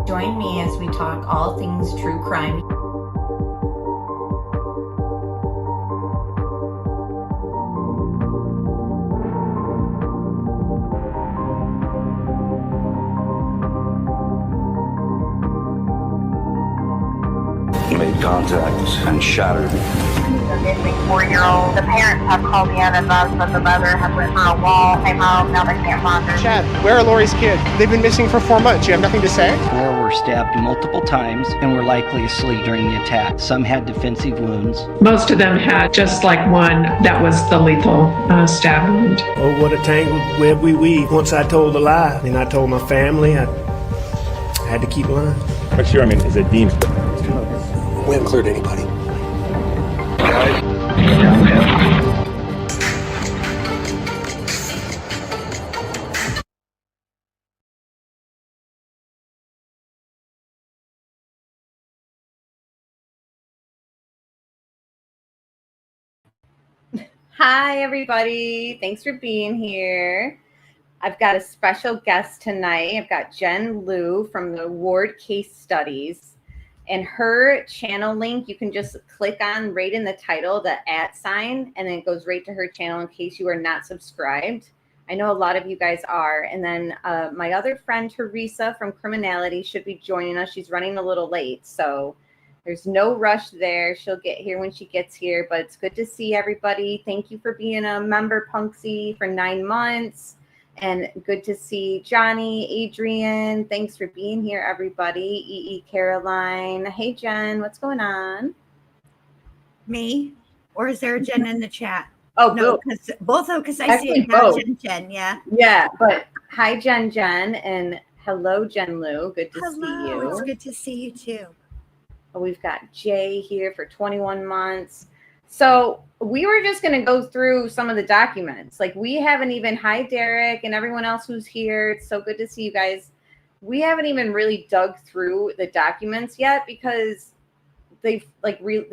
Join me as we talk all things true crime. Made contact and shattered. The missing 4-year-old. The parents have called the other bus, but the mother has went for a wall, came home, now they can't find her. Chad, where are Lori's kids? They've been missing for 4 months. You have nothing to say? 4 were stabbed multiple times and were likely asleep during the attack. Some had defensive wounds. Most of them had just like one that was the lethal stab wound. Oh, what a tangled web we weave. Once I told a lie, and I told my family, I had to keep lying. What's your, is it Dean? We haven't cleared anybody. Hi, everybody. Thanks for being here. I've got a special guest tonight. I've got Jen Liu from the Ward Case Studies. And her channel link, you can just click on right in the title, the @ sign, and then it goes right to her channel in case you are not subscribed. I know a lot of you guys are. And then my other friend, Teresa from Criminality, should be joining us. She's running a little late, so there's no rush there. She'll get here when she gets here, but it's good to see everybody. Thank you for being a member, Punksy, for 9 months. And good to see Johnny, Adrian. Thanks for being here, everybody. EE Caroline. Hey, Jen, what's going on? Me? Or is there a Jen in the chat? Oh, no, both of because I see it now. Jen, yeah. Yeah, but hi, Jen, and hello, Jen Liu. Good to see you. It's good to see you too. We've got Jay here for 21 months. So we were just going to go through some of the documents. Like we haven't even, hi Derek and everyone else who's here. It's so good to see you guys. We haven't even really dug through the documents yet because they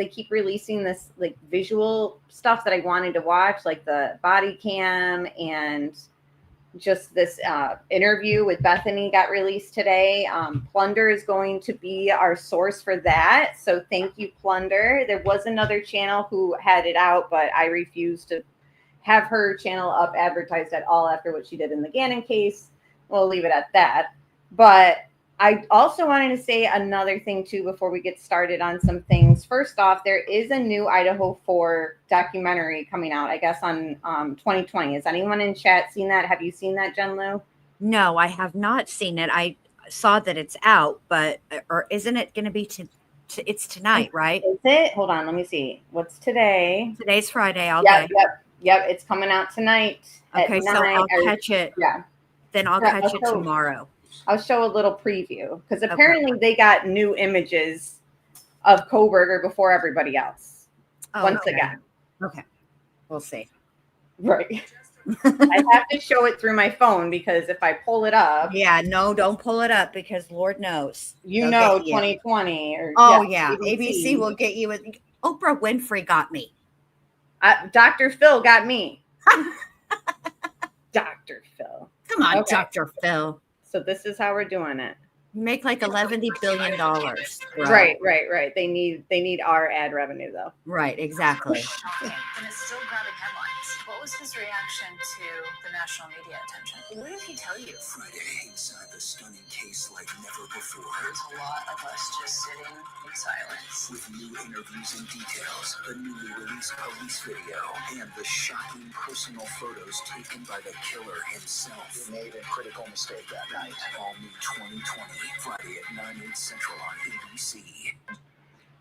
keep releasing this like visual stuff that I wanted to watch, like the body cam and just this interview with Bethany got released today. Plunder is going to be our source for that. So thank you, Plunder. There was another channel who had it out, but I refused to have her channel up advertised at all after what she did in the Gannon case. We'll leave it at that. But I also wanted to say another thing too before we get started on some things. First off, there is a new Idahofour documentary coming out, I guess, on 2020. Has anyone in chat seen that? Have you seen that, Jen Liu? No, I have not seen it. I saw that it's out, but or isn't it going to be it's tonight, right? Is it? Hold on, let me see. What's today? Today's Friday all day. Yep. It's coming out tonight. Okay, so I'll catch it. Yeah. Then I'll catch it tomorrow. I'll show a little preview because apparently they got new images of Kohberger before everybody else. Once again. Okay. We'll see. Right. I have to show it through my phone because if I pull it up. Yeah, no, don't pull it up because Lord knows. You know 2020 or ABC will get you with Oprah Winfrey got me. Dr. Phil got me. Dr. Phil. Come on, Dr. Phil. So this is how we're doing it. You make like $11 billion. Right. They need our ad revenue though. Right, exactly. Shocking, and it's still grabbing headlines. What was his reaction to the national media attention? What did he tell you? Friday inside the stunning case like never before. There's a lot of us just sitting in silence. With new interviews and details, a newly released police video, and the shocking personal photos taken by the killer himself. He made a critical mistake that night. All new 2020, Friday at 9/8 Central on ABC.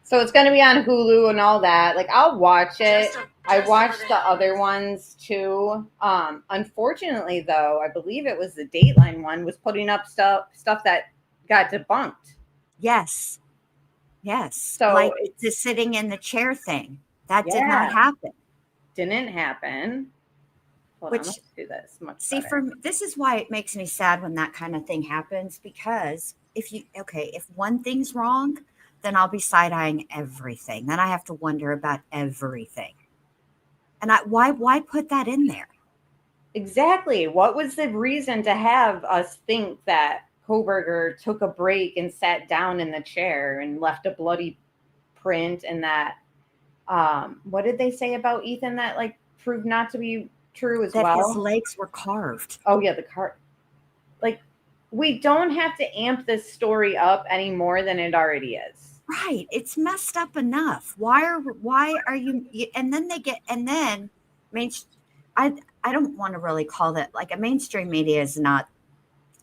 So it's going to be on Hulu and all that. Like, I'll watch it. I watched the other ones too. Unfortunately, though, I believe it was the Dateline one was putting up stuff that got debunked. Yes. So like the sitting in the chair thing that did not happen. Didn't happen. Hold on, let's do this. See, this is why it makes me sad when that kind of thing happens, because if one thing's wrong, then I'll be side-eyeing everything. Then I have to wonder about everything. And why put that in there? Exactly. What was the reason to have us think that Kohberger took a break and sat down in the chair and left a bloody print, and that what did they say about Ethan that like proved not to be true as That well? his legs were carved. Oh yeah, the car. Like, we don't have to amp this story up any more than it already is. Right. It's messed up enough. Why are you, and then main, I don't want to really call that like a mainstream media is not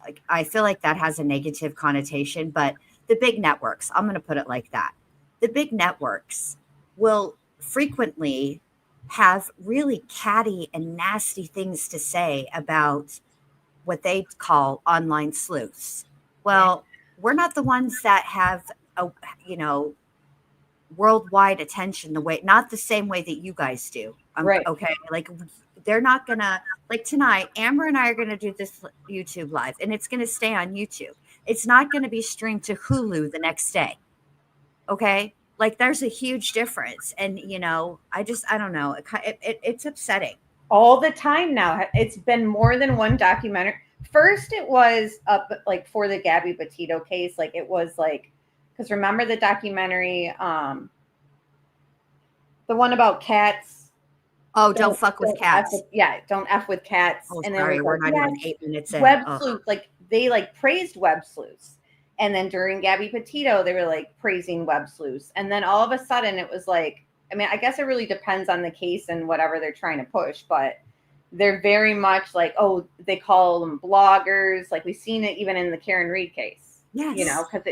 like, I feel like that has a negative connotation, but the big networks, I'm going to put it like that. The big networks will frequently have really catty and nasty things to say about what they call online sleuths. Well, we're not the ones that have a, worldwide attention not the same way that you guys do. Right. Okay. Like, they're not gonna, like tonight, Amber and I are gonna do this YouTube live, and it's gonna stay on YouTube. It's not gonna be streamed to Hulu the next day. Okay. Like, there's a huge difference. And, I don't know. It's upsetting. All the time now. It's been more than one documentary. First, it was up like for the Gabby Petito case. Like, it was like, because remember the documentary, the one about cats. Oh, don't fuck with cats. Don't F with cats. Oh, and sorry, then we're not even 8 minutes in. Web sleuths, like they like praised web sleuths. And then during Gabby Petito, they were like praising web sleuths. And then all of a sudden it was like, I mean, I guess it really depends on the case and whatever they're trying to push, but they're very much like, oh, they call them bloggers. Like, we've seen it even in the Karen Reed case. Yes. Because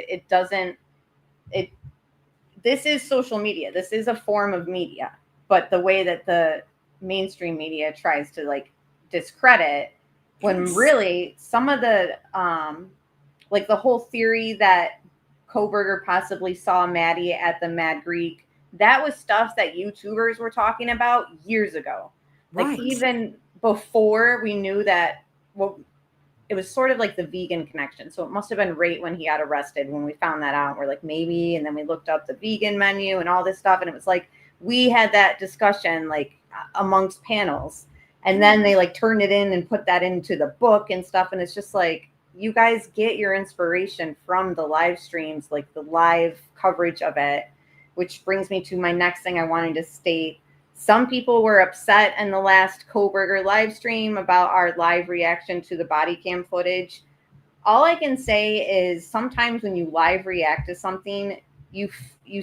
this is social media. This is a form of media. But the way that the mainstream media tries to like discredit, when really some of the like the whole theory that Kohberger possibly saw Maddie at the Mad Greek, that was stuff that YouTubers were talking about years ago. Like, even before we knew that, well, it was sort of like the vegan connection. So it must have been right when he got arrested when we found that out. We're like, maybe, and then we looked up the vegan menu and all this stuff. And it was like, we had that discussion like amongst panels, and then they like turned it in and put that into the book and stuff. And it's just like, you guys get your inspiration from the live streams, like the live coverage of it, which brings me to my next thing I wanted to state. Some people were upset in the last Kohberger live stream about our live reaction to the body cam footage. All I can say is sometimes when you live react to something, you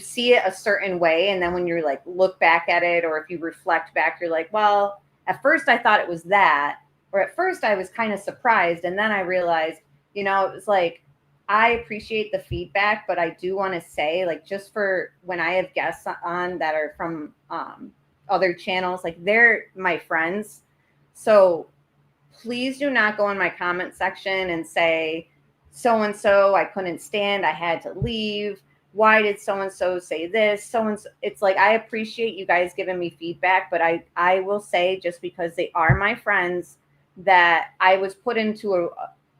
see it a certain way, and then when you're like look back at it, or if you reflect back, you're like, well, at first I thought it was that, or at first I was kind of surprised, and then I realized, it was like, I appreciate the feedback, but I do want to say, like, just for when I have guests on that are from other channels, like, they're my friends, so please do not go in my comment section and say, so-and-so, I couldn't stand, I had to leave. Why did so-and-so say this? So-and-so, it's like, I appreciate you guys giving me feedback, but I will say, just because they are my friends, that I was put into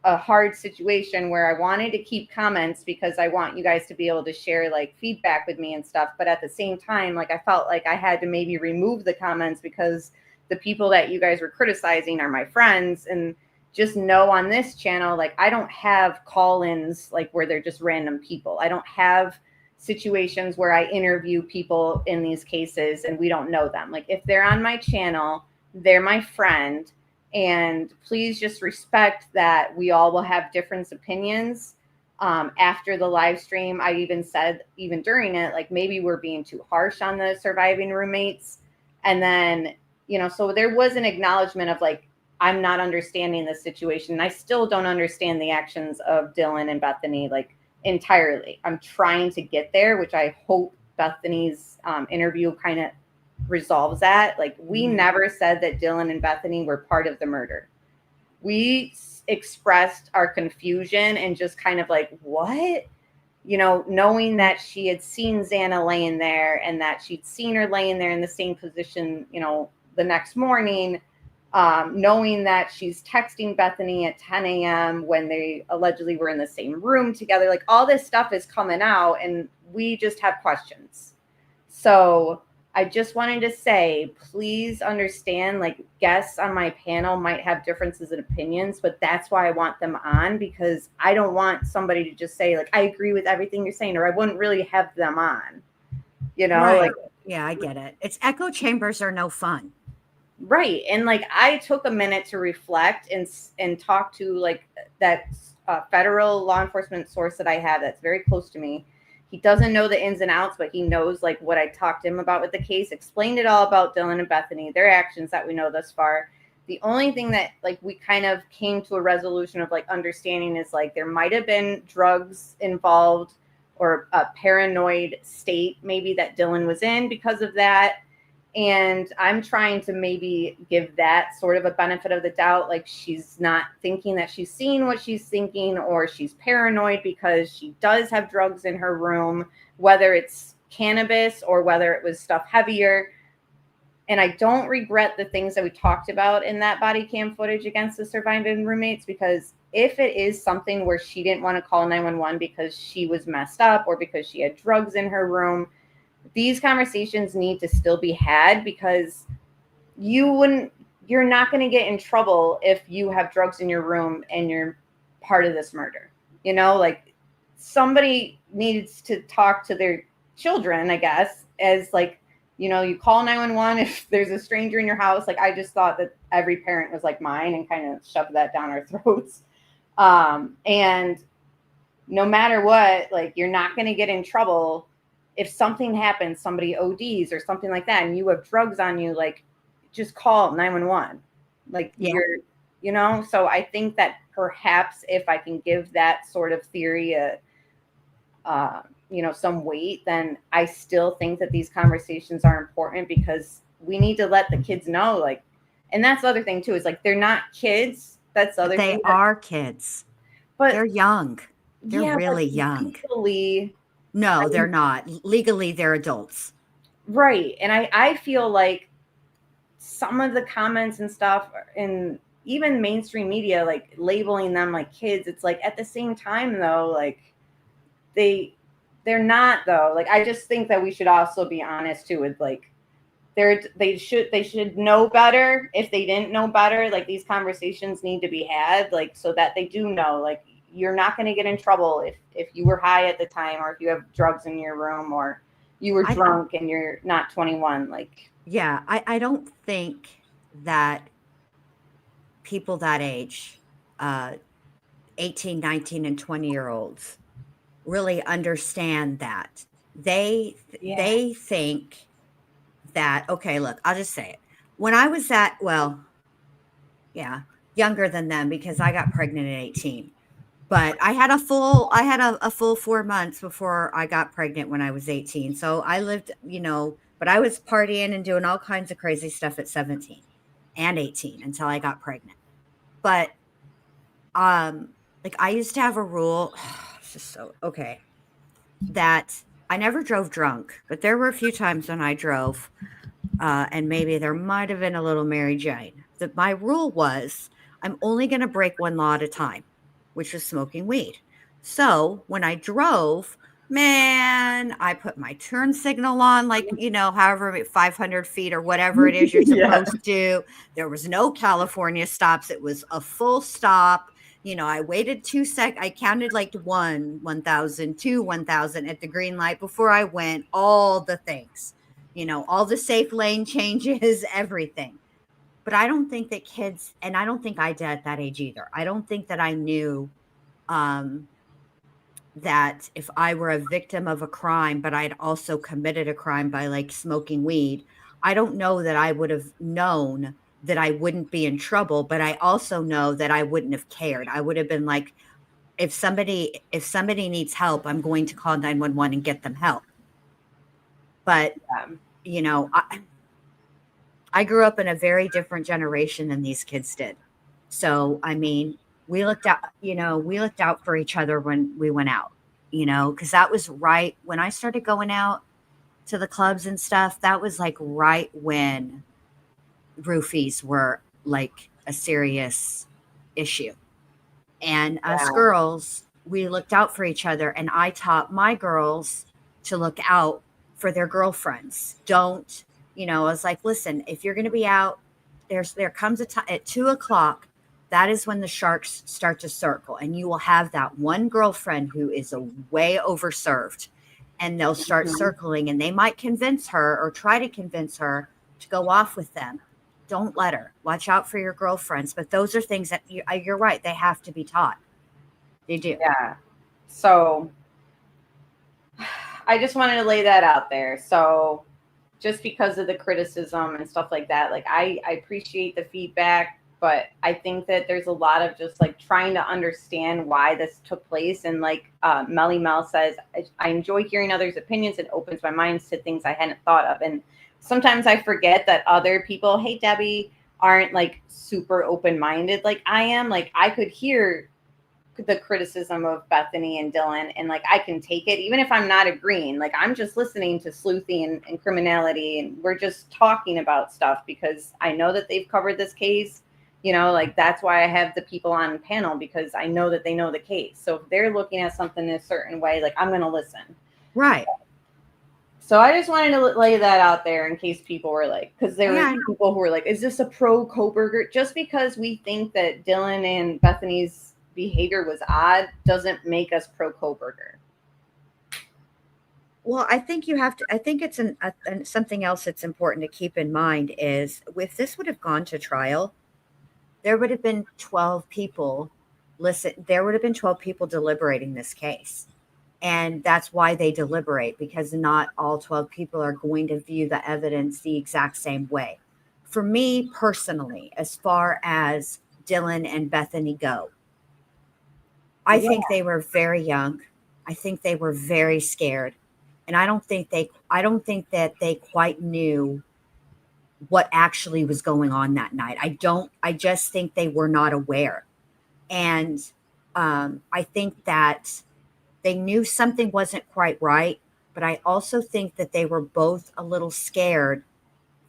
a hard situation where I wanted to keep comments because I want you guys to be able to share like feedback with me and stuff. But at the same time, like, I felt like I had to maybe remove the comments because the people that you guys were criticizing are my friends. And just know on this channel, like, I don't have call-ins like where they're just random people. I don't have situations where I interview people in these cases and we don't know them. Like, if they're on my channel, they're my friend. And please just respect that we all will have different opinions. After the live stream, I even said, even during it, like, maybe we're being too harsh on the surviving roommates. And then, so there was an acknowledgement of like, I'm not understanding the situation. And I still don't understand the actions of Dylan and Bethany, like, entirely. I'm trying to get there, which I hope Bethany's interview kind of resolves that. Like, we never said that Dylan and Bethany were part of the murder. We expressed our confusion and just kind of like, what? Knowing that she had seen Xana laying there and that she'd seen her laying there in the same position, the next morning, knowing that she's texting Bethany at 10 a.m. when they allegedly were in the same room together. Like, all this stuff is coming out and we just have questions. So I just wanted to say, please understand, like, guests on my panel might have differences in opinions, but that's why I want them on, because I don't want somebody to just say, like, I agree with everything you're saying, or I wouldn't really have them on, you know? Right. Like, yeah, I get it. It's echo chambers are no fun. right. And like, I took a minute to reflect and talk to like that federal law enforcement source that I have that's very close to me. He doesn't know the ins and outs, but he knows like what I talked to him about with the case, explained it all about Dylan and Bethany, their actions that we know thus far. The only thing that like we kind of came to a resolution of like understanding is like there might have been drugs involved or a paranoid state maybe that Dylan was in because of that. And I'm trying to maybe give that sort of a benefit of the doubt. Like she's not thinking that she's seeing what she's thinking, or she's paranoid because she does have drugs in her room, whether it's cannabis or whether it was stuff heavier. And I don't regret the things that we talked about in that body cam footage against the surviving roommates, because if it is something where she didn't want to call 911 because she was messed up or because she had drugs in her room, these conversations need to still be had, because you're not going to get in trouble if you have drugs in your room and you're part of this murder. You know, like somebody needs to talk to their children, I guess, as like, you know, you call 911 if there's a stranger in your house. Like, I just thought that every parent was like mine and kind of shoved that down our throats. And no matter what, like, you're not going to get in trouble if something happens, somebody ODs or something like that, and you have drugs on you, like, just call 911. Like, you're, you know, so I think that perhaps if I can give that sort of theory you know, some weight, then I still think that these conversations are important, because we need to let the kids know, like, and that's the other thing too, is like, they're not kids. That's the other thing. They are kids, but they're young. They're really young. Legally, no, they're not. Legally, they're adults. Right. And I feel like some of the comments and stuff, and even mainstream media, like labeling them like kids, it's like, at the same time though, like they're not though. Like, I just think that we should also be honest too with like, they should know better. If they didn't know better, like, these conversations need to be had, like, so that they do know, like, you're not going to get in trouble if you were high at the time, or if you have drugs in your room, or you were drunk and you're not 21. Like, yeah, I don't think that people that age, 18, 19, and 20-year-olds really understand that. They think that, okay, look, I'll just say it. When I was younger than them, because I got pregnant at 18. But I had a full 4 months before I got pregnant when I was 18. So I lived, you know, but I was partying and doing all kinds of crazy stuff at 17 and 18 until I got pregnant. But like, I used to have a rule, it's just so okay, that I never drove drunk, but there were a few times when I drove, and maybe there might have been a little Mary Jane. That my rule was, I'm only going to break one law at a time, which was smoking weed. So when I drove, man, I put my turn signal on, like, you know, however 500 feet or whatever it is you're supposed to. There was no California stops. It was a full stop. You know, I waited 2 seconds. I counted like 1,000, 2, 1,000 at the green light before I went, all the things, you know, all the safe lane changes, everything. But I don't think that kids, and I don't think I did at that age either. I don't think that I knew that if I were a victim of a crime, but I'd also committed a crime by like smoking weed, I don't know that I would have known that I wouldn't be in trouble, but I also know that I wouldn't have cared. I would have been like, if somebody needs help, I'm going to call 911 and get them help. But, you know, I grew up in a very different generation than these kids did. So, I mean, we looked out for each other when we went out, you know, because that was right when I started going out to the clubs and stuff. That was like right when roofies were like a serious issue. And us girls, we looked out for each other, and I taught my girls to look out for their girlfriends. Don't, I was like, listen, if you're going to be out, there comes a time at 2:00. That is when the sharks start to circle, and you will have that one girlfriend who is way overserved, and they'll start circling, and they might convince her or try to convince her to go off with them. Don't let her. Watch out for your girlfriends. But those are things that you're right. They have to be taught. They do. Yeah. So I just wanted to lay that out there. So just because of the criticism and stuff like that, like I appreciate the feedback, but I think that there's a lot of just like trying to understand why this took place. And like Melly Mel says, I enjoy hearing others' opinions. It opens my mind to things I hadn't thought of. And sometimes I forget that other people, hey, Debbie, aren't like super open-minded like I am. Like I could hear the criticism of Bethany and Dylan, and like I can take it even if I'm not agreeing. Like I'm just listening to sleuthing and criminality, and we're just talking about stuff because I know that they've covered this case. Like that's why I have the people on the panel, because I know that they know the case. So if they're looking at something in a certain way, like I'm going to listen. Right. So I just wanted to lay that out there in case people were like, because there were people who were like, is this a pro Kohberger? Just because we think that Dylan and Bethany's behavior was odd doesn't make us pro Kohberger. Well, I think you have to, I think it's something else that's important to keep in mind is if this would have gone to trial, there would have been 12 people there would have been 12 people deliberating this case. And that's why they deliberate, because not all 12 people are going to view the evidence the exact same way. For me personally, as far as Dylan and Bethany go, I think they were very young. I think they were very scared. And I don't think that they quite knew what actually was going on that night. I just think they were not aware. And I think that they knew something wasn't quite right, but I also think that they were both a little scared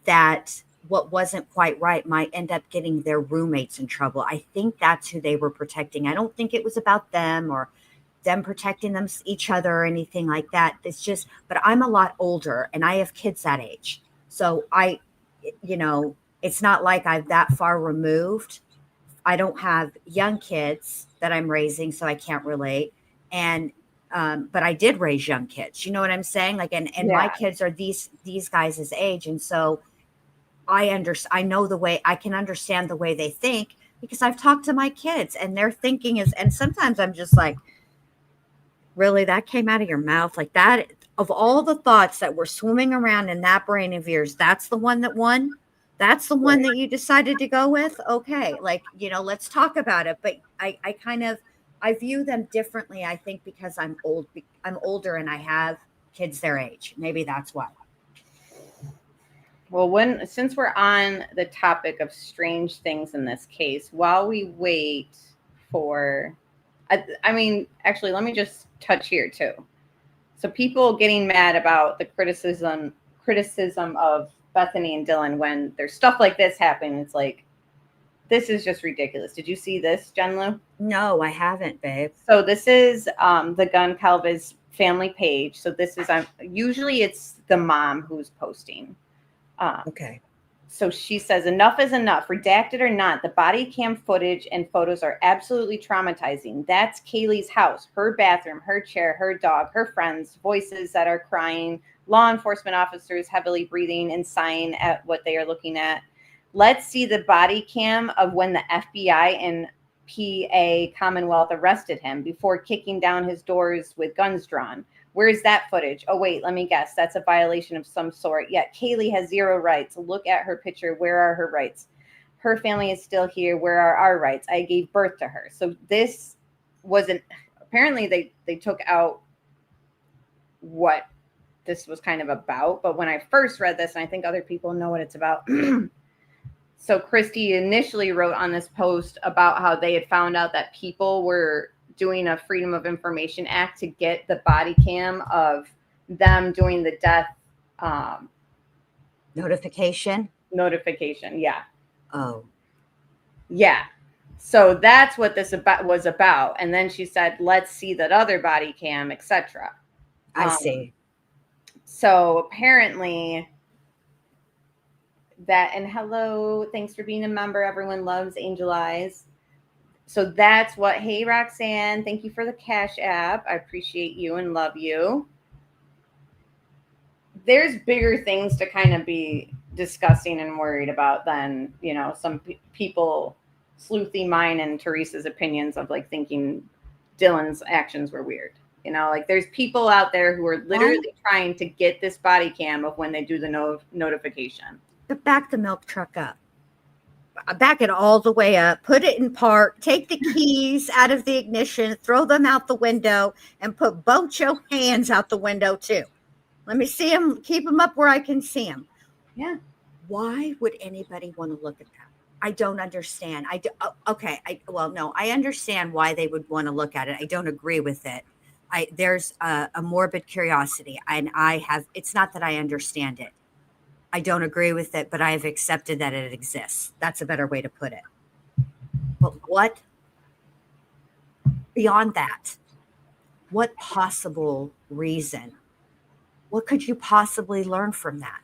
that what wasn't quite right might end up getting their roommates in trouble. I think that's who they were protecting. I don't think it was about them or them protecting each other or anything like that. It's just, but I'm a lot older and I have kids that age. So it's not like I'm that far removed. I don't have young kids that I'm raising, so I can't relate. And, but I did raise young kids. You know what I'm saying? Like, and my kids are these guys' age. And so I know I can understand the way they think because I've talked to my kids and their thinking is, and sometimes I'm just like, really, that came out of your mouth like that? Of all the thoughts that were swimming around in that brain of yours, that's the one that won? That's the one that you decided to go with? Okay. Like, let's talk about it. But I view them differently, I think, because I'm older and I have kids their age. Maybe that's why. Well, since we're on the topic of strange things in this case, while we wait for, actually, let me just touch here too. So people getting mad about the criticism of Bethany and Dylan when there's stuff like this happening, it's like, this is just ridiculous. Did you see this, Jen Lou? No, I haven't, babe. So this is the Gun Calvis family page. So this is usually it's the mom who's posting. Okay. So she says, enough is enough. Redacted or not, the body cam footage and photos are absolutely traumatizing. That's Kaylee's house, her bathroom, her chair, her dog, her friends, voices that are crying, law enforcement officers heavily breathing and sighing at what they are looking at. Let's see the body cam of when the FBI and PA Commonwealth arrested him before kicking down his doors with guns drawn. Where's that footage? Oh, wait, let me guess. That's a violation of some sort. Yet Kaylee has zero rights. Look at her picture. Where are her rights? Her family is still here. Where are our rights? I gave birth to her. So this wasn't, apparently they took out what this was kind of about. But when I first read this, and I think other people know what it's about. So Christy initially wrote on this post about how they had found out that people were doing a Freedom of Information Act to get the body cam of them doing the death notification. Yeah. Oh. Yeah. So that's what this was about. And then she said, let's see that other body cam, etc. I see. So apparently that, and hello, thanks for being a member. Everyone loves Angel Eyes. So that's what, hey, Roxanne, thank you for the Cash App. I appreciate you and love you. There's bigger things to kind of be discussing and worried about than, you know, some people sleuthing mine and Teresa's opinions of like thinking Dylan's actions were weird. You know, like there's people out there who are literally trying to get this body cam of when they do the notification. But back the milk truck up. Back it all the way up, put it in park, take the keys out of the ignition, throw them out the window, and put both your hands out the window too. Let me see them, keep them up where I can see them. Yeah. Why would anybody want to look at that? I don't understand. I understand why they would want to look at it. I don't agree with it. There's a morbid curiosity, and it's not that I understand it. I don't agree with it, but I have accepted that it exists. That's a better way to put it. But what beyond that? What possible reason? What could you possibly learn from that?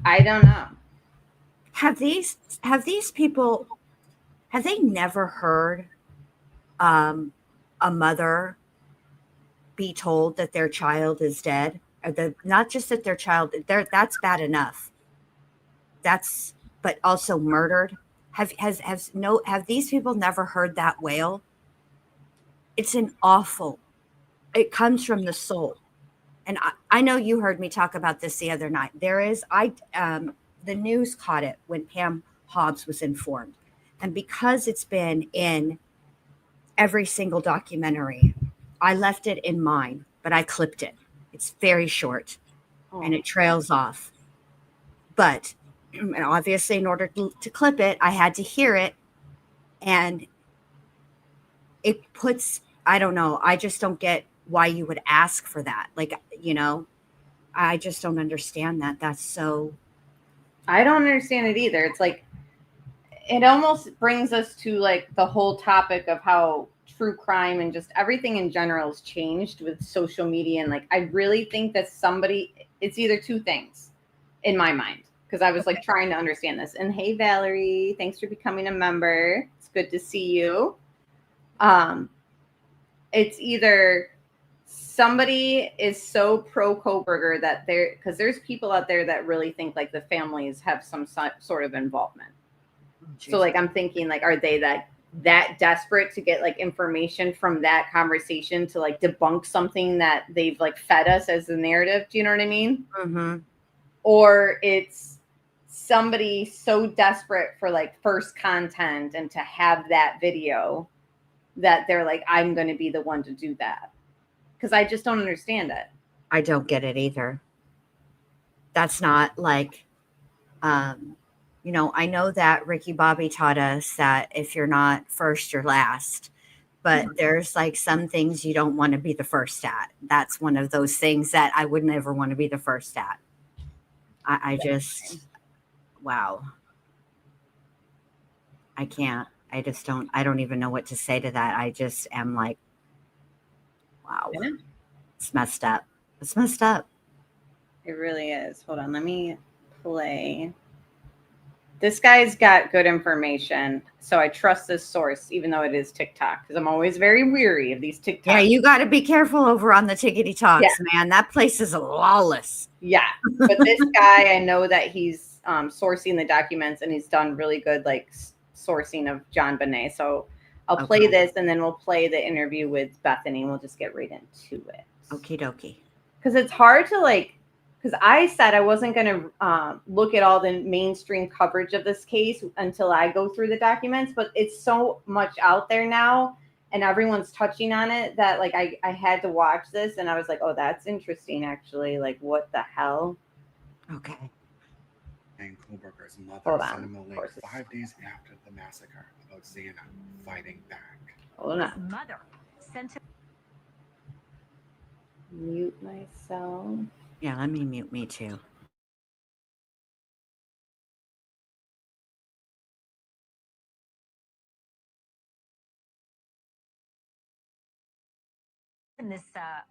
I don't know. Have these people, have they never heard a mother be told that their child is dead? Not just that their child, that's bad enough. But also murdered. Have these people never heard that wail? It's it comes from the soul. And I know you heard me talk about this the other night. The news caught it when Pam Hobbs was informed. And because it's been in every single documentary, I left it in mine, but I clipped it. It's very short and it trails off. But and obviously, in order to clip it, I had to hear it. And it puts, I don't know, I just don't get why you would ask for that. Like, you know, I just don't understand that. That's so. I don't understand it either. It's like, it almost brings us to like the whole topic of how true crime and just everything in general has changed with social media. And like, I really think that it's either two things in my mind, because I was like trying to understand this. And hey, Valerie, thanks for becoming a member. It's good to see you. It's either somebody is so pro Kohberger that because there's people out there that really think like the families have some sort of involvement. So like, I'm thinking like, are they that desperate to get like information from that conversation to like debunk something that they've like fed us as the narrative? Do you know what I mean? Mm-hmm. Or it's somebody so desperate for like first content and to have that video that they're like, I'm going to be the one to do that. Because I just don't understand it. I don't get it either. That's not like, you know, I know that Ricky Bobby taught us that if you're not first, you're last. But there's like some things you don't want to be the first at. That's one of those things that I would never want to be the first at. I just, wow. I can't. I don't even know what to say to that. I just am like, wow. Yeah. It's messed up. It's messed up. It really is. Hold on. Let me play. This guy's got good information. So I trust this source, even though it is TikTok, because I'm always very weary of these TikToks. Yeah, you got to be careful over on the Tickety Talks, man. That place is lawless. Yeah. But this guy, I know that he's sourcing the documents and he's done really good, like, sourcing of John Bonet. So I'll play this and then we'll play the interview with Bethany and we'll just get right into it. Okie dokie. Because it's hard to like, because I said I wasn't going to look at all the mainstream coverage of this case until I go through the documents, but it's so much out there now and everyone's touching on it that like I had to watch this and I was like, oh, that's interesting actually. Like, what the hell? Okay. And Kohberger's mother sent him a link 5 days after the massacre about Xana fighting back. Hold on. His mother sent him. Mute myself. Yeah, let me mute me too. in this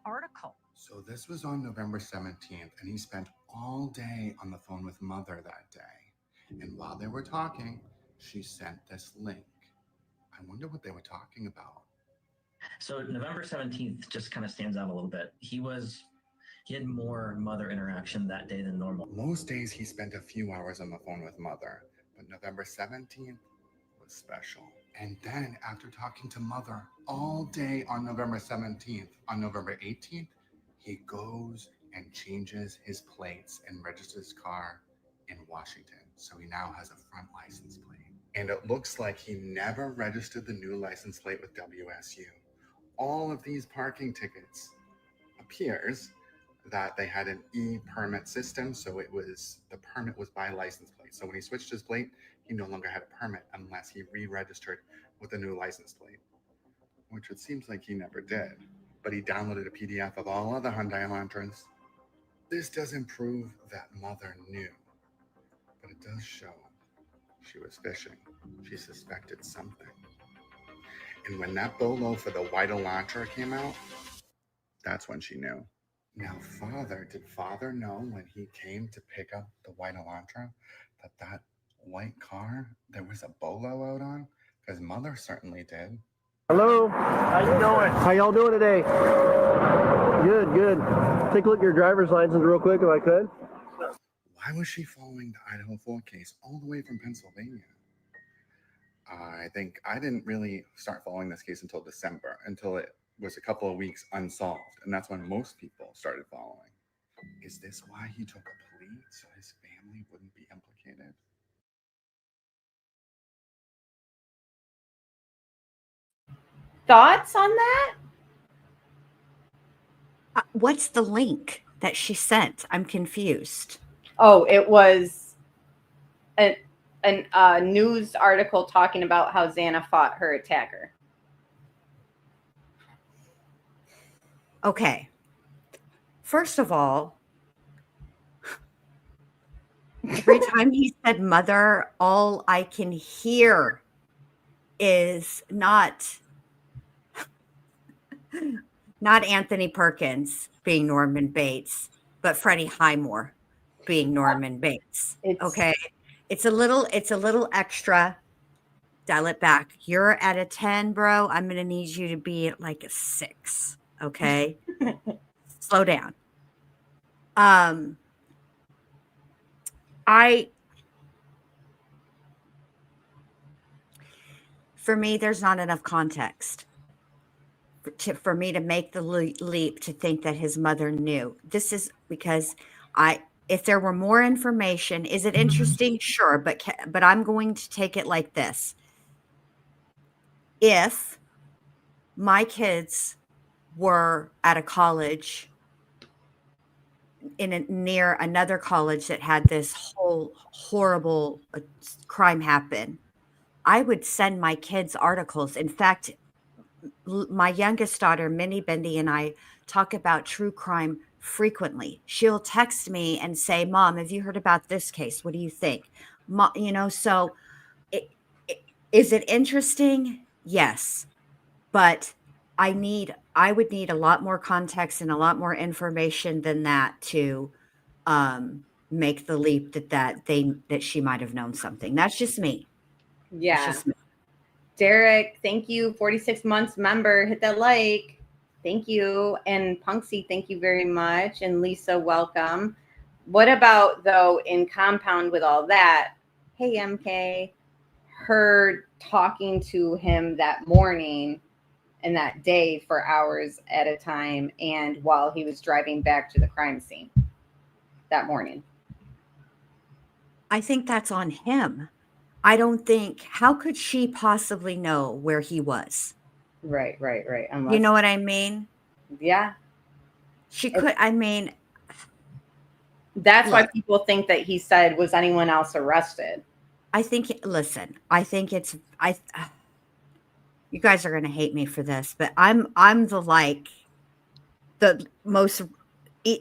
article. So this was on November 17th, and he spent all day on the phone with Mother that day. And while they were talking, she sent this link. I wonder what they were talking about. So November 17th just kind of stands out a little bit. He had more Mother interaction that day than normal. Most days he spent a few hours on the phone with Mother, but November 17th was special. And then after talking to Mother all day on November 17th, on November 18th, he goes and changes his plates and registers his car in Washington. So he now has a front license plate. And it looks like he never registered the new license plate with WSU. All of these parking tickets appears that they had an e-permit system, so the permit was by license plate. So when he switched his plate, he no longer had a permit unless he re-registered with a new license plate, which it seems like he never did. But he downloaded a PDF of all other Hyundai Elantras. This doesn't prove that Mother knew, but it does show she was fishing. She suspected something. And when that bolo for the white Elantra came out, that's when she knew. Now, did Father know when he came to pick up the white Elantra that white car there was a bolo out on? Because Mother certainly did. Hello, how you doing? How y'all doing today? Good, good. Take a look at your driver's license real quick if I could. Why was she following the Idahofour case all the way from Pennsylvania? I think I didn't really start following this case until December, until it was a couple of weeks unsolved. And that's when most people started following. Is this why he took a plea so his family wouldn't be implicated? Thoughts on that? What's the link that she sent? I'm confused. Oh, it was a news article talking about how Xana fought her attacker. Okay. First of all, every time he said Mother, all I can hear is not Anthony Perkins being Norman Bates, but Freddie Highmore being Norman Bates. Okay. It's a little extra. Dial it back. You're at a 10, bro. I'm going to need you to be at like a 6. Okay. Slow down. For me, there's not enough context for me to make the leap to think that his mother knew. This is because if there were more information, is it interesting? Sure. But I'm going to take it like this. If my kids were at a college near another college that had this whole horrible crime happen, I would send my kids articles. In fact, my youngest daughter, Minnie Bendy, and I talk about true crime frequently. She'll text me and say, Mom, have you heard about this case? What do you think? So is it interesting? Yes. But I would need a lot more context and a lot more information than that to make the leap that she might have known something. That's just me. Yeah. That's just me. Derek, thank you. 46 months member. Hit that like. Thank you. And Punksy, thank you very much. And Lisa, welcome. What about, though, in compound with all that, hey, MK, her talking to him that morning and that day for hours at a time, and while he was driving back to the crime scene that morning? I think that's on him. I don't think, how could she possibly know where he was? Right. Unless, you know what I mean? Yeah. She could, that's why people think that he said, was anyone else arrested? I think, you guys are going to hate me for this, but I'm the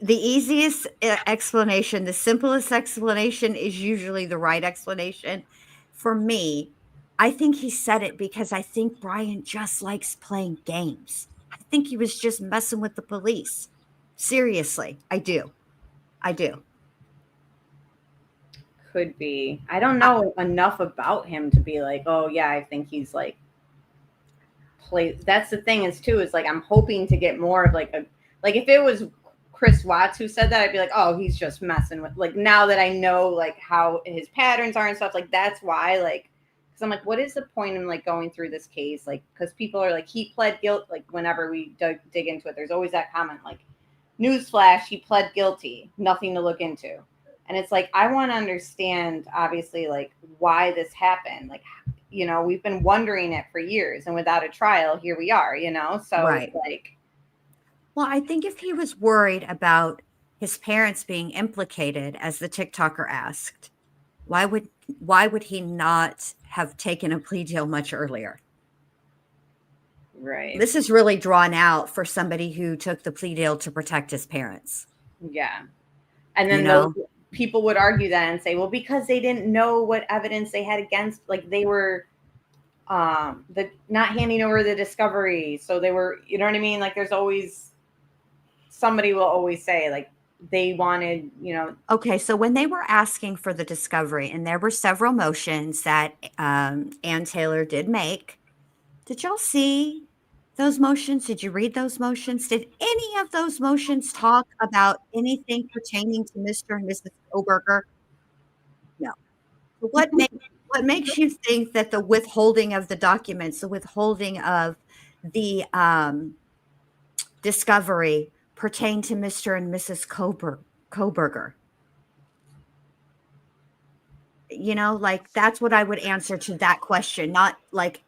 easiest explanation, the simplest explanation is usually the right explanation. For me, I think he said it because I think Brian just likes playing games. I think he was just messing with the police. Seriously, I do. Could be. I don't know enough about him to be like, oh yeah, I think he's like that's the thing is too, is like I'm hoping to get more of like if it was Chris Watts who said that, I'd be like, oh, he's just messing with, like, now that I know like how his patterns are and stuff, like that's why, like, because I'm like, what is the point in like going through this case? Like, because people are like, he pled guilty. Like whenever we dig into it, there's always that comment like, newsflash, he pled guilty, nothing to look into. And it's like, I want to understand, obviously, like why this happened. Like, you know, we've been wondering it for years, and without a trial, here we are, you know? So Right. It's like, well, I think if he was worried about his parents being implicated, as the TikToker asked, why would he not have taken a plea deal much earlier? right. This is really drawn out for somebody who took the plea deal to protect his parents. Yeah. And then You know? those people would argue that and say, well, because they didn't know what evidence they had against, like they were the not handing over the discovery. So they were, you know what I mean? Like there's always, somebody will always say like they wanted, you know. Okay, so when they were asking for the discovery, and there were several motions that Ann Taylor did make, did y'all see those motions? Did you read those motions? Did any of those motions talk about anything pertaining to Mr. and Mrs. Kohberger? No. So what makes you think that the withholding of the documents, the withholding of the discovery pertain to Mr. and Mrs. Kohberger? You know, like that's what I would answer to that question, not like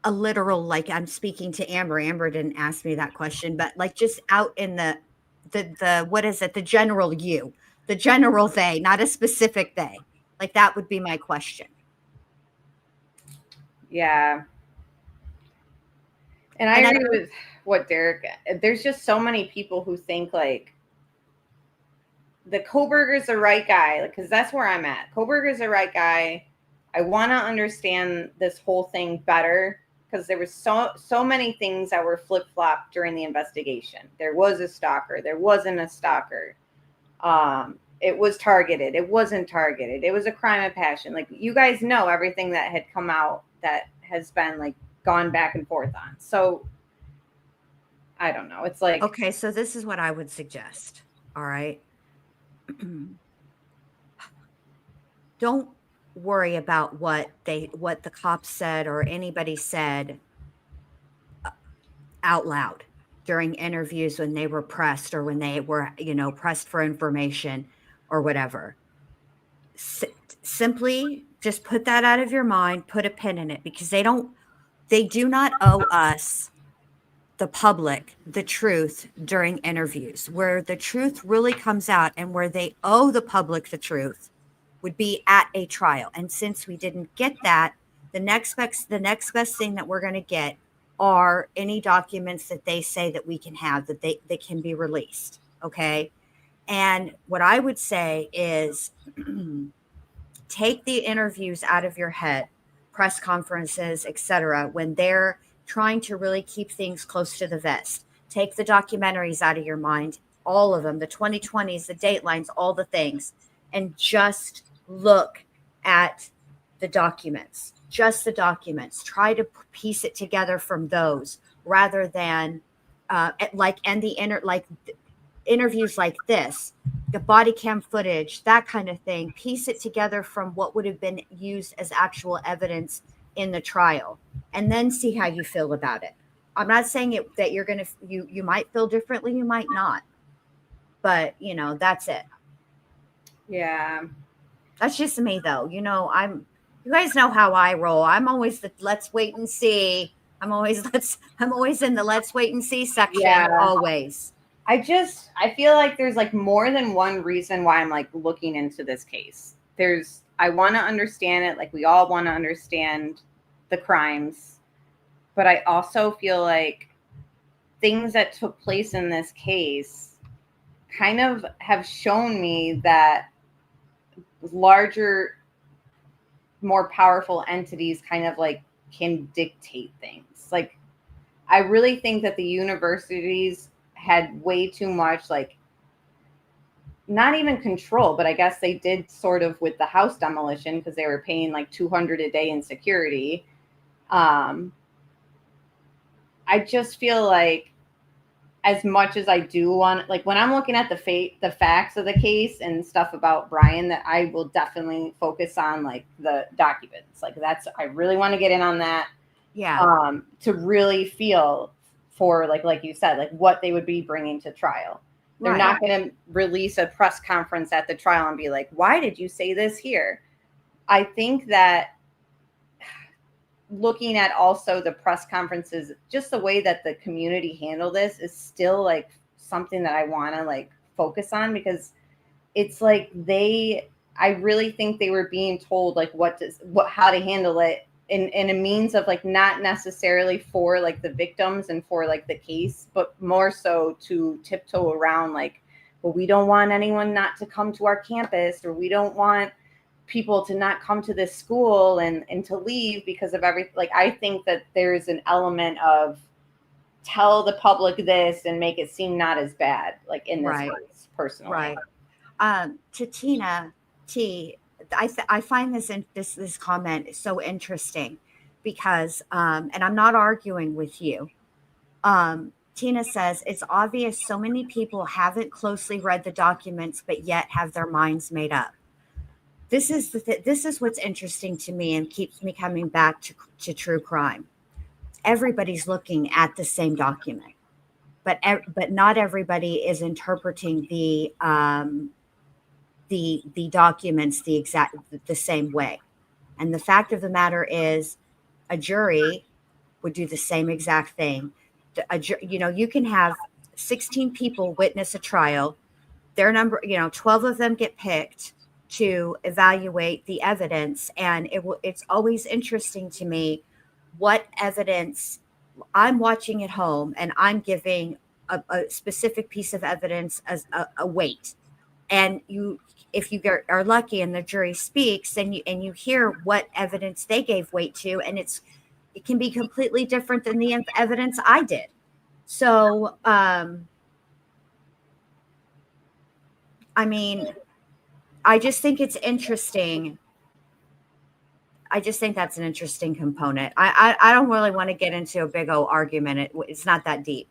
a literal, like I'm speaking to Amber. Amber didn't ask me that question, but like just out in the what is it? The general you, the general they, not a specific they. Like that would be my question. Yeah. And I agree with what Derek, there's just so many people who think like the Kohberger's the right guy, like, because that's where I'm at. Kohberger's the right guy. I want to understand this whole thing better because there was so many things that were flip-flopped during the investigation. There was a stalker. There wasn't a stalker. It was targeted. It wasn't targeted. It was a crime of passion. Like, you guys know everything that had come out that has been, like, gone back and forth on. So, I don't know. It's like... Okay, so this is what I would suggest. All right? Don't worry about what the cops said or anybody said out loud during interviews when they were pressed or when they were, you know, pressed for information or whatever. Simply just put that out of your mind, put a pin in it, because they do not owe us, the public, the truth during interviews. Where the truth really comes out and where they owe the public the truth would be at a trial. And since we didn't get that, the next best thing that we're going to get are any documents that they say that we can have, that they can be released. Okay. And what I would say is take the interviews out of your head, press conferences, etc., when they're trying to really keep things close to the vest. Take the documentaries out of your mind, all of them, the 2020s, the Datelines, all the things, and just look at the documents, just the documents. Try to piece it together from those rather than interviews like this, the body cam footage, that kind of thing. Piece it together from what would have been used as actual evidence in the trial, and then see how you feel about it. I'm not saying that you're gonna you might feel differently, you might not, but you know, that's it. Yeah, that's just me though. You know, you guys know how I roll. I'm always the let's wait and see. I'm always in the let's wait and see section. Yeah. Always. I feel like there's like more than one reason why I'm like looking into this case. I want to understand it. Like we all want to understand the crimes, but I also feel like things that took place in this case kind of have shown me that larger, more powerful entities kind of like can dictate things. Like, I really think that the universities had way too much, like, not even control, but I guess they did sort of with the house demolition because they were paying like $200 a day in security. I just feel like, as much as I do want, like, when I'm looking at the facts of the case and stuff about Brian, that I will definitely focus on like the documents. Like, I really want to get in on that. Yeah. To really feel for like you said, like what they would be bringing to trial. They're not going to release a press conference at the trial and be like, why did you say this here? I think that looking at also the press conferences, just the way that the community handled this is still like something that I want to like focus on, because it's like I really think they were being told like how to handle it in a means of like not necessarily for like the victims and for like the case, but more so to tiptoe around like, well, we don't want anyone not to come to our campus, or we don't want people to not come to this school and to leave because of everything. Like, I think that there's an element of tell the public this and make it seem not as bad, like in this case, personally. Right. To Tina T, I find this comment so interesting because, and I'm not arguing with you. Tina says, it's obvious so many people haven't closely read the documents, but yet have their minds made up. This is what's interesting to me and keeps me coming back to true crime. Everybody's looking at the same document, but not everybody is interpreting the documents the same way. And the fact of the matter is, a jury would do the same exact thing. You can have 16 people witness a trial. 12 of them get picked to evaluate the evidence. And it's always interesting to me what evidence I'm watching at home, and I'm giving a specific piece of evidence as a weight. And if you are lucky and the jury speaks, and you hear what evidence they gave weight to, and it can be completely different than the evidence I did. So, I mean, I just think it's interesting. I just think that's an interesting component. I don't really want to get into a big old argument. It's not that deep.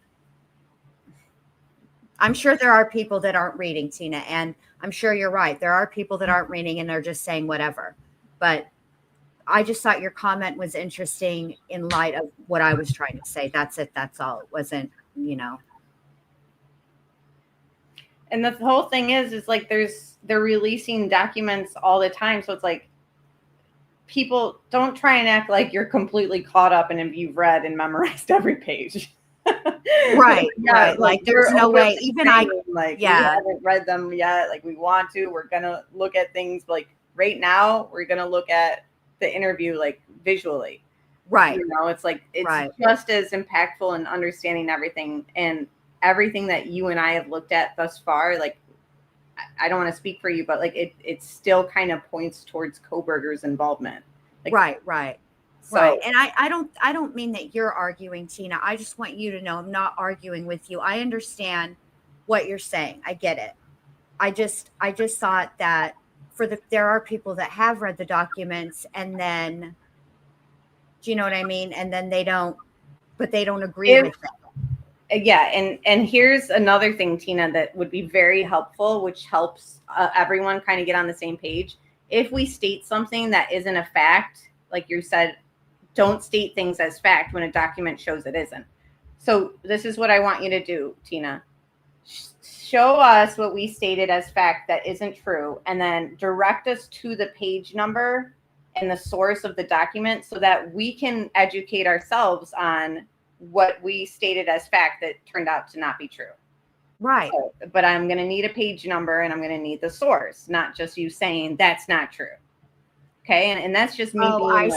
I'm sure there are people that aren't reading, Tina, and I'm sure you're right. There are people that aren't reading and they're just saying whatever. But I just thought your comment was interesting in light of what I was trying to say. That's it. That's all. It wasn't, And the whole thing is like they're releasing documents all the time. So it's like, people don't try and act like you're completely caught up and you've read and memorized every page. Right. Like there's no way. Even we haven't read them yet. Like, we want to. We're gonna look at things like right now. We're gonna look at the interview like visually. Right. It's like it's just as impactful in understanding everything, and everything that you and I have looked at thus far. Like, I don't want to speak for you, but like it still kind of points towards Kohberger's involvement. Like, Right. So, right. And I don't mean that you're arguing, Tina. I just want you to know I'm not arguing with you. I understand what you're saying. I get it. I just thought that there are people that have read the documents, and then, do you know what I mean? And then they don't agree with it. Yeah. And here's another thing, Tina, that would be very helpful, which helps everyone kind of get on the same page. If we state something that isn't a fact, like you said, don't state things as fact when a document shows it isn't. So this is what I want you to do, Tina. Show us what we stated as fact that isn't true, and then direct us to the page number and the source of the document so that we can educate ourselves on what we stated as fact that turned out to not be true. Right. So, but I'm going to need a page number, and I'm going to need the source, not just you saying that's not true. Okay. And that's just me. Oh, I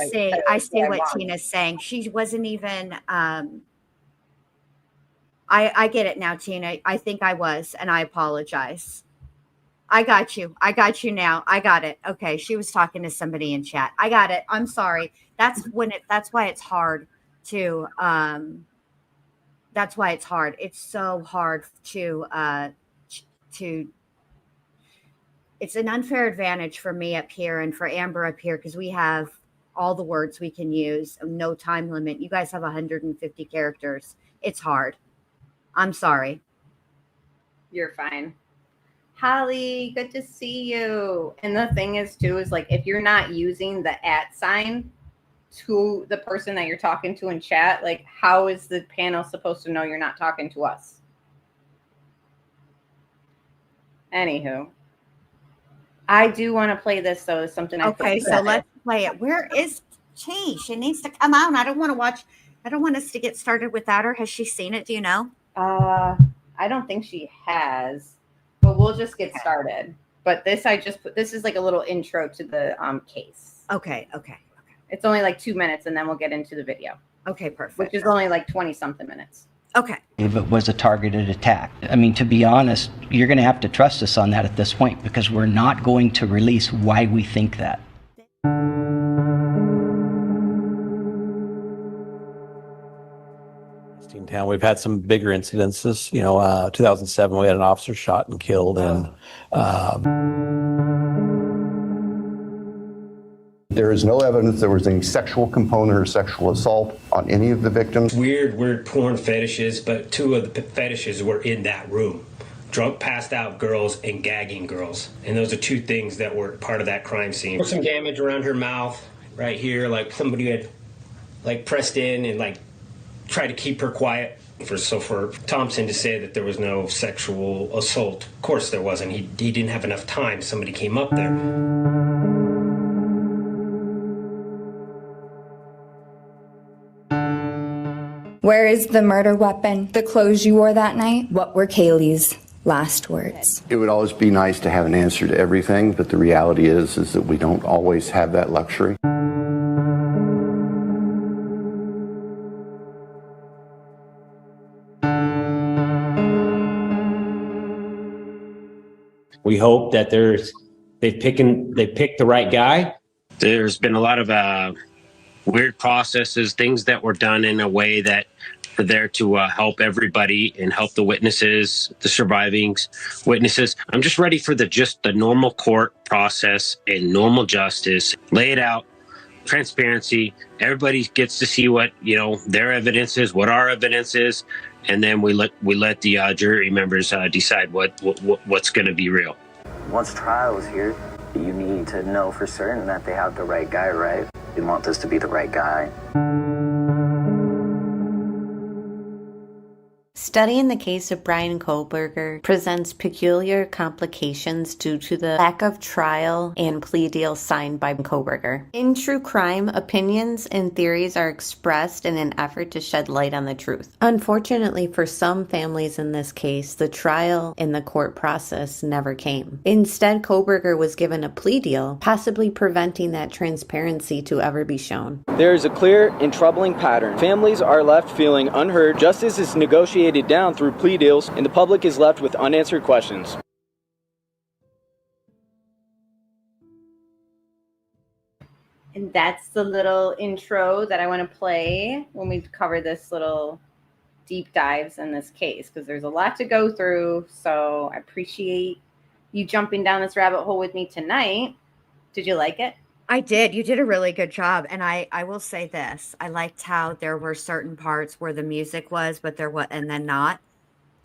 see what Tina's saying. She wasn't even, I get it now, Tina. I think I was, and I apologize. I got you now. I got it. Okay. She was talking to somebody in chat. I got it. I'm sorry. That's why it's hard to That's why it's hard. It's so hard to it's an unfair advantage for me up here and for Amber up here because we have all the words we can use, no time limit. You guys have 150 characters. It's hard. I'm sorry. You're fine. Holly, good to see you. And the thing is too, is like, if you're not using the @ to the person that you're talking to in chat, like how is the panel supposed to know you're not talking to us? Anywho, I do want to play this though. It's something. Okay, so let's play it. Where is she? She needs to come out. I don't want to watch. I don't want us to get started without her. Has she seen it? Do you know? I don't think she has, but we'll just get started. But this, I just put, this is like a little intro to the case. Okay. It's only like 2 minutes and then we'll get into the video. Okay, perfect. Which is only like 20 something minutes. Okay. If it was a targeted attack. I mean, to be honest, you're going to have to trust us on that at this point because we're not going to release why we think that. Town. We've had some bigger incidences. 2007, we had an officer shot and killed, and there is no evidence there was any sexual component or sexual assault on any of the victims. Weird porn fetishes, but 2 of the fetishes were in that room. Drunk, passed out girls and gagging girls. And those are 2 things that were part of that crime scene. There was some damage around her mouth right here, like somebody had like pressed in and like try to keep her quiet. For Thompson to say that there was no sexual assault, of course there wasn't. He didn't have enough time. Somebody came up there. Where is the murder weapon? The clothes you wore that night? What were Kaylee's last words? It would always be nice to have an answer to everything, but the reality is that we don't always have that luxury. We hope that they've picked the right guy. There's been a lot of weird processes, things that were done in a way that are there to help everybody and help the witnesses, the surviving witnesses. I'm just ready for the normal court process and normal justice. Lay it out, transparency. Everybody gets to see what their evidence is, what our evidence is. And then we let the jury members decide what's going to be real. Once trial is here, you need to know for certain that they have the right guy, right? We want this to be the right guy. Studying the case of Bryan Kohberger presents peculiar complications due to the lack of trial and plea deals signed by Kohberger. In true crime, opinions and theories are expressed in an effort to shed light on the truth. Unfortunately for some families in this case, the trial and the court process never came. Instead, Kohberger was given a plea deal, possibly preventing that transparency to ever be shown. There is a clear and troubling pattern. Families are left feeling unheard, justice is negotiated down through plea deals, and the public is left with unanswered questions. And that's the little intro that I want to play when we cover this little deep dives in this case, because there's a lot to go through. So I appreciate you jumping down this rabbit hole with me tonight. Did you like it? I did. You did a really good job. And I will say this. I liked how there were certain parts where the music was, but there was, and then not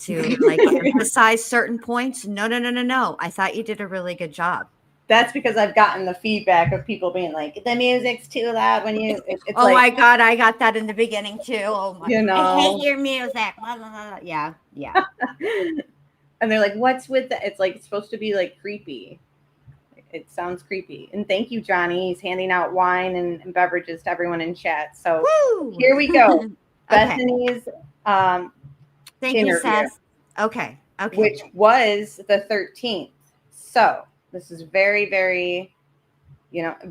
to like emphasize certain points. No. I thought you did a really good job. That's because I've gotten the feedback of people being like, the music's too loud when you, it's oh like, my God. I got that in the beginning too. Oh my, I hate your music. Blah, blah, blah. Yeah. And they're like, what's with that? It's like, it's supposed to be like creepy. It sounds creepy. And thank you, Johnny. He's handing out wine and beverages to everyone in chat. So here we go. Okay. Bethany's Thank interview, you, Seth. Okay. which was the 13th. So this is very, very,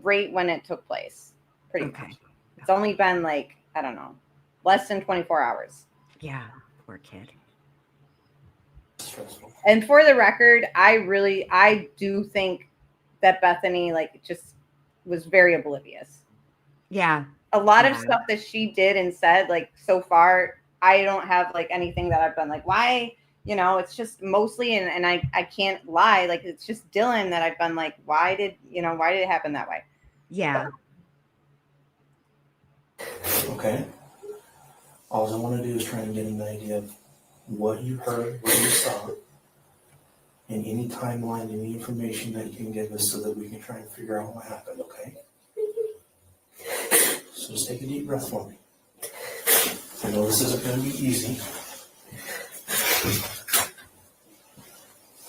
right when it took place. Pretty much. It's only been like, I don't know, less than 24 hours. Yeah, poor kid. And for the record, I do think that Bethany just was very oblivious. Yeah. A lot of stuff that she did and said, so far, I don't have like anything that I've been like, why, it's just mostly, and I can't lie. Like, it's just Dylan that I've been like, why did it happen that way? Yeah. Okay. All I want to do is try and get an idea of what you heard, what you saw, and any timeline, any information that you can give us so that we can try and figure out what happened, okay? So just take a deep breath for me. I know this isn't going to be easy.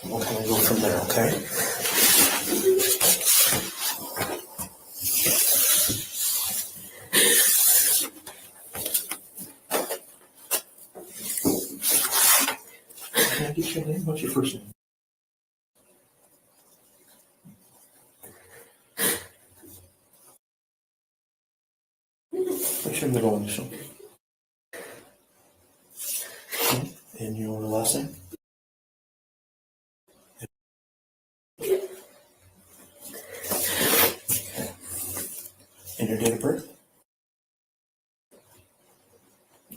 We'll kind of go from there, okay? Can I get your name? What's your first name? What's your middle initial? Okay. And your last name? Okay. And your date of birth?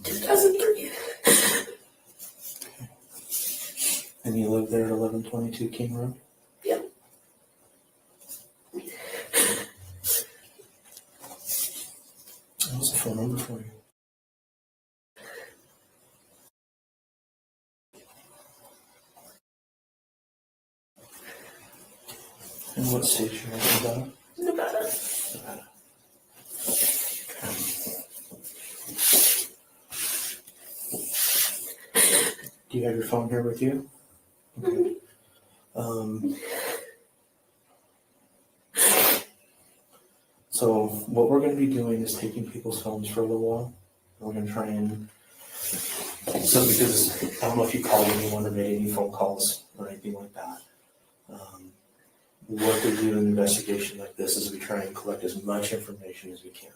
2003. And you live there at 1122 King Road? Yeah. What's the phone number for you? And what state you're in, Nevada? Nevada. Nevada. Do you have your phone here with you? Okay. So what we're going to be doing is taking people's phones for a little while. We're going to try and, so because I don't know if you called anyone or made any phone calls or anything like that. What we do in an investigation like this is we try and collect as much information as we can.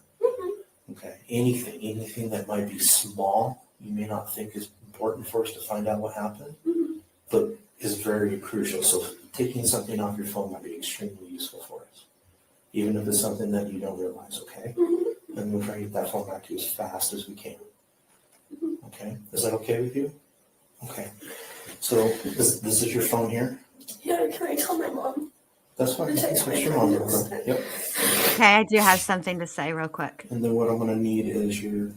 Okay, anything that might be small, you may not think is important for us to find out what happened, but is very crucial. So taking something off your phone might be extremely useful for us, even if it's something that you don't realize, okay? And we'll try and get that phone back to you as fast as we can. Okay, is that okay with you? Okay, so this is your phone here? Yeah, can I tell my mom? That's fine. That's what your mom real quick. Yep. Okay, I do have something to say real quick. And then what I'm going to need is your...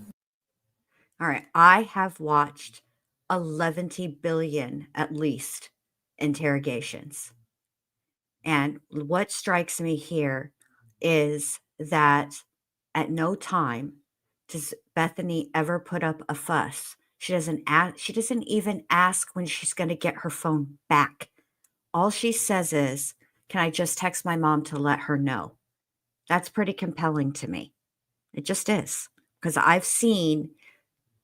All right, I have watched 11 billion at least interrogations. And what strikes me here is that at no time does Bethany ever put up a fuss. She doesn't even ask when she's going to get her phone back. All she says is, "Can I just text my mom to let her know?" That's pretty compelling to me. It just is. Because I've seen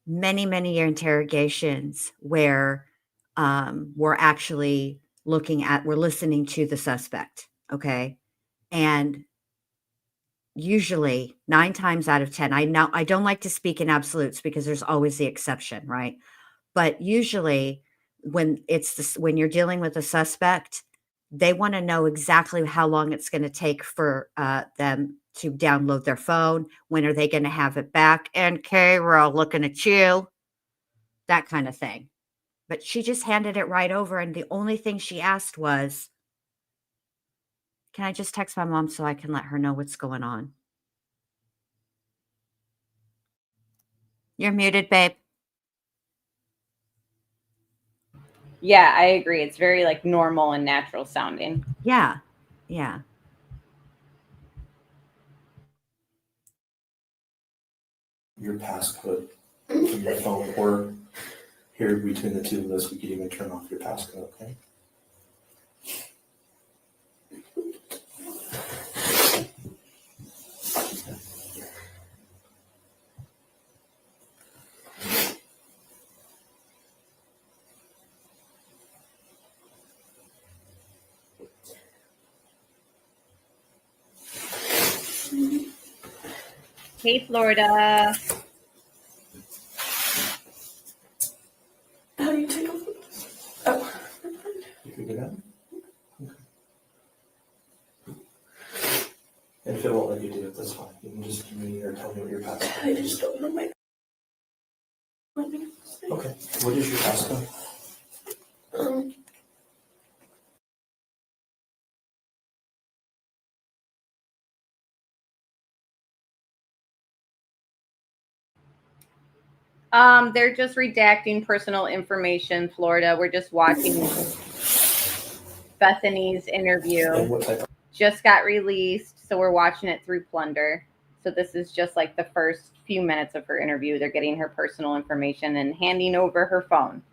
many, many interrogations where we're actually we're listening to the suspect, okay? And usually 9 times out of 10, I don't like to speak in absolutes because there's always the exception, right? But usually when you're dealing with a suspect, they want to know exactly how long it's going to take for them to download their phone. When are they going to have it back? And okay, we're all looking at you. That kind of thing. But she just handed it right over. And the only thing she asked was, "Can I just text my mom so I can let her know what's going on?" You're muted, babe. Yeah, I agree. It's very like normal and natural sounding. Yeah. Yeah. Your passcode from your phone, or here between the two of us, we could even turn off your passcode, okay? Hey, Florida. How do you take off? Oh. You figured it out? Okay. And if it won't let you do it, that's fine. You can just give me or tell me what your passcode is. I just don't know my. What is your passcode? They're just redacting personal information, Florida. We're just watching Bethany's interview. Just got released, so we're watching it through Plunder. So this is just like the first few minutes of her interview. They're getting her personal information and handing over her phone.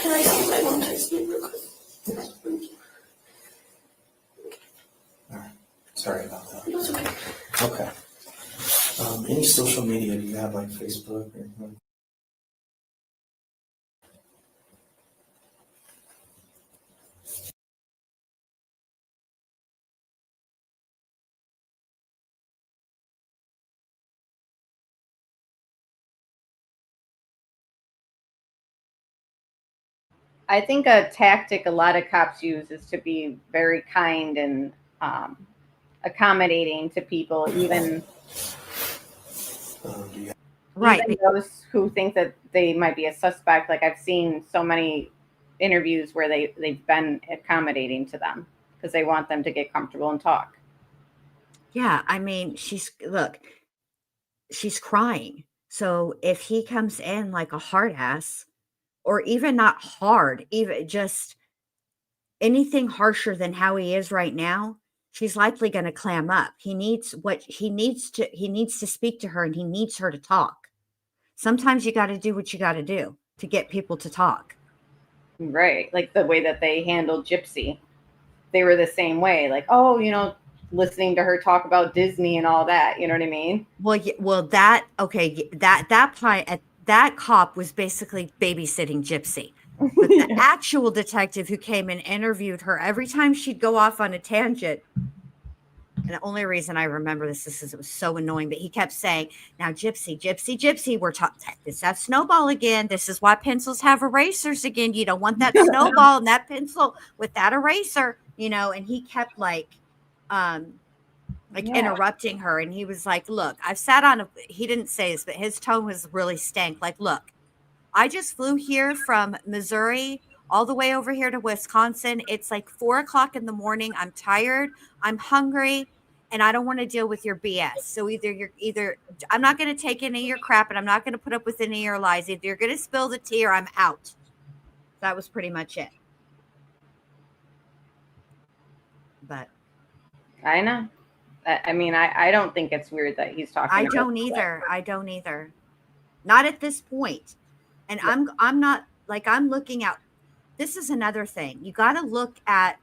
Can I see my mom text me real quick? Sorry about that. That's okay. Okay. Any social media do you have, like Facebook or anything? I think a tactic a lot of cops use is to be very kind and accommodating to people, even Right. even those who think that they might be a suspect. Like I've seen so many interviews where they've been accommodating to them because they want them to get comfortable and talk. Yeah, I mean, look, she's crying. So if he comes in like a hard ass, or even not hard, even just anything harsher than how he is right now, she's likely going to clam up. He needs to speak to her, and he needs her to talk. Sometimes you got to do what you got to do to get people to talk. Right. Like the way that they handled Gypsy. They were the same way. Like, oh, listening to her talk about Disney and all that. You know what I mean? Well, that cop was basically babysitting Gypsy. But the actual detective who came and interviewed her, every time she'd go off on a tangent, and the only reason I remember this is it was so annoying, but he kept saying, now, Gypsy, we're talking this that snowball again. This is why pencils have erasers again. You don't want that snowball and that pencil with that eraser, and he kept interrupting her. And he was like, look, I've sat he didn't say this, but his tone was really stank. Like, look, I just flew here from Missouri all the way over here to Wisconsin. It's like 4:00 in the morning. I'm tired. I'm hungry, and I don't want to deal with your BS. So either I'm not going to take any of your crap, and I'm not going to put up with any of your lies. Either you're going to spill the tea or I'm out. That was pretty much it. But I know. I mean, I don't think it's weird that he's talking. I don't either. Not at this point. And yeah. I'm not like I'm looking at. This is another thing. You got to look at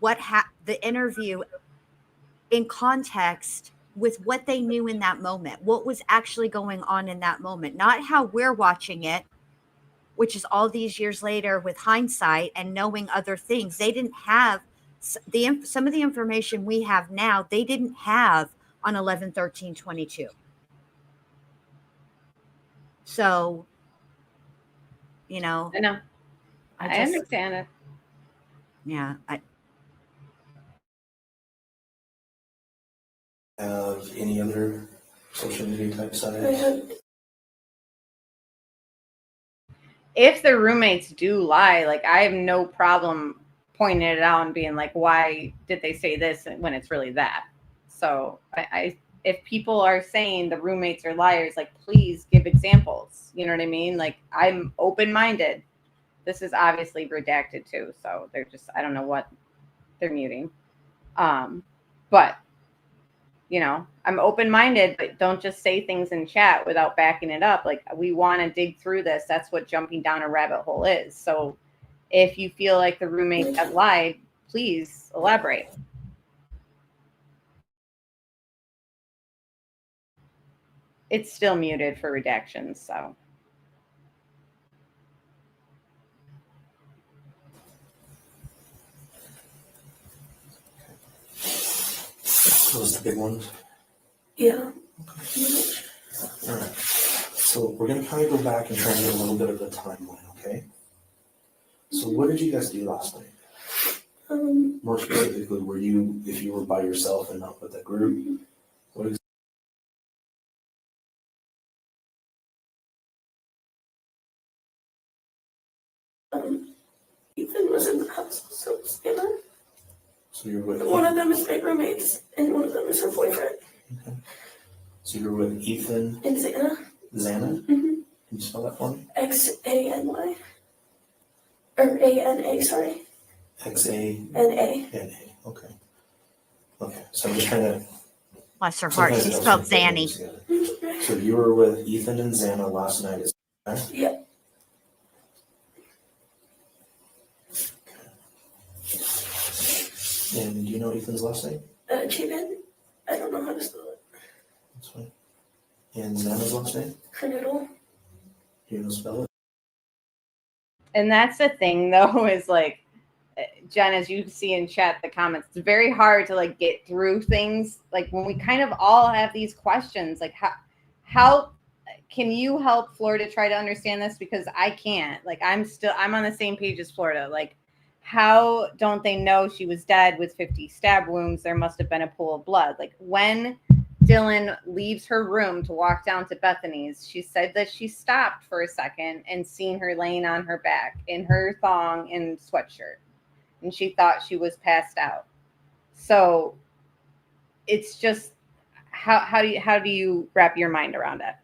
the interview in context with what they knew in that moment, what was actually going on in that moment, not how we're watching it, which is all these years later with hindsight and knowing other things. They didn't have some of the information we have now. They didn't have on 11/13/22. So, I know. I understand it. Yeah. Have any other social media type sites? If the roommates do lie, like I have no problem pointing it out and being like, why did they say this when it's really that? So if people are saying the roommates are liars, like please give examples. You know what I mean? Like I'm open-minded. This is obviously redacted too, so they're just I don't know what they're muting. But I'm open-minded, but don't just say things in chat without backing it up. Like we want to dig through this. That's what jumping down a rabbit hole is. So if you feel like the roommates have lied, please elaborate. It's still muted for redactions, so. Those the big ones? Yeah. All right. So we're going to kind of go back and try and get a little bit of a timeline, okay? So what did you guys do last night? More specifically, were you, if you were by yourself and not with a group, what is Ethan was in the house, so was Anna. So you're with One of them is my roommates, and one of them is her boyfriend. Okay. So you're with Ethan And Xana. Xana? Mm-hmm. Can you spell that for me? Xany. Or ANA, sorry. XANA. Okay. Okay. So I'm just trying to. Bless her heart. She spelled Zanny. So you were with Ethan and Xana last night. Yeah. And do you know Ethan's last name? Chapin. I don't know how to spell it. That's fine. And Xana's last name? Kernoodle. Do you know spell it? And that's the thing, though, is like, Jen, as you see in chat, the comments, it's very hard to like get through things. Like when we kind of all have these questions, like how can you help Florida try to understand this? Because I can't. Like I'm on the same page as Florida. Like how don't they know she was dead with 50 stab wounds? There must have been a pool of blood. Like when Dylan leaves her room to walk down to Bethany's, she said that she stopped for a second and seen her laying on her back in her thong and sweatshirt. And she thought she was passed out. So it's just how do you wrap your mind around it?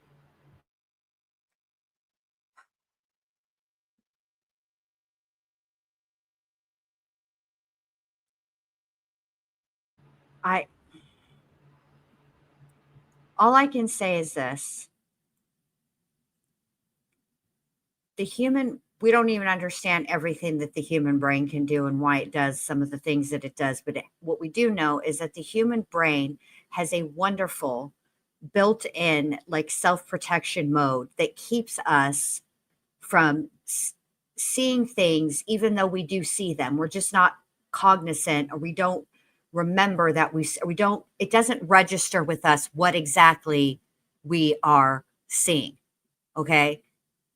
All I can say is this. We don't even understand everything that the human brain can do and why it does some of the things that it does. But what we do know is that the human brain has a wonderful built-in like self-protection mode that keeps us from seeing things, even though we do see them. We're just not cognizant, or we don't remember that it doesn't register with us what exactly we are seeing. Okay.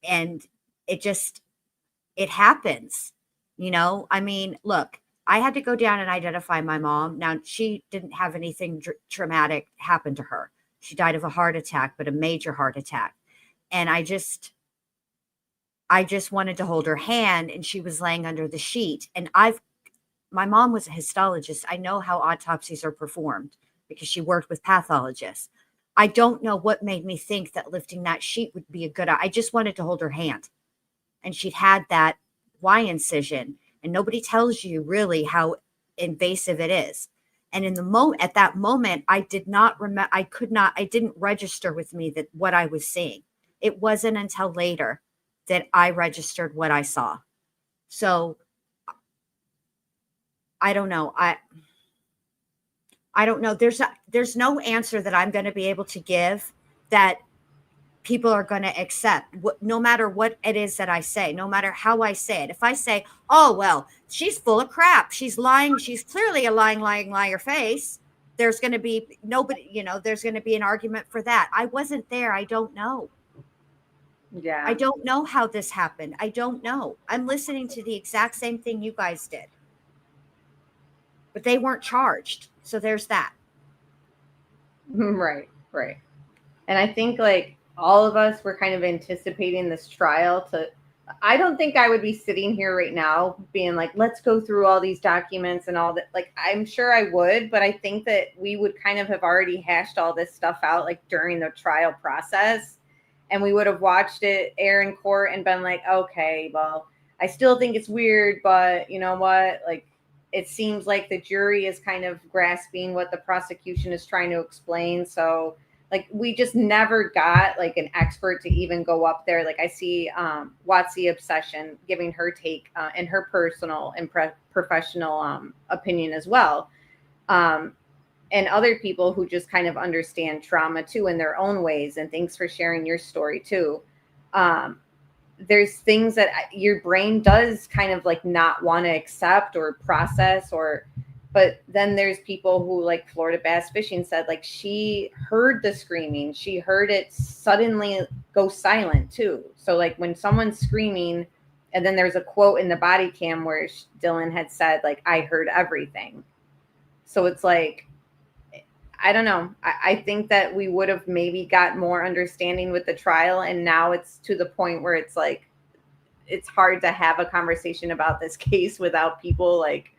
And it happens, I mean, look, I had to go down and identify my mom. Now, she didn't have anything traumatic happen to her. She died of a heart attack, but a major heart attack. And I just wanted to hold her hand, and she was laying under the sheet. And my mom was a histologist. I know how autopsies are performed because she worked with pathologists. I don't know what made me think that lifting that sheet would be a good idea. I just wanted to hold her hand. And she'd had that Y incision, and nobody tells you really how invasive it is. And at that moment, I did not remember, I didn't register with me that what I was seeing. It wasn't until later that I registered what I saw. So I don't know. I don't know. There's no answer that I'm going to be able to give that people are going to accept, no matter what it is that I say, no matter how I say it. If I say, oh, well, she's full of crap, she's lying, she's clearly a lying liar face, there's going to be there's going to be an argument for that. I wasn't there. I don't know. Yeah. I don't know how this happened. I don't know. I'm listening to the exact same thing you guys did. But they weren't charged. So there's that. Right. And I think like all of us were kind of anticipating this trial I don't think I would be sitting here right now being like, let's go through all these documents and all that. Like, I'm sure I would, but I think that we would kind of have already hashed all this stuff out like during the trial process. And we would have watched it air in court and been like, okay, well, I still think it's weird, but you know what? Like, it seems like the jury is kind of grasping what the prosecution is trying to explain. So like, we just never got like an expert to even go up there. Like I see Watsy Obsession giving her take and her personal and professional opinion as well. And other people who just kind of understand trauma too in their own ways. And thanks for sharing your story too. There's things that your brain does kind of like not want to accept or process but then there's people who, like Florida Bass Fishing said, like she heard the screaming. She heard it suddenly go silent too. So like when someone's screaming, and then there's a quote in the body cam where Dylan had said, like, I heard everything. So it's like, I don't know. I think that we would have maybe got more understanding with the trial. And now it's to the point where it's like, it's hard to have a conversation about this case without people like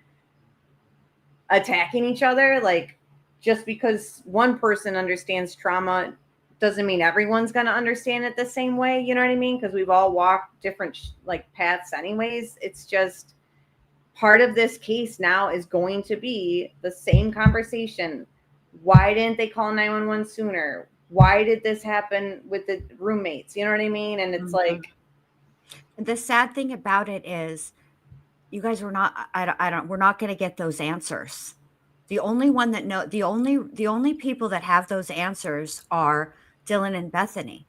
attacking each other. Like, just because one person understands trauma doesn't mean everyone's going to understand it the same way. You know what I mean? Because we've all walked different like paths anyways. It's just part of this case now is going to be the same conversation. Why didn't they call 911 sooner? Why did this happen with the roommates? You know what I mean? And it's like, the sad thing about it is you guys were not, we're not going to get those answers. The only one that know, the only people that have those answers are Dylan and Bethany.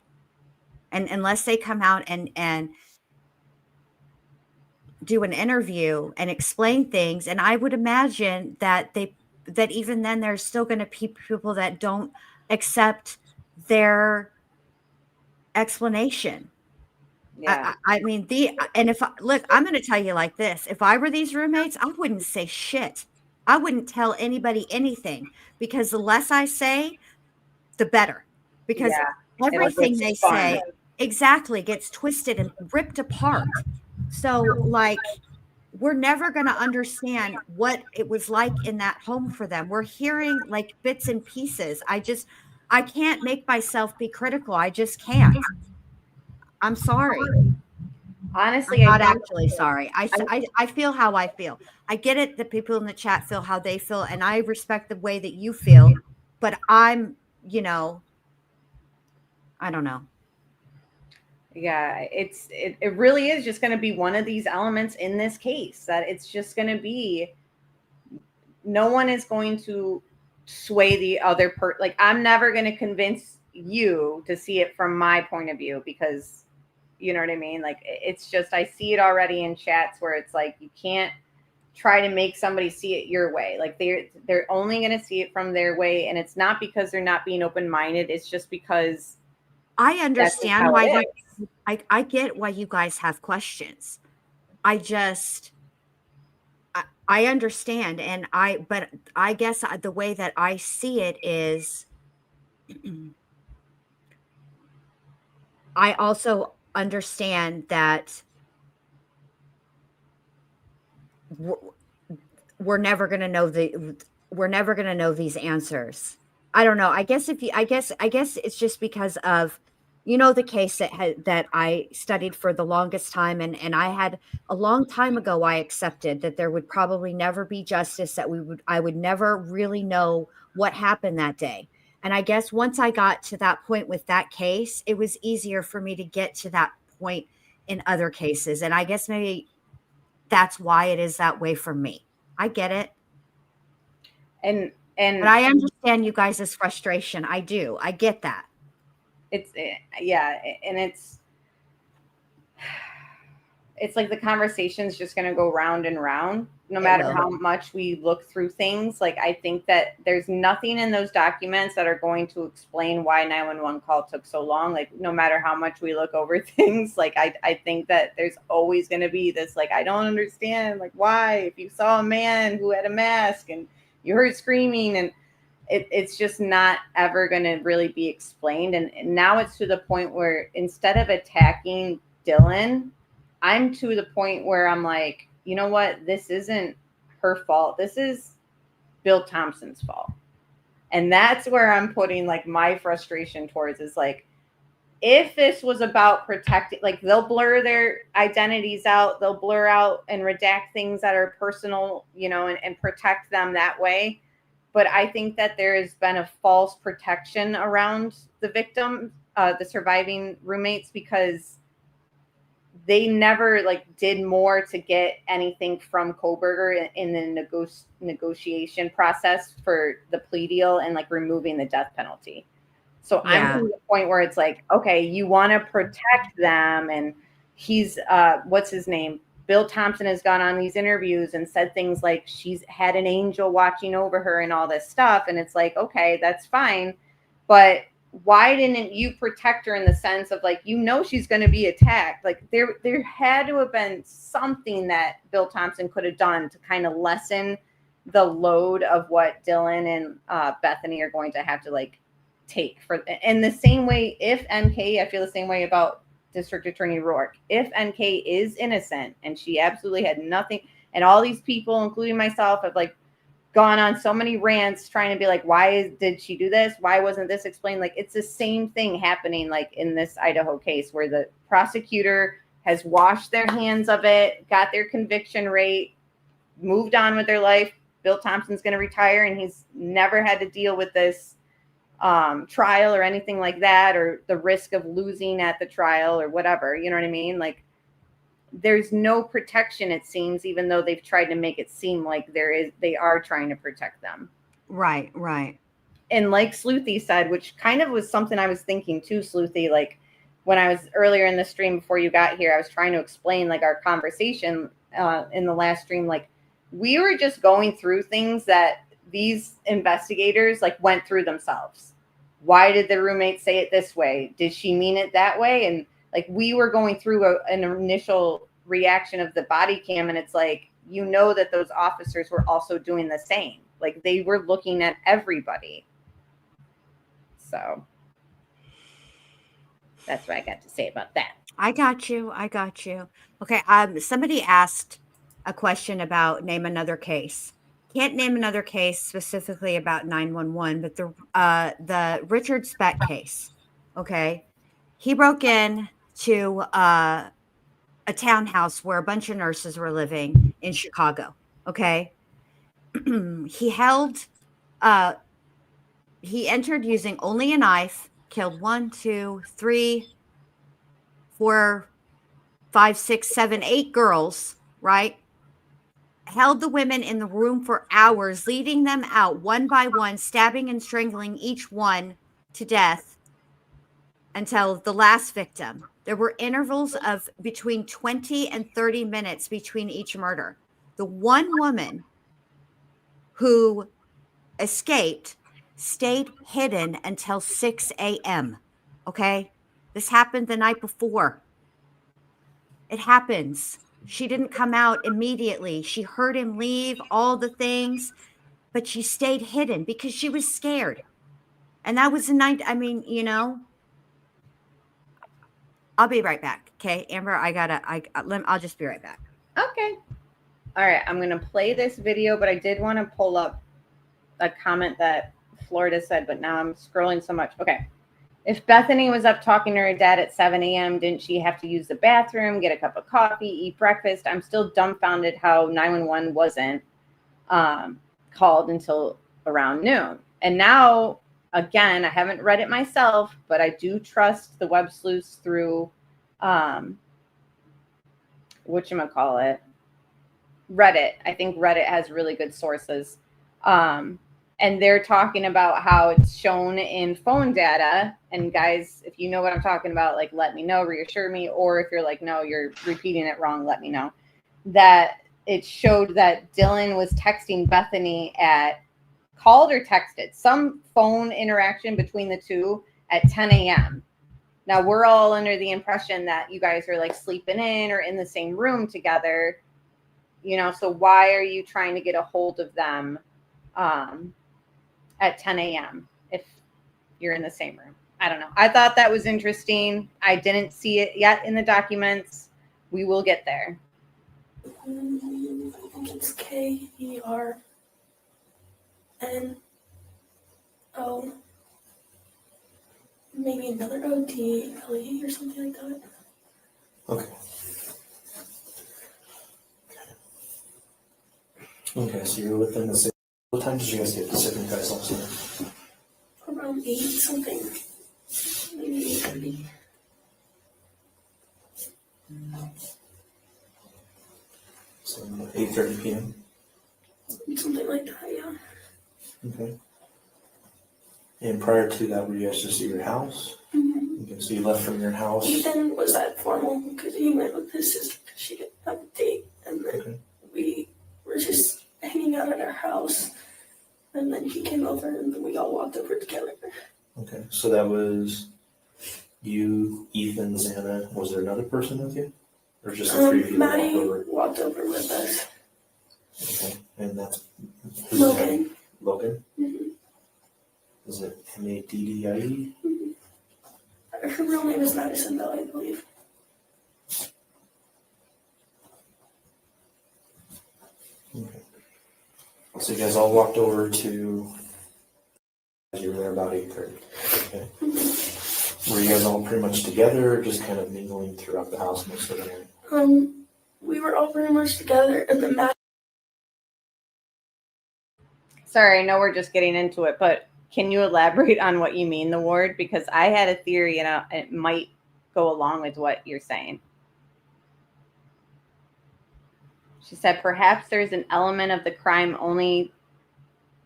And unless they come out and do an interview and explain things. And I would imagine that that even then there's still going to be people that don't accept their explanation. yeah. I mean, look, I'm going to tell you like this. If I were these roommates, I wouldn't say shit. I wouldn't tell anybody anything, because the less I say, the better, because everything they say exactly gets twisted and ripped apart. So like, we're never going to understand what it was like in that home for them. We're hearing like bits and pieces. I can't make myself be critical. I just can't. I'm sorry. Honestly, I'm not actually sorry. I feel how I feel. I get it that people in the chat feel how they feel, and I respect the way that you feel, but I'm, I don't know. Yeah, it really is just going to be one of these elements in this case, that it's just going to be, no one is going to sway the other like, I'm never going to convince you to see it from my point of view, because you know what I mean? Like, it's just, I see it already in chats where it's like, you can't try to make somebody see it your way. Like, they're only going to see it from their way. And it's not because they're not being open-minded. It's just because I understand why I get why you guys have questions. I understand. But I guess the way that I see it is, I also understand that we're never going to know these answers. I don't know. I guess it's just because of, the case that I studied for the longest time. And I had a long time ago, I accepted that there would probably never be justice, that I would never really know what happened that day. And I guess once I got to that point with that case, it was easier for me to get to that point in other cases. And I guess maybe that's why it is that way for me. I get it. And but I understand you guys' frustration. I do. I get that. And it's like the conversation's just going to go round and round, no matter how much we look through things. Like, I think that there's nothing in those documents that are going to explain why 911 call took so long. Like, no matter how much we look over things, like, I think that there's always going to be this, like, I don't understand, like, why, if you saw a man who had a mask and you heard screaming, and it's just not ever going to really be explained. And now it's to the point where instead of attacking Dylan, I'm to the point where I'm like, you know what? This isn't her fault. This is Bill Thompson's fault. And that's where I'm putting like my frustration towards, is like, if this was about protecting, like, they'll blur their identities out, they'll blur out and redact things that are personal, and protect them that way. But I think that there has been a false protection around the victim, the surviving roommates, because they never did more to get anything from Kohberger in the negotiation process for the plea deal and removing the death penalty. So I'm to the point where it's like, okay, you want to protect them, and he's what's his name? Bill Thompson has gone on these interviews and said things like she's had an angel watching over her and all this stuff. And it's like, okay, that's fine. But why didn't you protect her in the sense of like, you know, she's going to be attacked? Like there had to have been something that Bill Thompson could have done to kind of lessen the load of what Dylan and Bethany are going to have to like take for. In the same way, if NK, I feel the same way about District Attorney Rourke. If NK is innocent and she absolutely had nothing, and all these people, including myself, have like gone on so many rants trying to be like, why did she do this? Why wasn't this explained? Like, it's the same thing happening like in this Idaho case where the prosecutor has washed their hands of it, got their conviction rate, moved on with their life. Bill Thompson's going to retire and he's never had to deal with this trial or anything like that, or the risk of losing at the trial or whatever. You know what I mean? Like, there's no protection, it seems, even though they've tried to make it seem like there is. They are trying to protect them. Right, right. And like Sleuthy said, which kind of was something I was thinking too, Sleuthy, like when I was earlier in the stream before you got here, I was trying to explain like our conversation in the last stream. Like, we were just going through things that these investigators like went through themselves. Why did the roommate say it this way? Did she mean it that way? And like, we were going through an initial reaction of the body cam, and it's like, you know, that those officers were also doing the same. Like, they were looking at everybody. So that's what I got to say about that. I got you. Okay. Somebody asked a question about name another case. Can't name another case specifically about 911, but the Richard Speck case. Okay. He broke in to a townhouse where a bunch of nurses were living in Chicago. Okay. He entered using only a knife, killed 1, 2, 3, 4, 5, 6, 7, 8 girls, right? Held the women in the room for hours, leading them out one by one, stabbing and strangling each one to death until the last victim. There were intervals of between 20 and 30 minutes between each murder. The one woman who escaped stayed hidden until 6 a.m. Okay? This happened the night before. It happens. She didn't come out immediately. She heard him leave, all the things, but she stayed hidden because she was scared. And that was the night, I mean, you know, I'll be right back. Okay, Amber, I'll just be right back. Okay. All right. I'm going to play this video, but I did want to pull up a comment that Florida said, but now I'm scrolling so much. Okay. If Bethany was up talking to her dad at 7 a.m., didn't she have to use the bathroom, get a cup of coffee, eat breakfast? I'm still dumbfounded how 911 wasn't called until around noon. And now, again, I haven't read it myself, but I do trust the web sleuths through, whatchamacallit, Reddit. I think Reddit has really good sources. And they're talking about how it's shown in phone data. And guys, if you know what I'm talking about, like, let me know, reassure me. Or if you're like, no, you're repeating it wrong, let me know. That it showed that Dylan was texting Bethany called or texted, some phone interaction between the two at 10 a.m. Now, we're all under the impression that you guys are like sleeping in or in the same room together, you know, so why are you trying to get a hold of them at 10 a.m. if you're in the same room? I don't know. I thought that was interesting. I didn't see it yet in the documents. We will get there. I think it's KERNO. Maybe another ODLE or something like that. Okay. Okay, so you're within the same. What time did you guys get to sit in guys last night? Around 8 something. Maybe 8:30. So 8:30 p.m. Something like that, yeah. Okay. And prior to that, were you guys just at your house? Mm-hmm. Okay, so you left from your house. Ethan was that formal because he went with his sister because she didn't have a date, and then we were just hanging out at our house, and then he came over, and then we all walked over together. Okay, so that was you, Ethan, Xana. Was there another person with you? Or just the three of you that Maddie walked over with us. Okay, and that's Logan. Logan? Mm-hmm. Is it Maddie? Mm-hmm. Her real name is Madison, though, I believe. Okay. So you guys all walked over to. You were there about 8:30. Okay. Mm-hmm. Were you guys all pretty much together, or just kind of mingling throughout the house most of the night? We were all pretty much together, and then Matt. Sorry, I know we're just getting into it, but can you elaborate on what you mean, the ward? Because I had a theory, and it might go along with what you're saying. She said perhaps there's an element of the crime only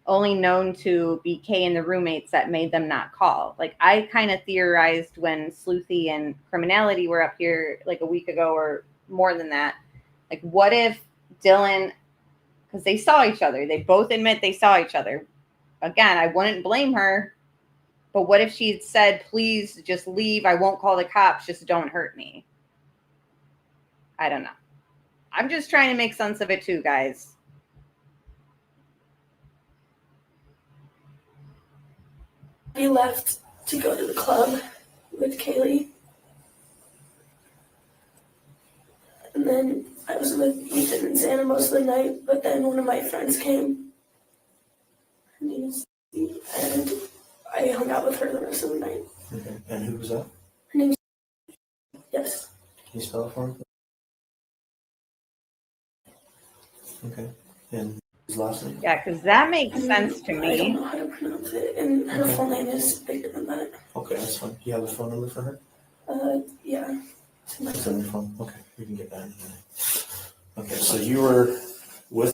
known to BK and the roommates that made them not call. Like, I kind of theorized when Sleuthy and Criminality were up here like a week ago or more than that. Like, what if Dylan, because they saw each other. They both admit they saw each other. Again, I wouldn't blame her. But what if she had said, please just leave. I won't call the cops. Just don't hurt me. I don't know. I'm just trying to make sense of it too, guys. He left to go to the club with Kaylee. And then I was with Ethan and Xana most of the night, but then one of my friends came. Her name is Steve, and I hung out with her the rest of the night. Okay. And who was that? Her name is Yes. Can you spell it for me? Okay. And his last name? Yeah, because that makes sense to I don't me. know how to pronounce it, and her full name is bigger than that. Okay, that's fine. Do you have a phone number for her? Yeah. It's on your phone. Okay, we can get that in a minute. Okay, so you were with,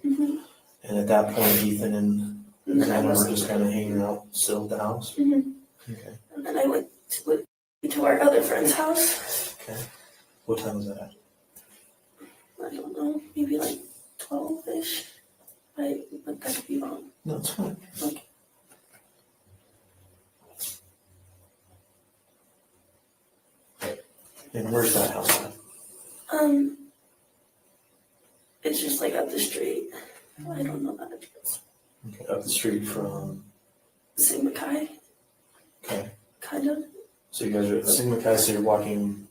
Mm-hmm. and at that point, Ethan and Xana were just kind of hanging out still at the house? Mm-hmm. Okay. And then I went to our other friend's house. Okay. What time was that at? I don't know, maybe like 12-ish. But that could be wrong. No, it's fine. Okay. And where's that house at? It's just like up the street. I don't know that address. Okay, up the street from. Sigma Chi. Okay. Kind of. So you guys are at Sigma Chi, so you're walking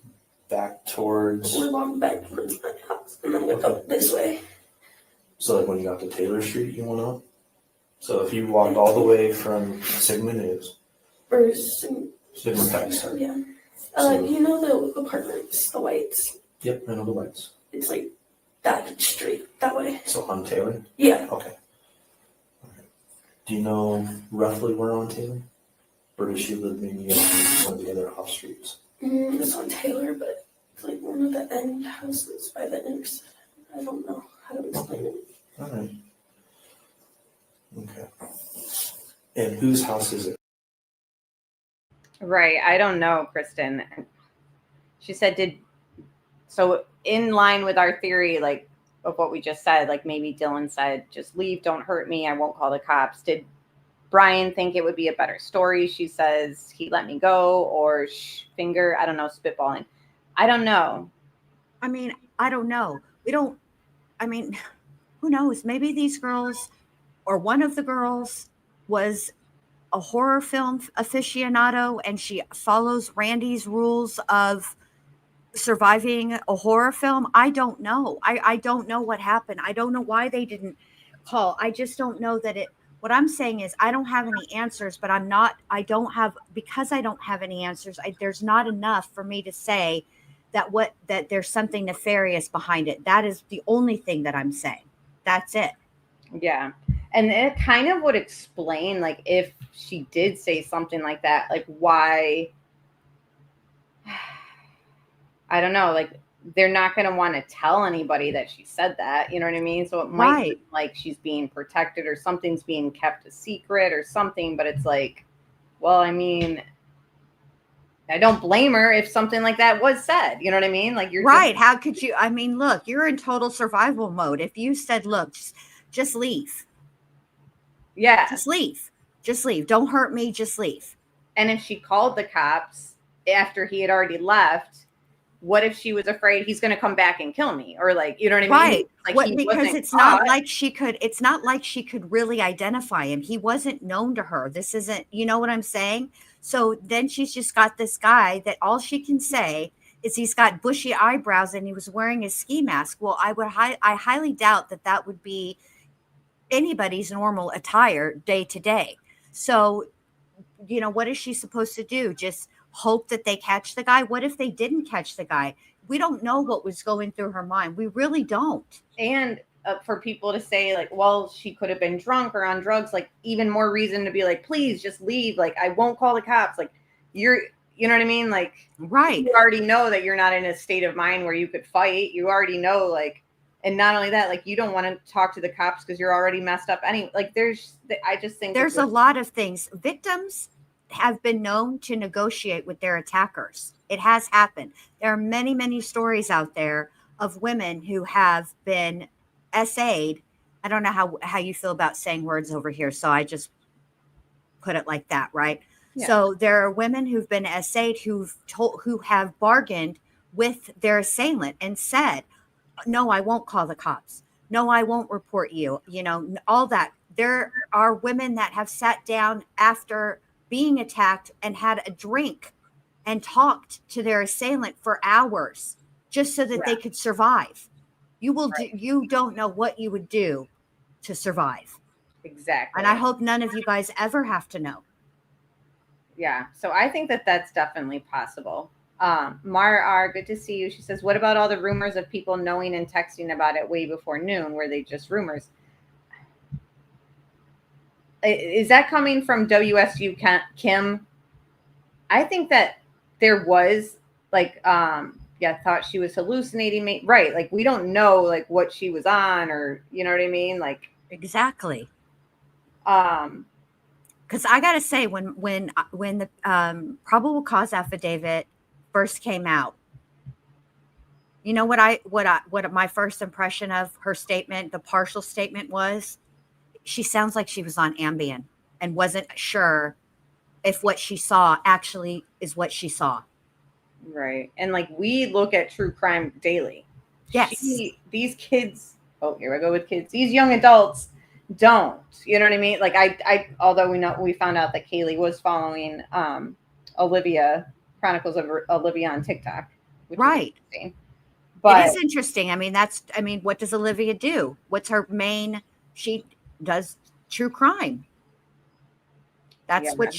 back towards. We're walking back towards my house, and then went up this way. So like when you got to Taylor Street, you went up? So if you walked all the way from Sigma News. Or Sigma Chi, sorry. Yeah. You know the apartments, the whites? Yep, I know the whites. It's like that street, that way. So on Taylor? Yeah. Okay. Do you know roughly where on Taylor? Or does she live maybe on one of the other off streets? It's on Taylor, but it's like one of the end houses by the intersection. I don't know how to explain it. All right. Okay. And whose house is it? Right. I don't know, Kristen. She said, so in line with our theory, like of what we just said, like maybe Dylan said, just leave, don't hurt me, I won't call the cops. Did Brian think it would be a better story? She says he let me go, or finger, I don't know, spitballing. I don't know. I mean, I don't know. Who knows? Maybe these girls, or one of the girls, was a horror film aficionado and she follows Randy's rules of surviving a horror film. I don't know. I don't know what happened. I don't know why they didn't call. I just don't know that what I'm saying is I don't have any answers, but because I don't have any answers, there's not enough for me to say that there's something nefarious behind it. That is the only thing that I'm saying. That's it. Yeah. And it kind of would explain, like, if she did say something like that, like, why, I don't know, like, they're not going to want to tell anybody that she said that, you know what I mean? So it might be like she's being protected or something's being kept a secret or something, but it's like, well, I mean, I don't blame her if something like that was said, you know what I mean? Like, you're right. How could you, I mean, look, you're in total survival mode. If you said, look, just leave. Yeah. Just leave. Don't hurt me. Just leave. And if she called the cops after he had already left, what if she was afraid he's going to come back and kill me? Or like, you know what I mean? Right. Like Because it's not like she could really identify him. He wasn't known to her. This isn't, you know what I'm saying? So then she's just got this guy that all she can say is he's got bushy eyebrows and he was wearing his ski mask. Well, I highly doubt that would be anybody's normal attire day to day. So, you know, what is she supposed to do? Just hope that they catch the guy? What if they didn't catch the guy? We don't know what was going through her mind. We really don't. And for people to say like, well, she could have been drunk or on drugs, like even more reason to be like, please just leave. Like, I won't call the cops. Like you know what I mean? Like, right. You already know that you're not in a state of mind where you could fight. You already know, like, and not only that, like, you don't want to talk to the cops because you're already messed up. Like I just think there's a lot of things. Victims have been known to negotiate with their attackers. It has happened. There are many, many stories out there of women who have been SA'd. I don't know how you feel about saying words over here, so I just put it like that, right? Yeah. So there are women who've been SA'd who have bargained with their assailant and said, no, I won't call the cops. No, I won't report you. You know, all that. There are women that have sat down after being attacked and had a drink and talked to their assailant for hours just so that they could survive. You don't know what you would do to survive. Exactly. And I hope none of you guys ever have to know. Yeah. So I think that that's definitely possible. Mara R, good to see you. She says, what about all the rumors of people knowing and texting about it way before noon? Were they just rumors? Is that coming from WSU Kim? I think that there was like, thought she was hallucinating. Right. Like, we don't know like what she was on or, you know what I mean? Like, exactly. Because I got to say, when the probable cause affidavit first came out, you know what my first impression of her statement, the partial statement was? She sounds like she was on Ambien and wasn't sure if what she saw actually is what she saw. Right. And like, we look at true crime daily. Yes. These kids, oh, here I go with kids. These young adults don't, you know what I mean? Like although we found out that Kaylee was following Olivia, Chronicles of Olivia on TikTok. Which right. Is interesting. But it is interesting. I mean, what does Olivia do? What's her main? She does true crime. That's what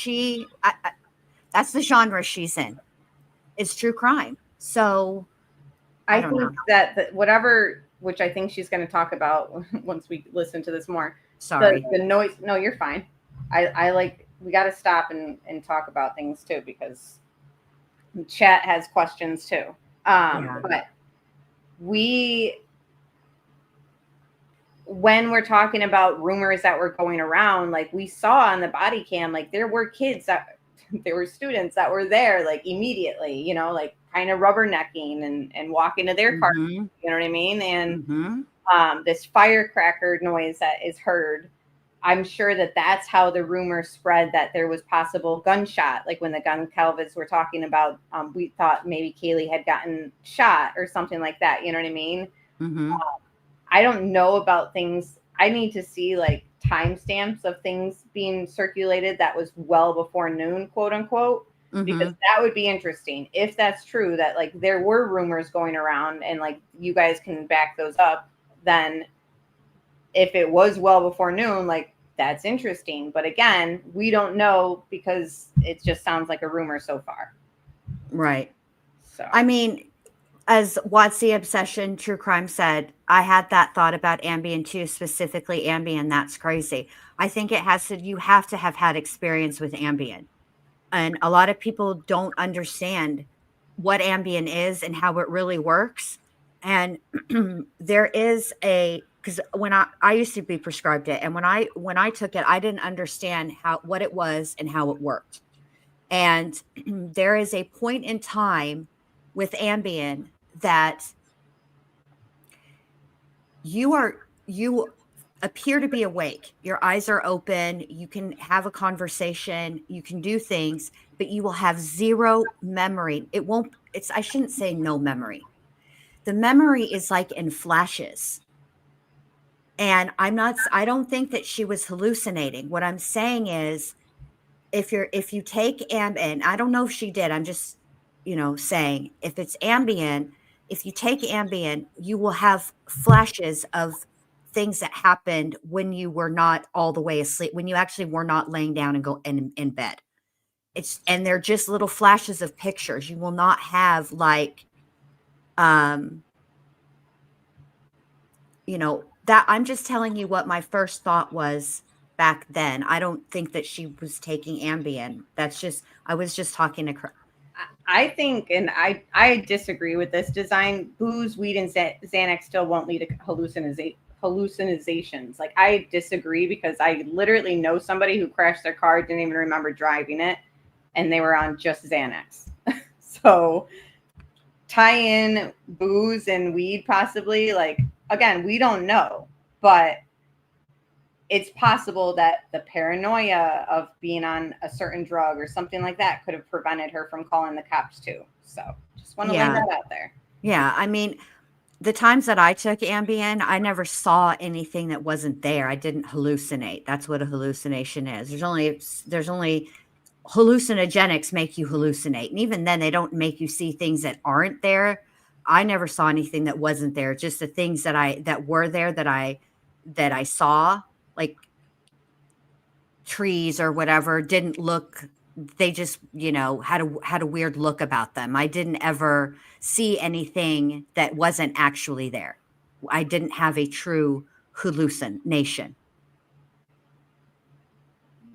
that's the genre she's in. It's true crime. So I think that whatever, which I think she's going to talk about once we listen to this more. Sorry. The noise. No, you're fine. I like, we got to stop and talk about things too, because chat has questions too. But when we're talking about rumors that were going around, like we saw on the body cam, like there were students that were there like immediately, you know, like kind of rubbernecking and walking to their car, you know what I mean? And this firecracker noise that is heard, I'm sure that's how the rumor spread that there was possible gunshot. Like when the gun Calvins were talking about, we thought maybe Kaylee had gotten shot or something like that. You know what I mean? I don't know about things. I need to see like timestamps of things being circulated that was well before noon, quote unquote, because that would be interesting. If that's true, that like there were rumors going around and like you guys can back those up, then if it was well before noon, like that's interesting. But again, we don't know because it just sounds like a rumor so far. Right. So, I mean, as Watsy Obsession True Crime said, I had that thought about Ambien too, specifically Ambien. That's crazy. I think you have to have had experience with Ambien. And a lot of people don't understand what Ambien is and how it really works. And there is because when I used to be prescribed it, and when I took it, I didn't understand what it was and how it worked. And there is a point in time with Ambien that appear to be awake. Your eyes are open. You can have a conversation. You can do things, but you will have zero memory. I shouldn't say no memory. The memory is like in flashes. And I don't think that she was hallucinating. What I'm saying is if you take Ambien, I don't know if she did. I'm just, saying if it's Ambien, if you take Ambien, you will have flashes of things that happened when you were not all the way asleep, when you actually were not laying down and go in bed. And they're just little flashes of pictures. You will not have like, that I'm just telling you what my first thought was back then. I don't think that she was taking Ambien. I was just talking to her. I think, and I disagree with this design. Booze, weed, and Xanax still won't lead to hallucinations. Like, I disagree because I literally know somebody who crashed their car, didn't even remember driving it, and they were on just Xanax. So tie in booze and weed possibly, like, again, we don't know, but it's possible that the paranoia of being on a certain drug or something like that could have prevented her from calling the cops too. So just want to lay that out there. Yeah. I mean, the times that I took Ambien, I never saw anything that wasn't there. I didn't hallucinate. That's what a hallucination is. There's only hallucinogenics make you hallucinate. And even then they don't make you see things that aren't there. I never saw anything that wasn't there. Just the things that were there that I saw, like trees or whatever, didn't look, they just, had a weird look about them. I didn't ever see anything that wasn't actually there. I didn't have a true hallucination.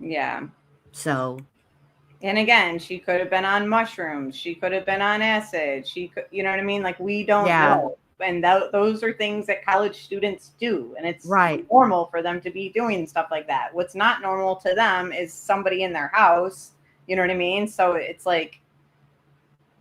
Yeah. So. And again, she could have been on mushrooms. She could have been on acid. She could, you know what I mean? Like, we don't know. And those are things that college students do. And it's normal for them to be doing stuff like that. What's not normal to them is somebody in their house. You know what I mean? So it's like,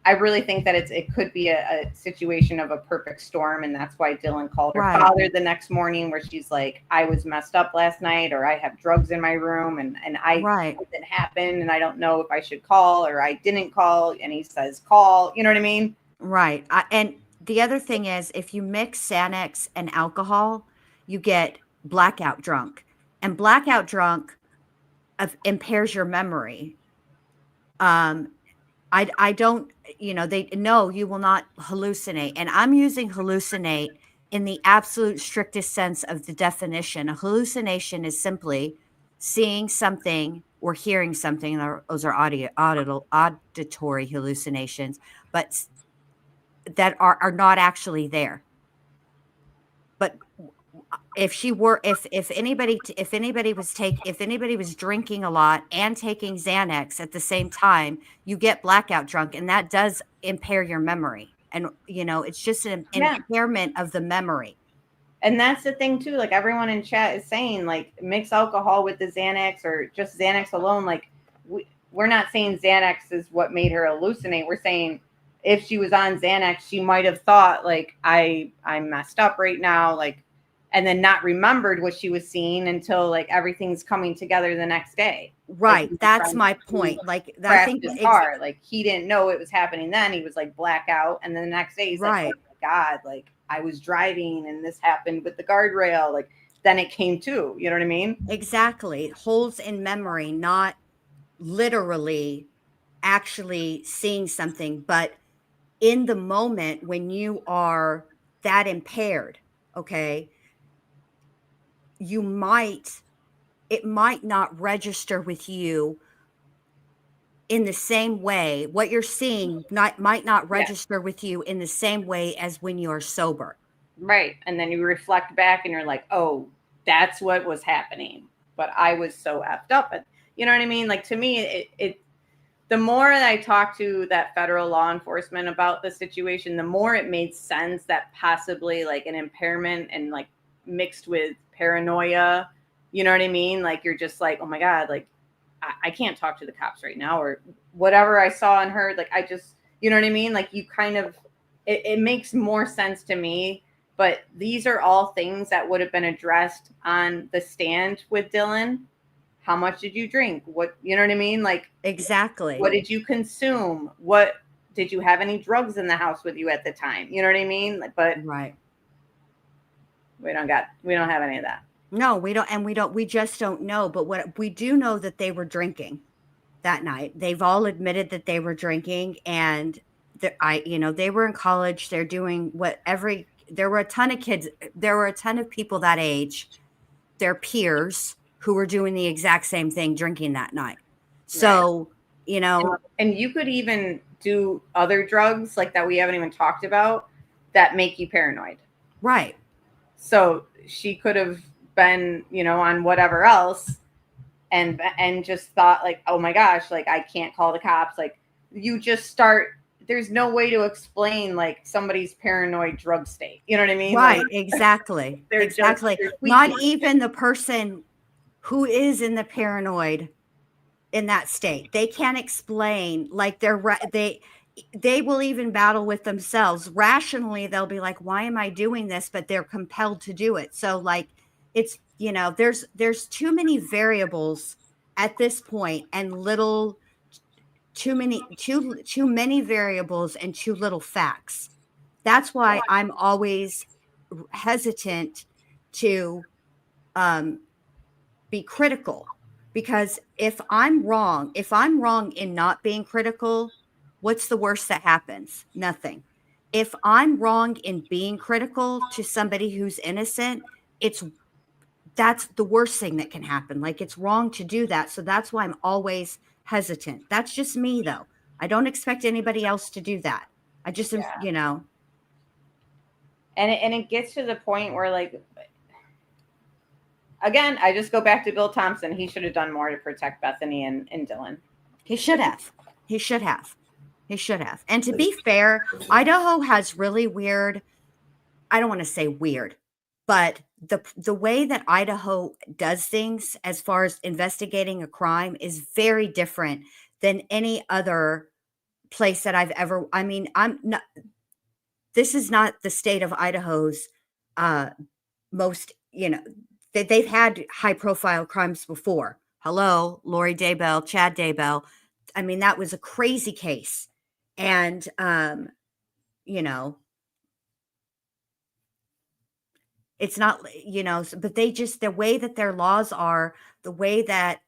I really think that it could be a situation of a perfect storm. And that's why Dylan called her father the next morning, where she's like, I was messed up last night, or I have drugs in my room and something happened and I don't know if I should call or I didn't call. And he says, call, you know what I mean? Right. And the other thing is, if you mix Xanax and alcohol, you get blackout drunk, and blackout drunk impairs your memory. I don't, they know you will not hallucinate. And I'm using hallucinate in the absolute strictest sense of the definition. A hallucination is simply seeing something or hearing something. Those are auditory hallucinations, but that are not actually there. But if anybody was drinking a lot and taking Xanax at the same time, you get blackout drunk, and that does impair your memory. And it's just an impairment of the memory. And that's the thing too. Like, everyone in chat is saying, like, mix alcohol with the Xanax or just Xanax alone. Like, we're not saying Xanax is what made her hallucinate. We're saying if she was on Xanax, she might have thought, like, I'm messed up right now, like, and then not remembered what she was seeing until, like, everything's coming together the next day. Right. Like, that's my point. Like, I think his car, like, he didn't know it was happening then. He was like blackout. And then the next day he's like, oh my God, like, I was driving and this happened with the guardrail. Like, then it came to, you know what I mean? Exactly. Holds in memory, not literally actually seeing something, but in the moment when you are that impaired, okay, it might not register with you in the same way. What you're seeing might not register with you in the same way as when you're sober. Right. And then you reflect back and you're like, oh, that's what was happening. But I was so effed up. And you know what I mean? Like, to me, the more that I talked to that federal law enforcement about the situation, the more it made sense that possibly, like, an impairment and, like, mixed with paranoia, you know what I mean? Like, you're just like, oh my God, like, I can't talk to the cops right now, or whatever I saw and heard. Like, I just, you know what I mean? Like, you kind of, it makes more sense to me But these are all things that would have been addressed on the stand with Dylan. How much did you drink? What, you know what I mean? Like, exactly. What did you consume? What did you have any drugs in the house with you at the time? You know what I mean? But right. We don't have any of that. No, we don't. And we just don't know. But what we do know that they were drinking that night. They've all admitted that they were drinking, and they were in college. They're doing there were a ton of kids. There were a ton of people that age, their peers, who were doing the exact same thing, drinking that night. So, and you could even do other drugs like that we haven't even talked about that make you paranoid. Right. So she could have been, on whatever else and just thought like, oh my gosh, like I can't call the cops. Like you just start, there's no way to explain like somebody's paranoid drug state. You know what I mean? Right. Like, exactly. Exactly. Not even the person who is in the paranoid in that state. They can't explain, like they will even battle with themselves. Rationally, they'll be like, why am I doing this? But they're compelled to do it. So like, it's, there's too many variables at this point and too many variables and too little facts. That's why I'm always hesitant to be critical, because if I'm wrong in not being critical, what's the worst that happens? Nothing. If I'm wrong in being critical to somebody who's innocent, that's the worst thing that can happen. Like, it's wrong to do that. So that's why I'm always hesitant. That's just me, though. I don't expect anybody else to do that. I just, And it gets to the point where, like, again, I just go back to Bill Thompson. He should have done more to protect Bethany and Dylan. He should have. And to be fair, Idaho has really weird, I don't want to say weird, but the way that Idaho does things as far as investigating a crime is very different than any other place that I've ever, this is not the state of Idaho's most, they've had high profile crimes before. Hello, Lori Daybell, Chad Daybell. I mean, that was a crazy case. And, it's not, but they just, the way that their laws are, the way that,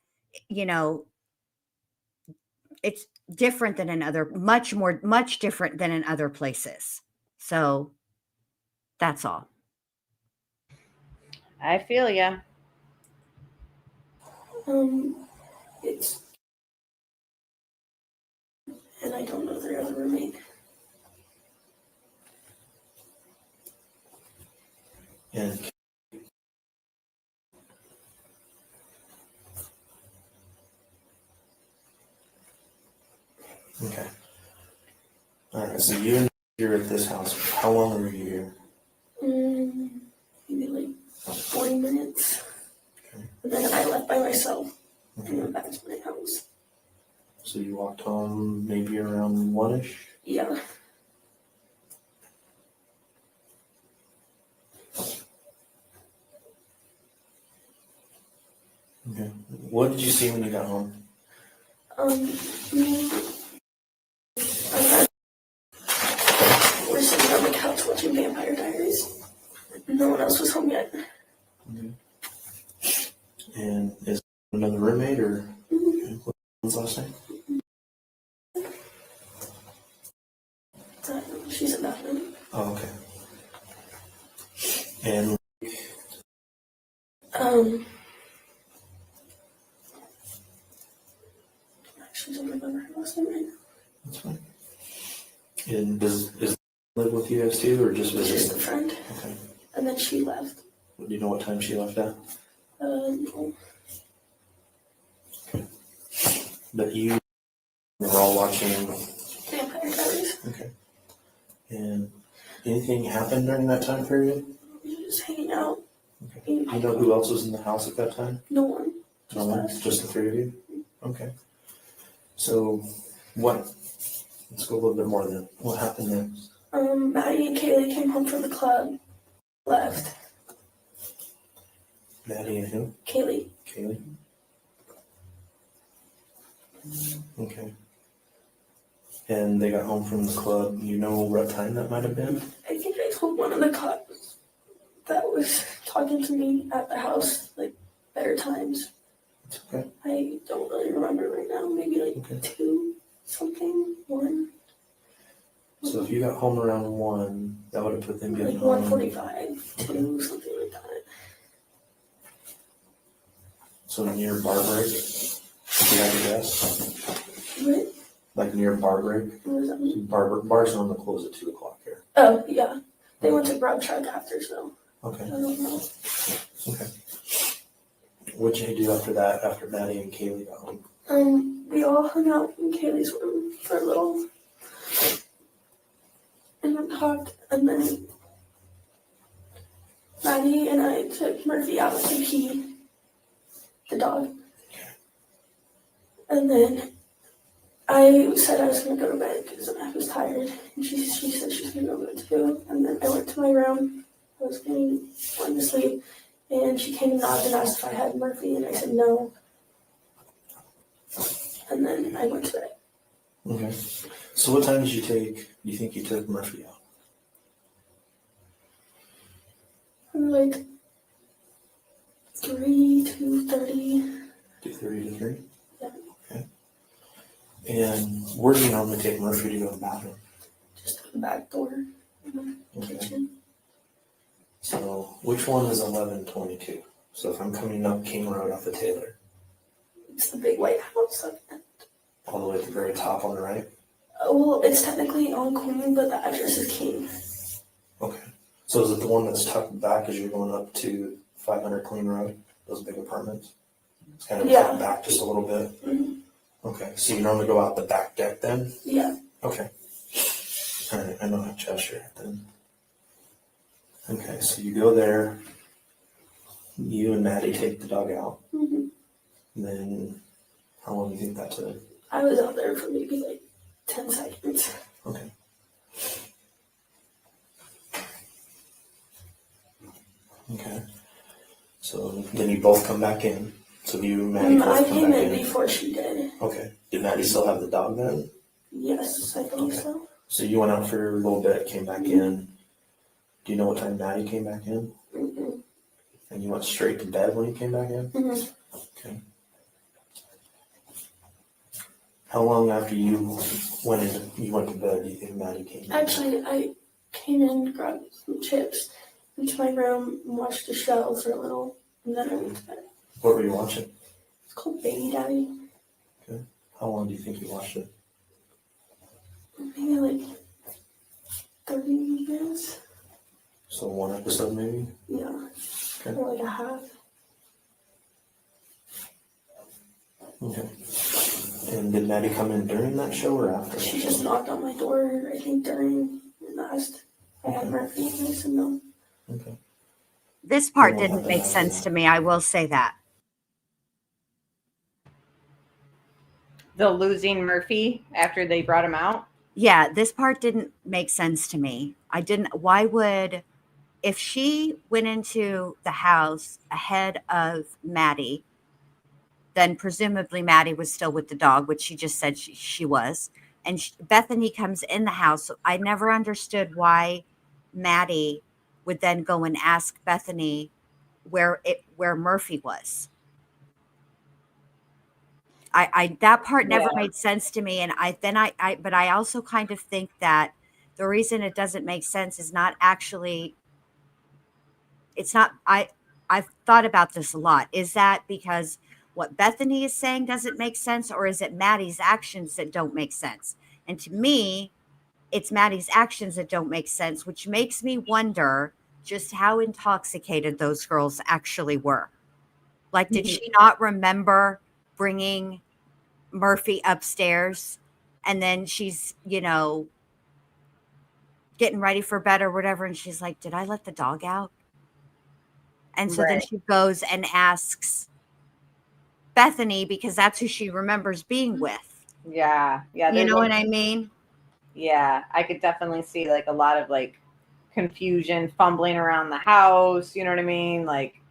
it's different than in other, much different than in other places. So that's all. I feel ya. It's, and I don't know their other roommate. And okay. All right. So you're at this house. How long were you here? Maybe like 40 minutes. Okay. And then I left by myself and went back to my house. So you walked home maybe around 1-ish? Yeah. Okay. What did you see when you got home? We're sitting on the couch watching Vampire Diaries. No one else was home yet. Okay. And is another roommate or what's last name? She's in that room. Oh, okay. And actually don't remember her last name right now. that's fine. And is live with you guys too, or just visiting? Just a friend. Okay. And then she left. Do you know what time she left at? No. But you were all watching Vampire Diaries. Okay. And anything happened during that time period? We were just hanging out. Okay. You know who else was in the house at that time? No one. No one? Just the three of you? Okay. So let's go a little bit more then. What happened next? Maddie and Kaylee came home from the club. left. Maddie and who? Kaylee. Kaylee? Okay. And they got home from the club. You know what time that might have been? I think I told one of the cops that was talking to me at the house, like, better times. It's okay. I don't really remember right now. Maybe like 2 something, 1. So if you got home around 1, that would have put them getting Like home. 1:45, 2, something like that. So near bar break, if you had to guess. What? Like near bar break. What does that mean? Bars normally close at 2 o'clock here. Oh, yeah. They went to grab truck after, so. Okay. I don't know. Okay. What'd you do after that, after Maddie and Kaylee got home? We all hung out in Kaylee's room for a little. And then talked, and then Maddie and I took Murphy out to pee, the dog. And then I said I was going to go to bed because I was tired. And she said she was going to go to bed too. And then I went to my room. I was going to sleep. And she came and knocked and asked if I had Murphy. And I said no. And then I went to bed. Okay. So what time did you think you took Murphy out? Like 3 to 30. 2:30 to 3? Yeah. Okay. And where do you normally take Murphy to go to the bathroom? Just to the back door in the kitchen. So which one is 1122? So if I'm coming up King Road off of Taylor, It's the big white house. all the way at the very top on the right? Well, it's technically on Queen, but the address is King. Okay. So is it the one that's tucked back as you're going up to 500 Clean Road? Those big apartments? It's kind of tucked back just a little bit? Mm-hmm. Okay. So you normally go out the back deck then? Yeah. Okay. All right. I know how Cheshire then. Okay. So you go there. You and Maddie take the dog out. Mm-hmm. Then how long do you think that took? I was out there for maybe like 10 seconds. Okay. Okay. So then you both come back in. So you and Maddie both I come came back in in. before she did. Okay. Did Maddie still have the dog then? Yes, I think so. So you went out for a little bit, came back in. Do you know what time Maddie came back in? Mm-hmm. And you went straight to bed when you came back in? Mm-hmm. Okay. How long after you went to bed do you think Maddie came in? Actually, I came in, grabbed some chips, went to my room, and watched the show for a little, and then I went to bed. What were you watching? It's called Baby Daddy. Okay. How long do you think you watched it? Maybe like 30 minutes. So one episode maybe? Yeah. Okay. Or like a half. Okay. And did Maddie come in during that show or after? She just knocked on my door, I think, during and asked if I had Murphy, and I said no. Okay. This part didn't make sense to me. I will say that. The losing Murphy after they brought him out? Yeah, this part didn't make sense to me. Why would, if she went into the house ahead of Maddie, then presumably Maddie was still with the dog, which she just said she was. And Bethany comes in the house. So I never understood why Maddie would then go and ask Bethany where Murphy was. That part never made sense to me. And but I also kind of think that the reason it doesn't make sense is not actually, I've thought about this a lot. Is that because what Bethany is saying doesn't make sense, or is it Maddie's actions that don't make sense? And to me, it's Maddie's actions that don't make sense, which makes me wonder just how intoxicated those girls actually were. Like, did she not remember bringing Murphy upstairs, and then she's, getting ready for bed or whatever, and she's like, did I let the dog out? And so then she goes and asks Bethany, because that's who she remembers being with. Yeah. You know what I mean? Yeah, I could definitely see like a lot of like confusion, fumbling around the house, you know what I mean? Like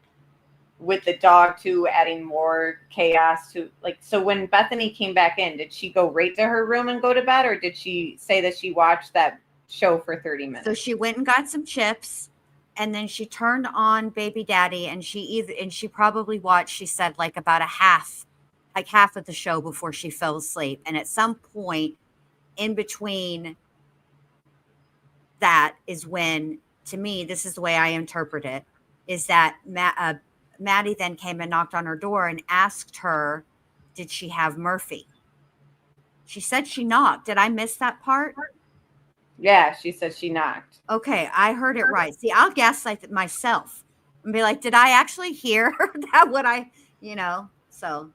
with the dog too, adding more chaos to like, so when Bethany came back in, did she go right to her room and go to bed, or did she say that she watched that show for 30 minutes? So she went and got some chips, and then she turned on Baby Daddy, and she probably watched, she said, like about half of the show before she fell asleep. And at some point in between that is when, to me, this is the way I interpret it, is that Maddie then came and knocked on her door and asked her, did she have Murphy? She said she knocked. Did I miss that part? Yeah, she said she knocked. Okay, I heard it right. See, I'll gaslight myself and be like, did I actually hear that? What I, so.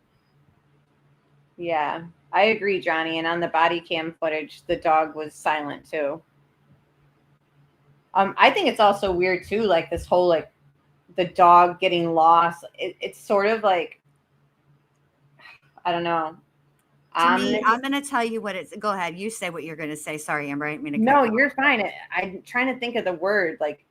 Yeah, I agree, Johnny. And on the body cam footage, the dog was silent too. I think it's also weird too, like this whole, like the dog getting lost. It's sort of like, I don't know. I'm going to tell you what it's. Go ahead. You say what you're going to say. Sorry, Amber. I didn't mean to. No, you're fine. I'm trying to think of the word, like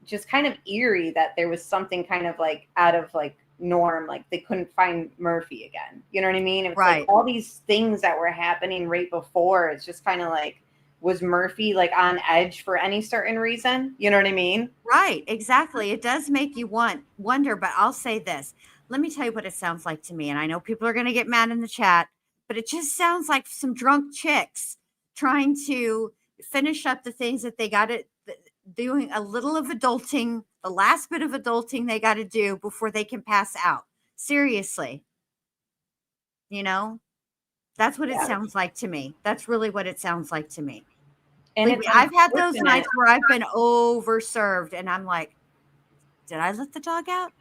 just kind of eerie that there was something kind of like out of like norm, like they couldn't find Murphy again. You know what I mean? It was right. Like all these things that were happening right before. It's just kind of like, was Murphy like on edge for any certain reason? You know what I mean? Right. Exactly. It does make you wonder, but I'll say this. Let me tell you what it sounds like to me. And I know people are going to get mad in the chat, but it just sounds like some drunk chicks trying to finish up the things that they got to, doing a little of adulting, the last bit of adulting they got to do before they can pass out. Seriously. That's what it sounds like to me. That's really what it sounds like to me. And I've had those nights where I've been overserved and I'm like, did I let the dog out?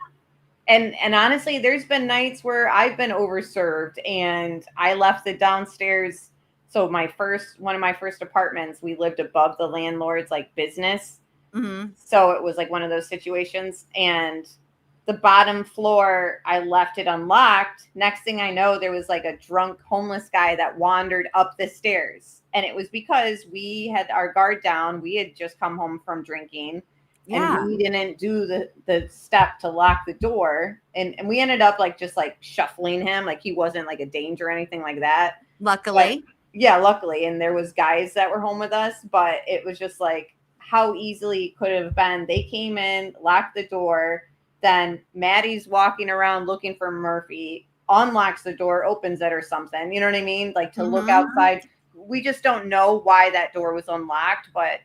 And honestly, there's been nights where I've been overserved and I left the downstairs. So one of my first apartments, we lived above the landlord's like business. Mm-hmm. So it was like one of those situations. And the bottom floor, I left it unlocked. Next thing I know, there was like a drunk homeless guy that wandered up the stairs. And it was because we had our guard down. We had just come home from drinking. Yeah. And we didn't do the step to lock the door. And we ended up like just like shuffling him. Like he wasn't like a danger or anything like that. Luckily. Luckily. And there was guys that were home with us. But it was just like how easily it could have been. They came in, locked the door. Then Maddie's walking around looking for Murphy, unlocks the door, opens it or something. You know what I mean? Like to look outside. We just don't know why that door was unlocked. But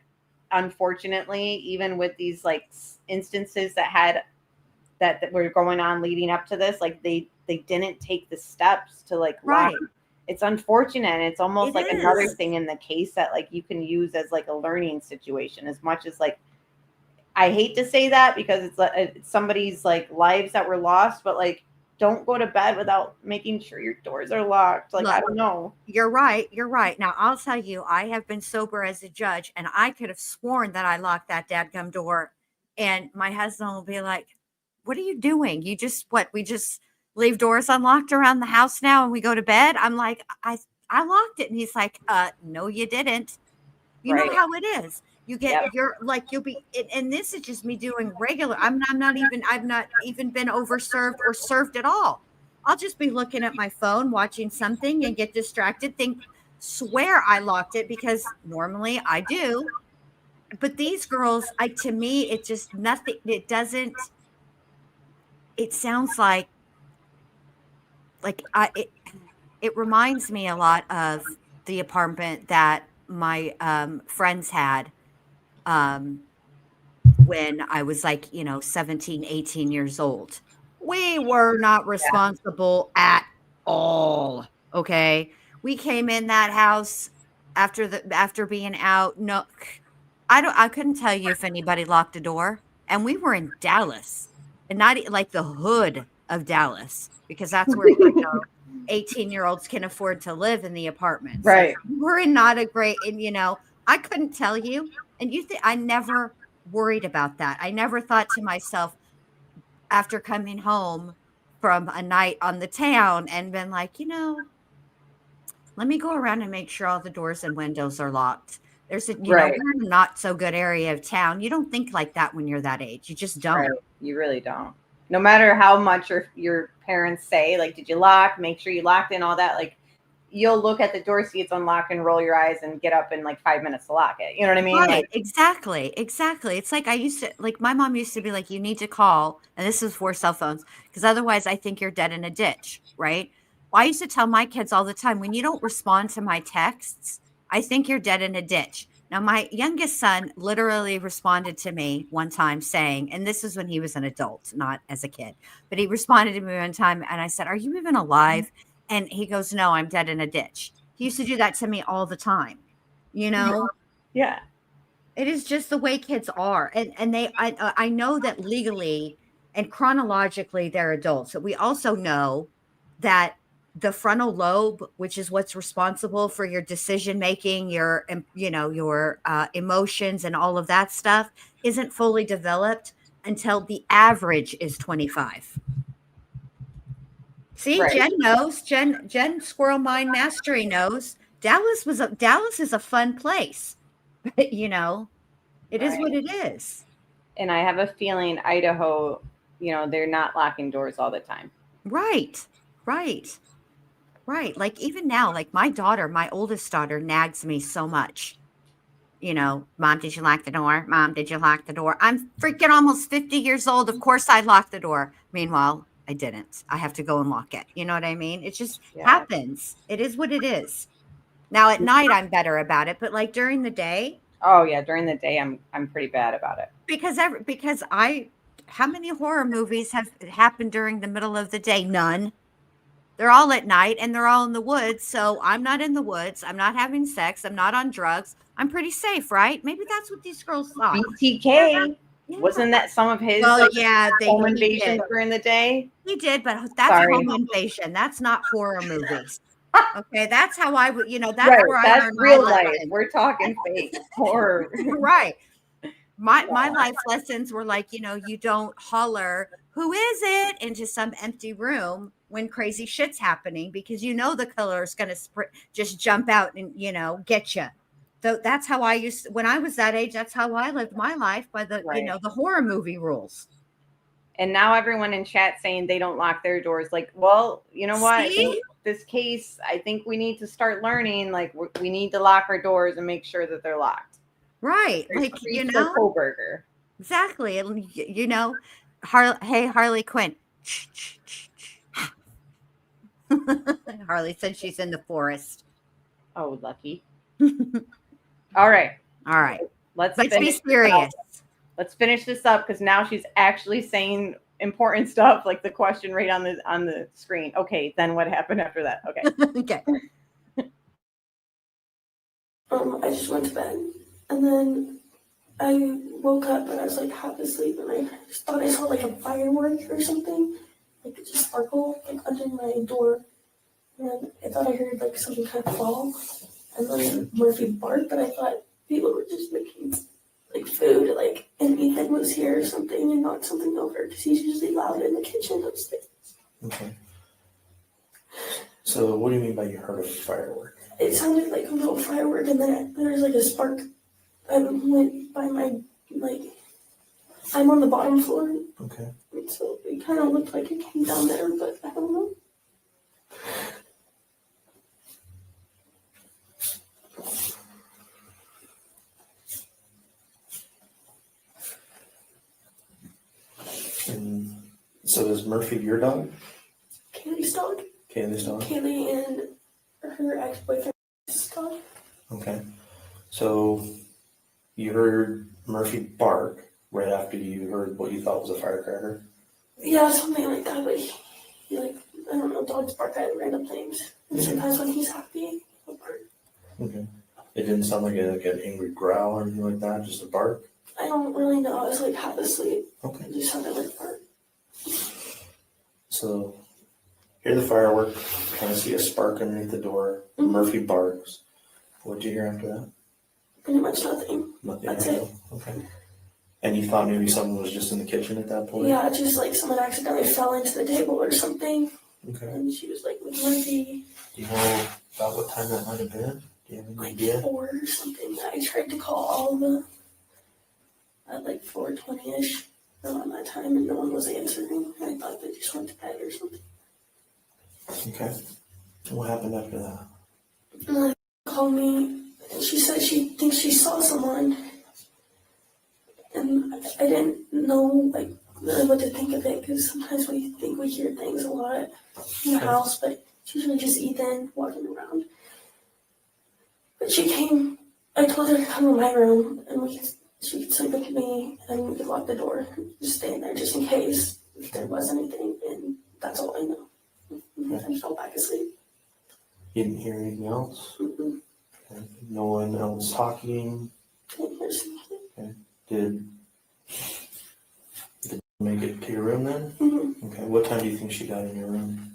unfortunately, even with these like instances that were going on leading up to this, like they didn't take the steps to like lock. It's unfortunate. It's almost like another thing in the case that like you can use as like a learning situation, as much as like, I hate to say that because it's somebody's like lives that were lost, but like, don't go to bed without making sure your doors are locked. Like, I don't know. You're right. You're right. Now, I'll tell you, I have been sober as a judge, and I could have sworn that I locked that dadgum door. And my husband will be like, what are you doing? We just leave doors unlocked around the house now and we go to bed? I'm like, I locked it. And he's like, no, you didn't. You know how it is. You get you'll be, and this is just me doing regular. I've not even been overserved or served at all. I'll just be looking at my phone, watching something and get distracted, swear I locked it because normally I do. But these girls, to me, it just nothing. It doesn't, it sounds like it reminds me a lot of the apartment that my friends had when I was 17, 18 years old. We were not responsible at all. Okay. We came in that house after being out. No, I couldn't tell you if anybody locked the door. And we were in Dallas, and not like the hood of Dallas, because that's where 18-year-olds can afford to live in the apartments. Right. So we're in not a great, and I couldn't tell you. And you think I never worried about that. I never thought to myself after coming home from a night on the town and been like, let me go around and make sure all the doors and windows are locked. There's a, Right. we're in a not so good area of town. You don't think like that when you're that age. You just don't. Right. You really don't. No matter how much your parents say, like, did you lock? Make sure you locked in, all that. Like, you'll look at the door, see it's unlocked, and roll your eyes and get up in like 5 minutes to lock it. You know what I mean? Right. Like, Exactly. It's like my mom used to be like, you need to call, and this is for cell phones, because otherwise I think you're dead in a ditch. Right. Well, I used to tell my kids all the time, when you don't respond to my texts, I think you're dead in a ditch. Now, my youngest son literally responded to me one time saying, and this is when he was an adult, not as a kid, but he responded to me one time and I said, "Are you even alive?" And he goes, "No, I'm dead in a ditch." He used to do that to me all the time, Yeah. It is just the way kids are. And I know that legally and chronologically they're adults. But we also know that the frontal lobe, which is what's responsible for your decision making, your emotions and all of that stuff, isn't fully developed until the average is 25. See, Right. Jen knows. Jen Squirrel Mind Mastery knows. Dallas is a fun place. It is what it is. And I have a feeling Idaho, they're not locking doors all the time. Right. Like even now, like my oldest daughter nags me so much. Mom, did you lock the door? Mom, did you lock the door? I'm freaking almost 50 years old. Of course I locked the door. Meanwhile, I didn't. I have to go and lock it. You know what I mean? It just happens. It is what it is. Now at night I'm better about it, but like during the day. Oh yeah, during the day I'm pretty bad about it. Because how many horror movies have happened during the middle of the day? None. They're all at night and they're all in the woods. So I'm not in the woods. I'm not having sex. I'm not on drugs. I'm pretty safe, right? Maybe that's what these girls thought. BTK. Yeah. Wasn't that some of his home invasion during the day? He did, but that's home invasion. That's not horror movies. Okay, that's how I would, that's right, where that's I learned real my life. lesson. We're talking fake horror. Right. My life lessons were like, you don't holler, "Who is it?" into some empty room when crazy shit's happening, because the killer is going to just jump out and, get you. So that's how when I was that age, that's how I lived my life, by the, the horror movie rules. And now everyone in chat saying they don't lock their doors. Like, well, you know what? This case, I think we need to start learning, like, we need to lock our doors and make sure that they're locked. Right. Like, Kohberger. Exactly. Hey, Harley Quinn. Harley said she's in the forest. Oh, lucky. All right. Let's be serious. Let's finish this up, because now she's actually saying important stuff, like the question right on the screen. Okay, then what happened after that? Okay. Okay. I just went to bed, and then I woke up and I was like half asleep, and I just thought I saw like a firework or something, like it just sparkled like under my door, and I thought I heard like something kind of fall, and then Murphy barked, but I thought people were just making like food, like, and Ethan was here or something and knocked something over, because he's usually loud in the kitchen upstairs. Okay. So what do you mean by you heard a firework? It sounded like a little firework, and then there was like a spark. I went by I'm on the bottom floor. Okay. And so it kind of looked like it came down there, but I don't know. And so is Murphy your dog? Kaylee's dog. Kaylee and her ex-boyfriend's dog. Okay. So you heard Murphy bark right after you heard what you thought was a firecracker? Yeah, something like that, but he like, I don't know, dogs bark at random things. And sometimes when he's happy, he'll bark. Okay. It didn't sound like an angry growl or anything like that, just a bark? I don't really know. I was like half asleep. Okay. It just sounded like bark. So, hear the firework, kind of see a spark underneath the door. Mm-hmm. Murphy barks. What did you hear after that? Pretty much nothing. Nothing. That's it. Okay. And you thought maybe someone was just in the kitchen at that point? Yeah, just like someone accidentally fell into the table or something. Okay. And she was like with Murphy. Do you know about what time that might have been? Do you have any like idea? 4 or something. I tried to call all of them at like 4:20ish around that time, and no one was answering. I thought they just went to bed or something. Okay. What happened after that? And then she called me, and she said she thinks she saw someone, and I didn't know like really what to think of it, because sometimes we think we hear things a lot in the house, but it's usually just Ethan walking around. But she came, I told her to come to my room, and she could sleep with me, and we could lock the door, just stay in there just in case if there was anything, and that's all I know. And I fell back asleep. You didn't hear anything else? Mm-mm. Okay. No one else talking? Didn't hear something. Okay. Did you make it to your room then? Mm-hmm. Okay. What time do you think she got in your room?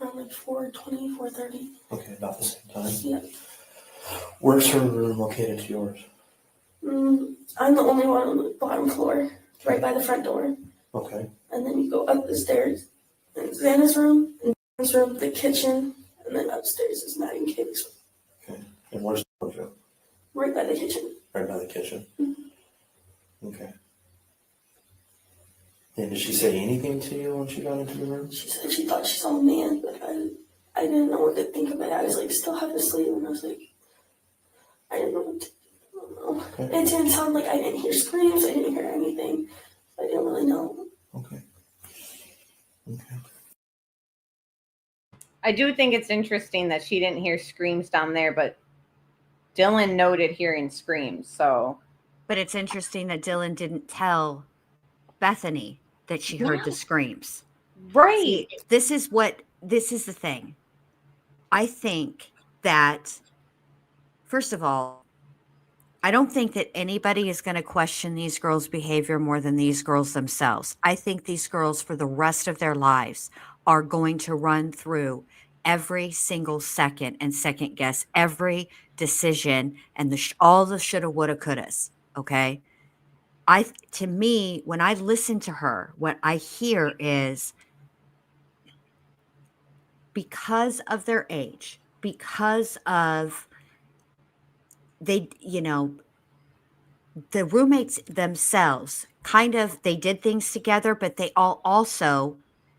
Around like 4:20, 4:30. Okay, about the same time? Yeah. Where's her room located to yours? I'm the only one on the bottom floor, right by the front door. Okay. And then you go up the stairs, and Xana's room, and Xana's room, the kitchen, and then upstairs is Maddie and Katie's room. Okay. And where's the room? Right by the kitchen. Right by the kitchen? Mm-hmm. Okay. And did she say anything to you when she got into the room? She said she thought she saw a man, but I didn't know what to think of it. I was like still half asleep, and I was like, I didn't know what to do. I don't know. Okay. It didn't sound like I didn't hear screams, I didn't hear anything. I didn't really know. Okay. Okay. I do think it's interesting that she didn't hear screams down there, but Dylan noted hearing screams. So, but it's interesting that Dylan didn't tell Bethany that she heard the screams. Right. See, this is the thing. I think that, first of all, I don't think that anybody is going to question these girls' behavior more than these girls themselves. I think these girls, for the rest of their lives, are going to run through every single second and second guess every decision and all the shoulda, woulda, couldas. Okay. To me, when I listen to her, what I hear is, because of their age, because of the roommates themselves, kind of, they did things together, but they all also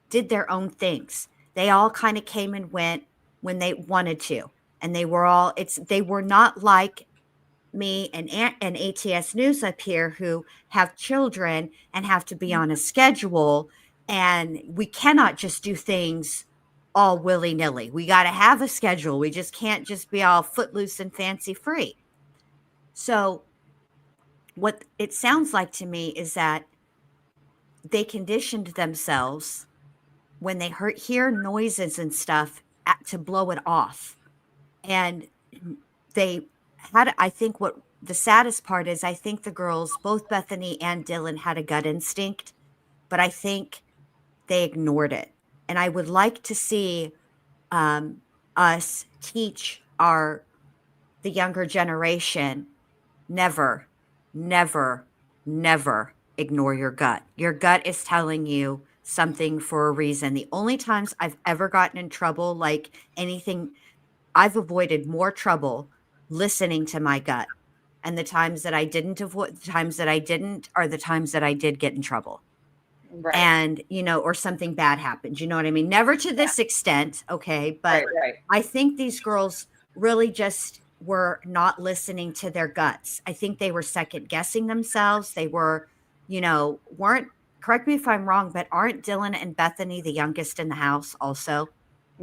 did their own things. They all kind of came and went when they wanted to. And they were not like me and ATS News up here, who have children and have to be on a schedule. And we cannot just do things all willy-nilly. We got to have a schedule. We just can't just be all footloose and fancy free. So what it sounds like to me is that they conditioned themselves when they hear noises and stuff to blow it off. And they had, I think what the saddest part is, I think the girls, both Bethany and Dylan, had a gut instinct, but I think they ignored it. And I would like to see us teach the younger generation, never, never, never ignore your gut. Your gut is telling you something for a reason. The only times I've ever gotten in trouble, like anything, I've avoided more trouble listening to my gut. And the times that I didn't avoid, the times that I didn't, are the times that I did get in trouble. right. And, or something bad happened. You know what I mean? Never to this extent. Okay. But Right. I think these girls really just were not listening to their guts. I think they were second guessing themselves. They were, weren't, correct me if I'm wrong, but aren't Dylan and Bethany the youngest in the house also?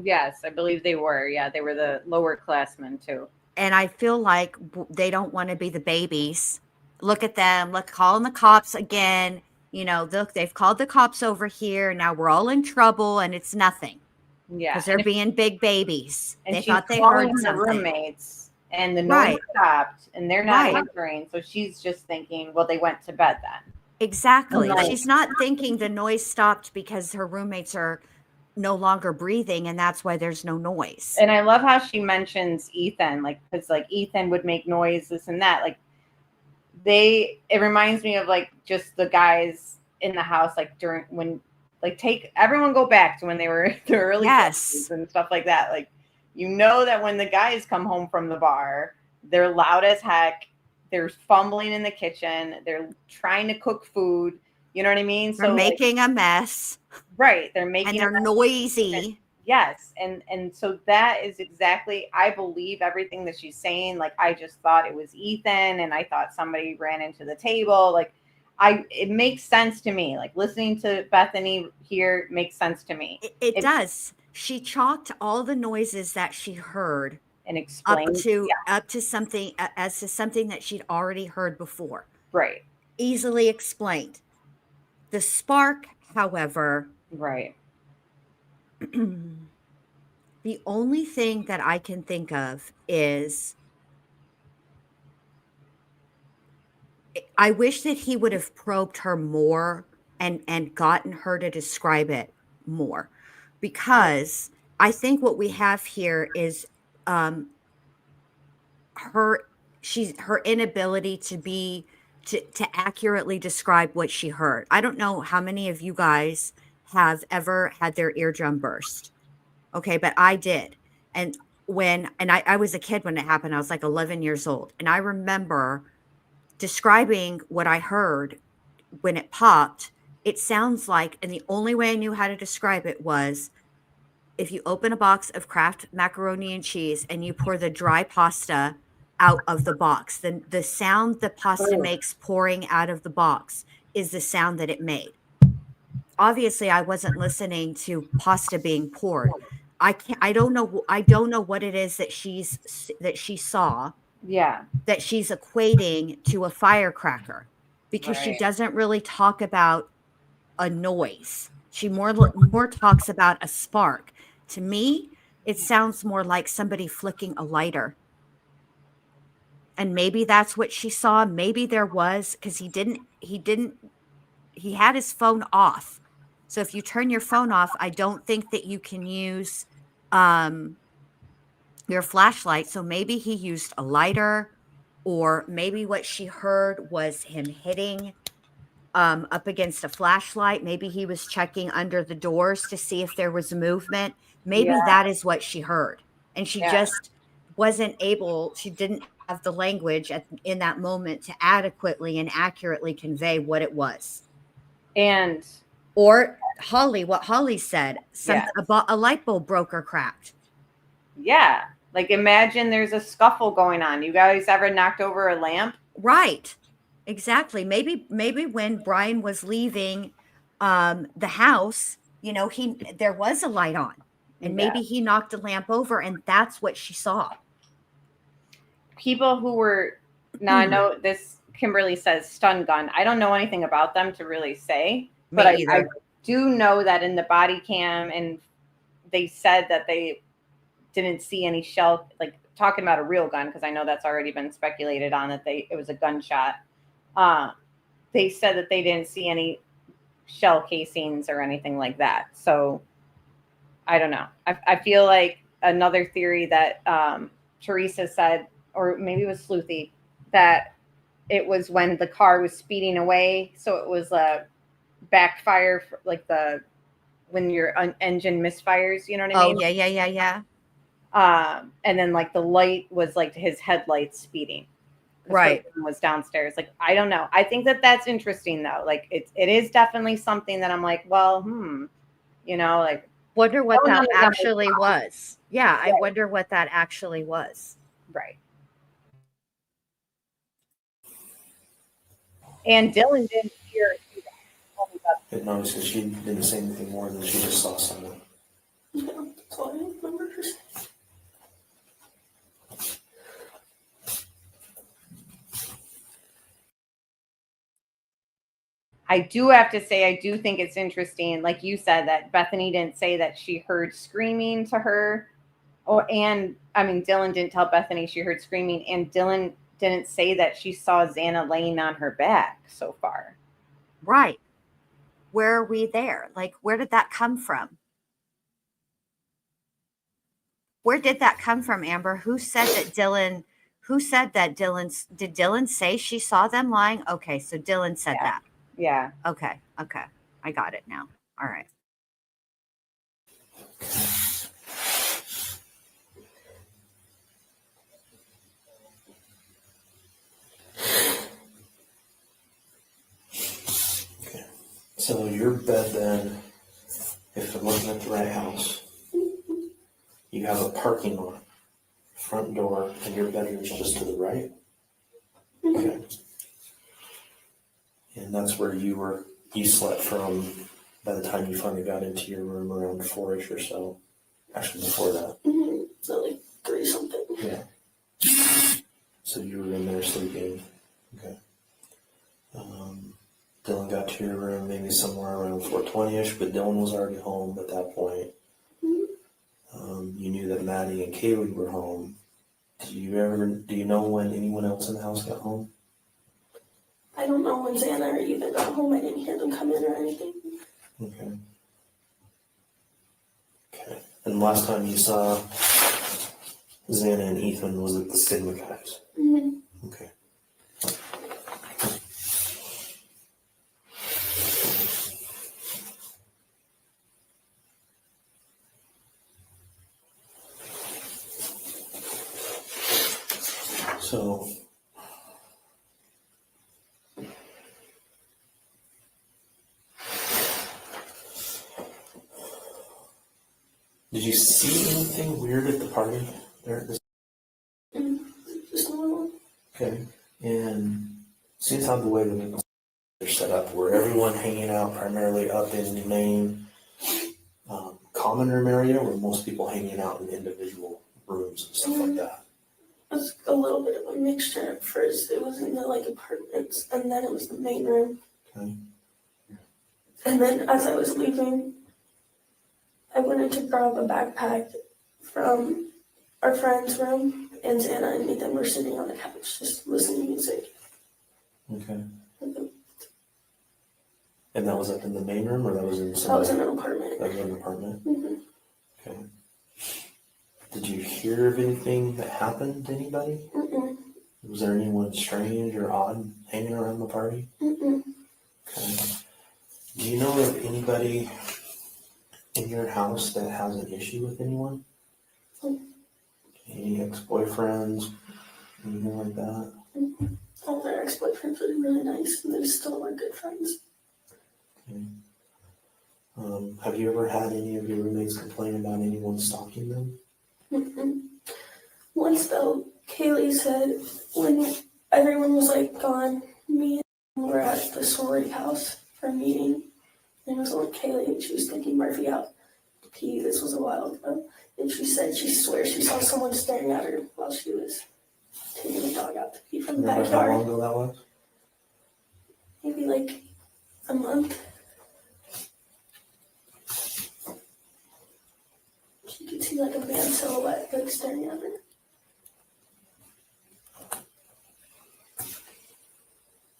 Yes, I believe they were. Yeah, they were the lower classmen too. And I feel like they don't want to be the babies. Look at them. Look, calling the cops again. Look, they've called the cops over here. Now we're all in trouble, and it's nothing. Yeah, because they're being big babies. And They she's thought they calling heard the something. roommates, and the noise Right. stopped, and they're not Right. answering. So she's just thinking, well, they went to bed then. Exactly. Right. She's not thinking the noise stopped because her roommates are no longer breathing, and that's why there's no noise. And I love how she mentions Ethan, because Ethan would make noise, this and that. It reminds me of just the guys in the house, during when, take everyone go back to when they were the early Yes. 50s and stuff like that. You know that when the guys come home from the bar, they're loud as heck. They're fumbling in the kitchen. They're trying to cook food. You know what I mean? They're making a mess. Right. They're making and they're noisy. Yes. And so that is exactly, I believe everything that she's saying. Like, I just thought it was Ethan, and I thought somebody ran into the table. Like, it makes sense to me. Like, listening to Bethany here makes sense to me. It does. She chalked all the noises that she heard and explained up to something as to something that she'd already heard before. Right. Easily explained. The spark, however, right. The only thing that I can think of is I wish that he would have probed her more and gotten her to describe it more, because I think what we have here is her inability to accurately describe what she heard. I don't know how many of you guys have ever had their eardrum burst. Okay, but I did. And I was a kid when it happened. I was like 11 years old. And I remember describing what I heard when it popped. It sounds like, and the only way I knew how to describe it was if you open a box of Kraft macaroni and cheese and you pour the dry pasta out of the box, then the sound the pasta makes pouring out of the box is the sound that it made. Obviously, I wasn't listening to pasta being poured. I don't know what it is that she saw. Yeah. That she's equating to a firecracker, because she doesn't really talk about a noise. She more talks about a spark. To me, it sounds more like somebody flicking a lighter. And maybe that's what she saw. Maybe there was, because he had his phone off. So if you turn your phone off, I don't think that you can use your flashlight. So maybe he used a lighter, or maybe what she heard was him hitting up against a flashlight. Maybe he was checking under the doors to see if there was movement. Maybe that is what she heard. And she just wasn't able, she didn't have the language in that moment to adequately and accurately convey what it was. And or Holly, what Holly said, a light bulb broke or cracked. Yeah. Like, imagine there's a scuffle going on. You guys ever knocked over a lamp? Right. Exactly. Maybe when Brian was leaving the house, there was a light on, and maybe he knocked a lamp over, and that's what she saw. People who were, now I know this, Kimberly says stun gun. I don't know anything about them to really say, but I do know that in the body cam, and they said that they didn't see any shell, like talking about a real gun, because I know that's already been speculated on, that it was a gunshot. They said that they didn't see any shell casings or anything like that. So I don't know. I feel like another theory that Teresa said, or maybe it was Sleuthy, that it was when the car was speeding away. So it was a backfire, like when your engine misfires, you know what I mean? Oh, yeah. And then like the light was like his headlights speeding. Right. Was downstairs. Like, I don't know. I think that that's interesting though. Like it is definitely something that I'm like, well, like, wonder what that actually was. Yeah. I wonder what that actually was. Right. And Dylan didn't hear it either. No, because she didn't say anything more than she just saw someone. Yeah, that's all I remember her saying. I do have to say, I do think it's interesting, like you said, that Bethany didn't say that she heard screaming to her. Dylan didn't tell Bethany she heard screaming, and Dylan didn't say that she saw Xana laying on her back so far. Right. Where are we there? Like, where did that come from? Where did that come from, Amber? Who said that Dylan, did Dylan say she saw them lying? Okay, so Dylan said that. Yeah. Okay. I got it now. All right. So your bed then, if I'm looking at the right house, you have a parking lot, front door, and your bedroom's just to the right? Okay. And that's where you slept from by the time you finally got into your room around 4-ish or so. Actually, before that. So like 3 something. Yeah. So you were in there sleeping. Okay. Dylan got to your room maybe somewhere around 4:20-ish, but Dylan was already home at that point. You knew that Maddie and Kaylee were home. Do you know when anyone else in the house got home? I don't know when Xana or Ethan got home. I didn't hear them come in or anything. Okay. And the last time you saw Xana and Ethan was at the Sigma guys. Okay. So did you see anything weird at the party there at this? Just normal. Okay. And seems how the way that they're set up, where everyone hanging out primarily up in the main common room area, where most people hanging out in individual rooms and stuff like that. It was a little bit of a mixture. At first, it was in the like apartments, and then it was the main room. Okay. And then as I was leaving, I wanted to grab a backpack from our friend's room, and Xana and Ethan were sitting on the couch just listening to music. Okay. And that was up in the main room, or that was in some? That was in an apartment. That was in an apartment? Okay. Did you hear of anything that happened to anybody? Was there anyone strange or odd hanging around the party? Okay. Do you know of anybody in your house that has an issue with anyone? Any ex-boyfriends? Anything like that? All their ex-boyfriends were really nice, and they still were good friends. Okay. Have you ever had any of your roommates complain about anyone stalking them? Once though, Kaylee said when everyone was like gone, me and were at the sorority house for a meeting, and it was only Kaylee, and she was taking Murphy out to pee. This was a while ago, and she said she swears she saw someone staring at her while she was taking the dog out to pee from the Remember backyard. how long ago that was? Maybe like a month. She could see like a man silhouette like staring at her.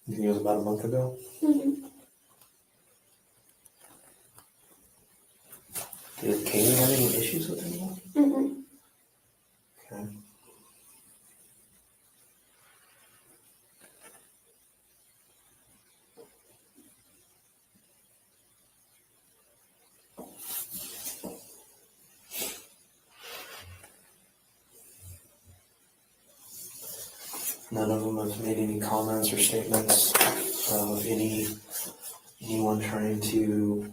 You think it was about a month ago? Did Kaylee have any issues with anyone? Okay. None of them have made any comments or statements of anyone trying to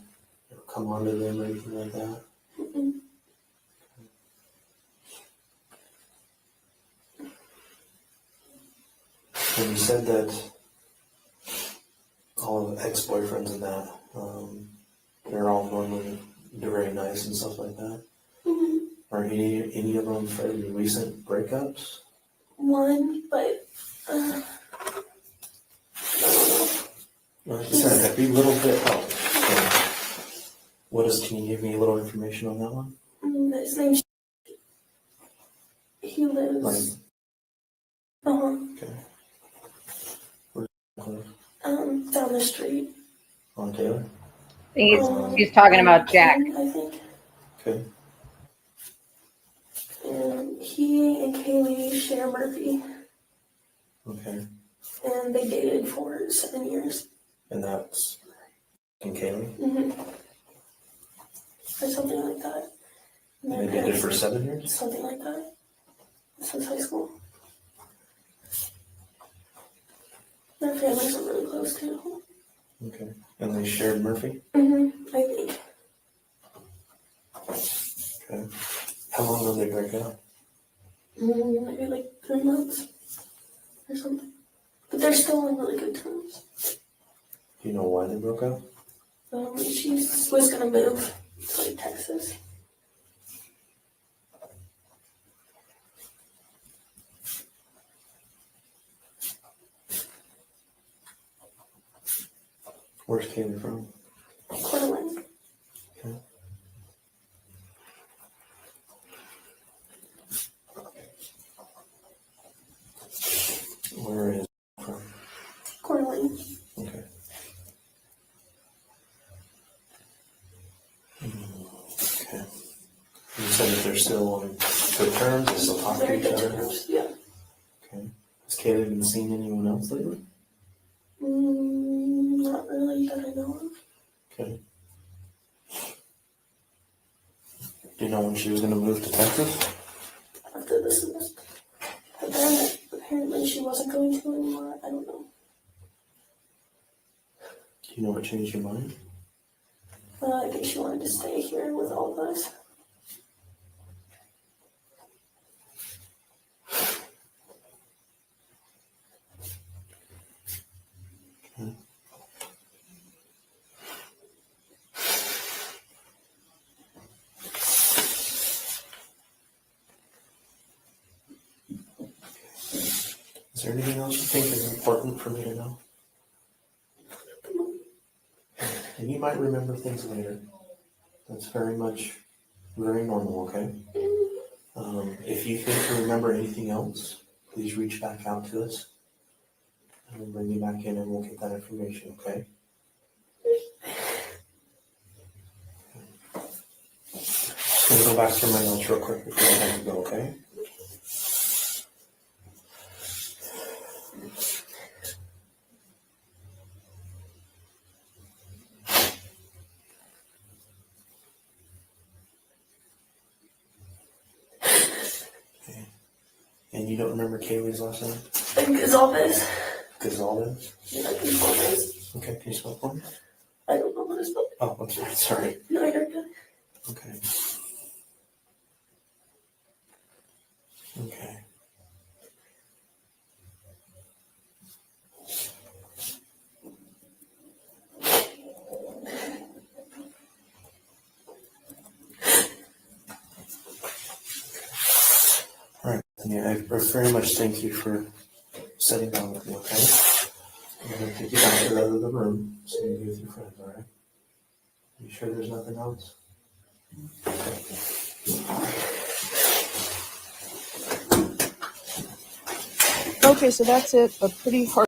come onto them or anything like that. And you said that all of ex-boyfriends and that, they're all normally very nice and stuff like that. Are any of them fairly recent breakups? One, but Like I said, that'd be a little bit. Can you give me a little information on that one? his name's he lives Okay. down the street. On Taylor? He's talking about Jack. I think. Okay. And he and Kaylee share Murphy, Okay. and they dated for 7 years. And that's in Kaylee? Or something like that. And they dated for 7 years? Something like that. Since high school. Their families are really close too. Okay. And they shared Murphy? I think. Okay. How long ago did they break up? Maybe like 3 months or something. But they're still on really good terms. Do you know why they broke up? She was gonna move to like Texas. Where's Kaylee from? Portland. Okay. Where is from? Portland. Okay. Okay. You said that they're still on good terms, they still talk to each other? Yeah. Okay. Has Kaylee been seeing anyone else lately? Not really that I know of. Okay. Do you know when she was going to move to Texas? After this semester. But then apparently she wasn't going to anymore. I don't know. Do you know what changed your mind? I think she wanted to stay here with all of us. Okay. Is there anything else you think is important for me to know? And you might remember things later. That's very normal, okay? If you think you remember anything else, please reach back out to us. And we'll bring you back in and we'll get that information, okay? I'm going to go back through my notes real quick before I have to go, okay? And you don't remember Kaylee's last name? Gonzalez. Gonzalez? Yeah, Gonzalez. Okay, can you spell it for me? I don't know what it's called. Oh, I'm sorry. No, you're good. Okay. Okay. All right, Bethany, I very much thank you for sitting down with me, okay? I'm going to take you down to the other room so you can be with your friends, all right? You sure there's nothing else? Okay, so that's it. A pretty hard.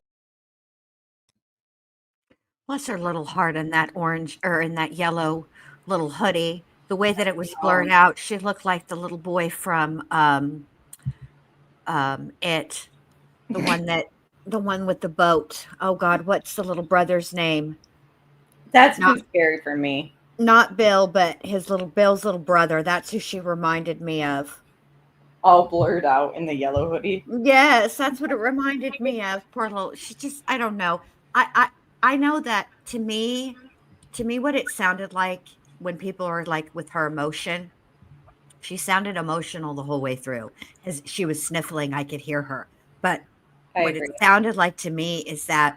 What's her little heart in that orange or in that yellow little hoodie? The way that it was blurred out, she looked like the little boy from It, the one with the boat. Oh God, what's the little brother's name? That's too scary for me. Not Bill, but Bill's little brother. That's who she reminded me of. All blurred out in the yellow hoodie. Yes, that's what it reminded me of. Poor little, she just, I don't know. I know that to me, what it sounded like when people are like with her emotion, she sounded emotional the whole way through. As she was sniffling, I could hear her. But I what agree. it sounded like to me is that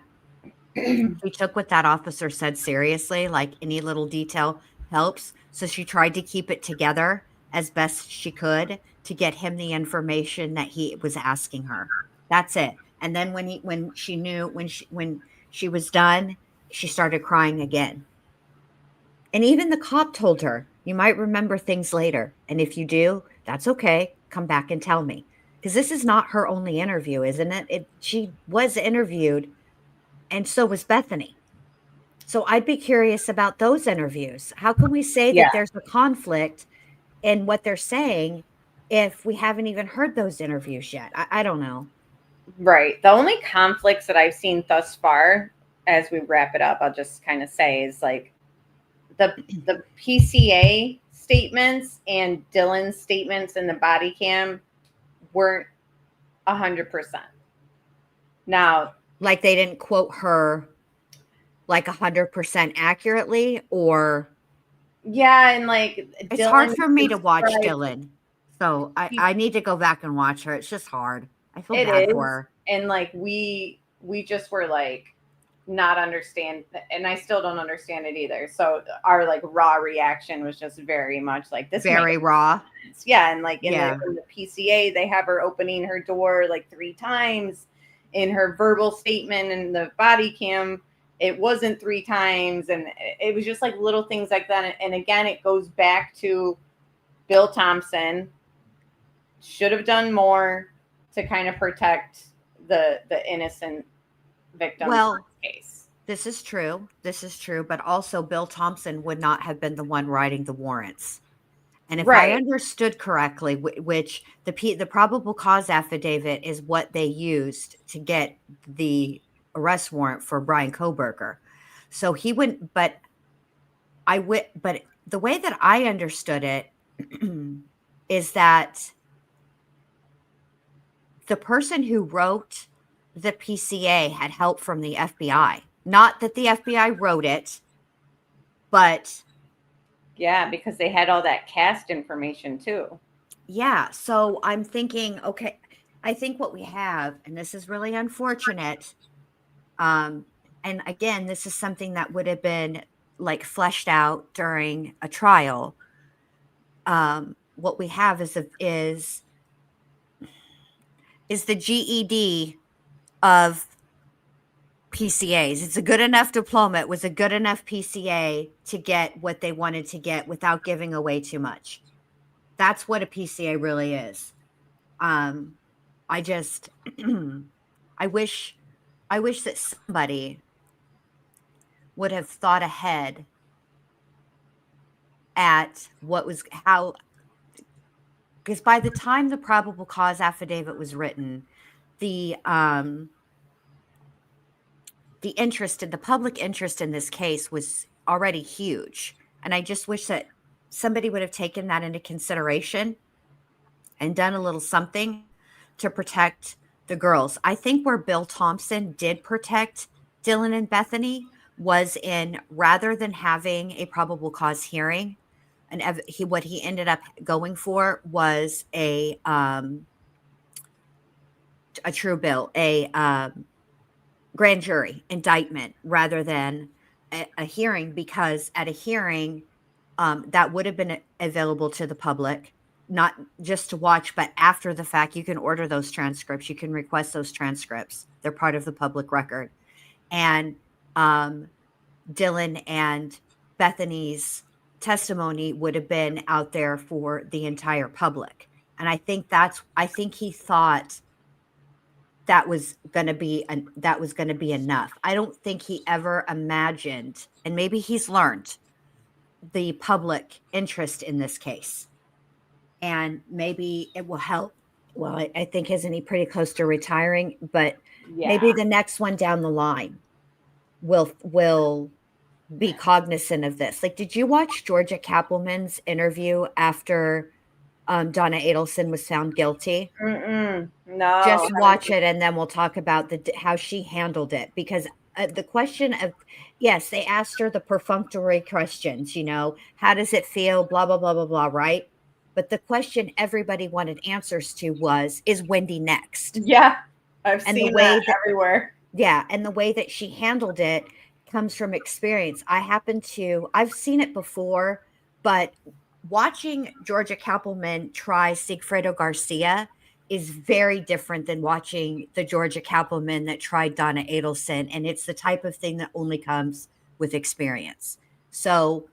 she took what that officer said seriously, like any little detail helps. So she tried to keep it together as best she could to get him the information that he was asking her. That's it. And then when she was done, she started crying again. And even the cop told her, you might remember things later. And if you do, that's okay. Come back and tell me. Because this is not her only interview, isn't it? She was interviewed, and so was Bethany. So I'd be curious about those interviews. How can we say that there's a conflict in what they're saying if we haven't even heard those interviews yet? I don't know. Right. The only conflicts that I've seen thus far, as we wrap it up, I'll just kind of say is like the PCA statements and Dylan's statements in the body cam weren't 100%. Now, like they didn't quote her. like 100% accurately, or Yeah, and like it's Dylan hard for me to watch described- Dylan. So I need to go back and watch her. It's just hard. I feel It bad is, for her. and like we just were like not understand, and I still don't understand it either. So our like raw reaction was just very much like this. Very makes raw. sense. Yeah, and like in Yeah. the PCA, they have her opening her door like 3 times. In her verbal statement and the body cam, it wasn't 3 times, and it was just like little things like that. And again, it goes back to Bill Thompson should have done more to kind of protect the innocent victims Well, in this case. This is true. This is true. But also, Bill Thompson would not have been the one writing the warrants. And if I Right. understood correctly, which the probable cause affidavit is what they used to get the arrest warrant for Brian Kohberger. So he wouldn't, but the way that I understood it is that the person who wrote the PCA had help from the FBI. Not that the FBI wrote it, but Yeah, because they had all that cast information too. yeah. So I'm thinking, okay, I think what we have, and this is really unfortunate. And again, this is something that would have been like fleshed out during a trial. What we have is the GED of PCAs. It's a good enough diploma. It was a good enough PCA to get what they wanted to get without giving away too much. That's what a PCA really is. I just, I wish that somebody would have thought ahead at because by the time the probable cause affidavit was written, the public interest in this case was already huge. And I just wish that somebody would have taken that into consideration and done a little something to protect the girls. I think where Bill Thompson did protect Dylan and Bethany was in, rather than having a probable cause hearing, and what he ended up going for was a true bill, a grand jury indictment, rather than a hearing, because at a hearing, that would have been available to the public, not just to watch, but after the fact. You can order those transcripts. You can request those transcripts. They're part of the public record. And Dylan and Bethany's testimony would have been out there for the entire public. And I think he thought that was going to be enough. I don't think he ever imagined, and maybe he's learned, the public interest in this case. And maybe it will help. Well, I think, isn't he pretty close to retiring? But Yeah. maybe the next one down the line will be cognizant of this. Like, did you watch Georgia Kappelman's interview after Donna Adelson was found guilty? No. Just watch it, and then we'll talk about how she handled it. Because the question of, yes, they asked her the perfunctory questions, how does it feel, blah, blah, blah, blah, blah, right? But the question everybody wanted answers to was, is Wendy next? Yeah, I've seen that everywhere. Yeah, and the way that she handled it comes from experience. I've seen it before, but watching Georgia Kappelman try Sigfredo Garcia is very different than watching the Georgia Kappelman that tried Donna Adelson, and it's the type of thing that only comes with experience. So,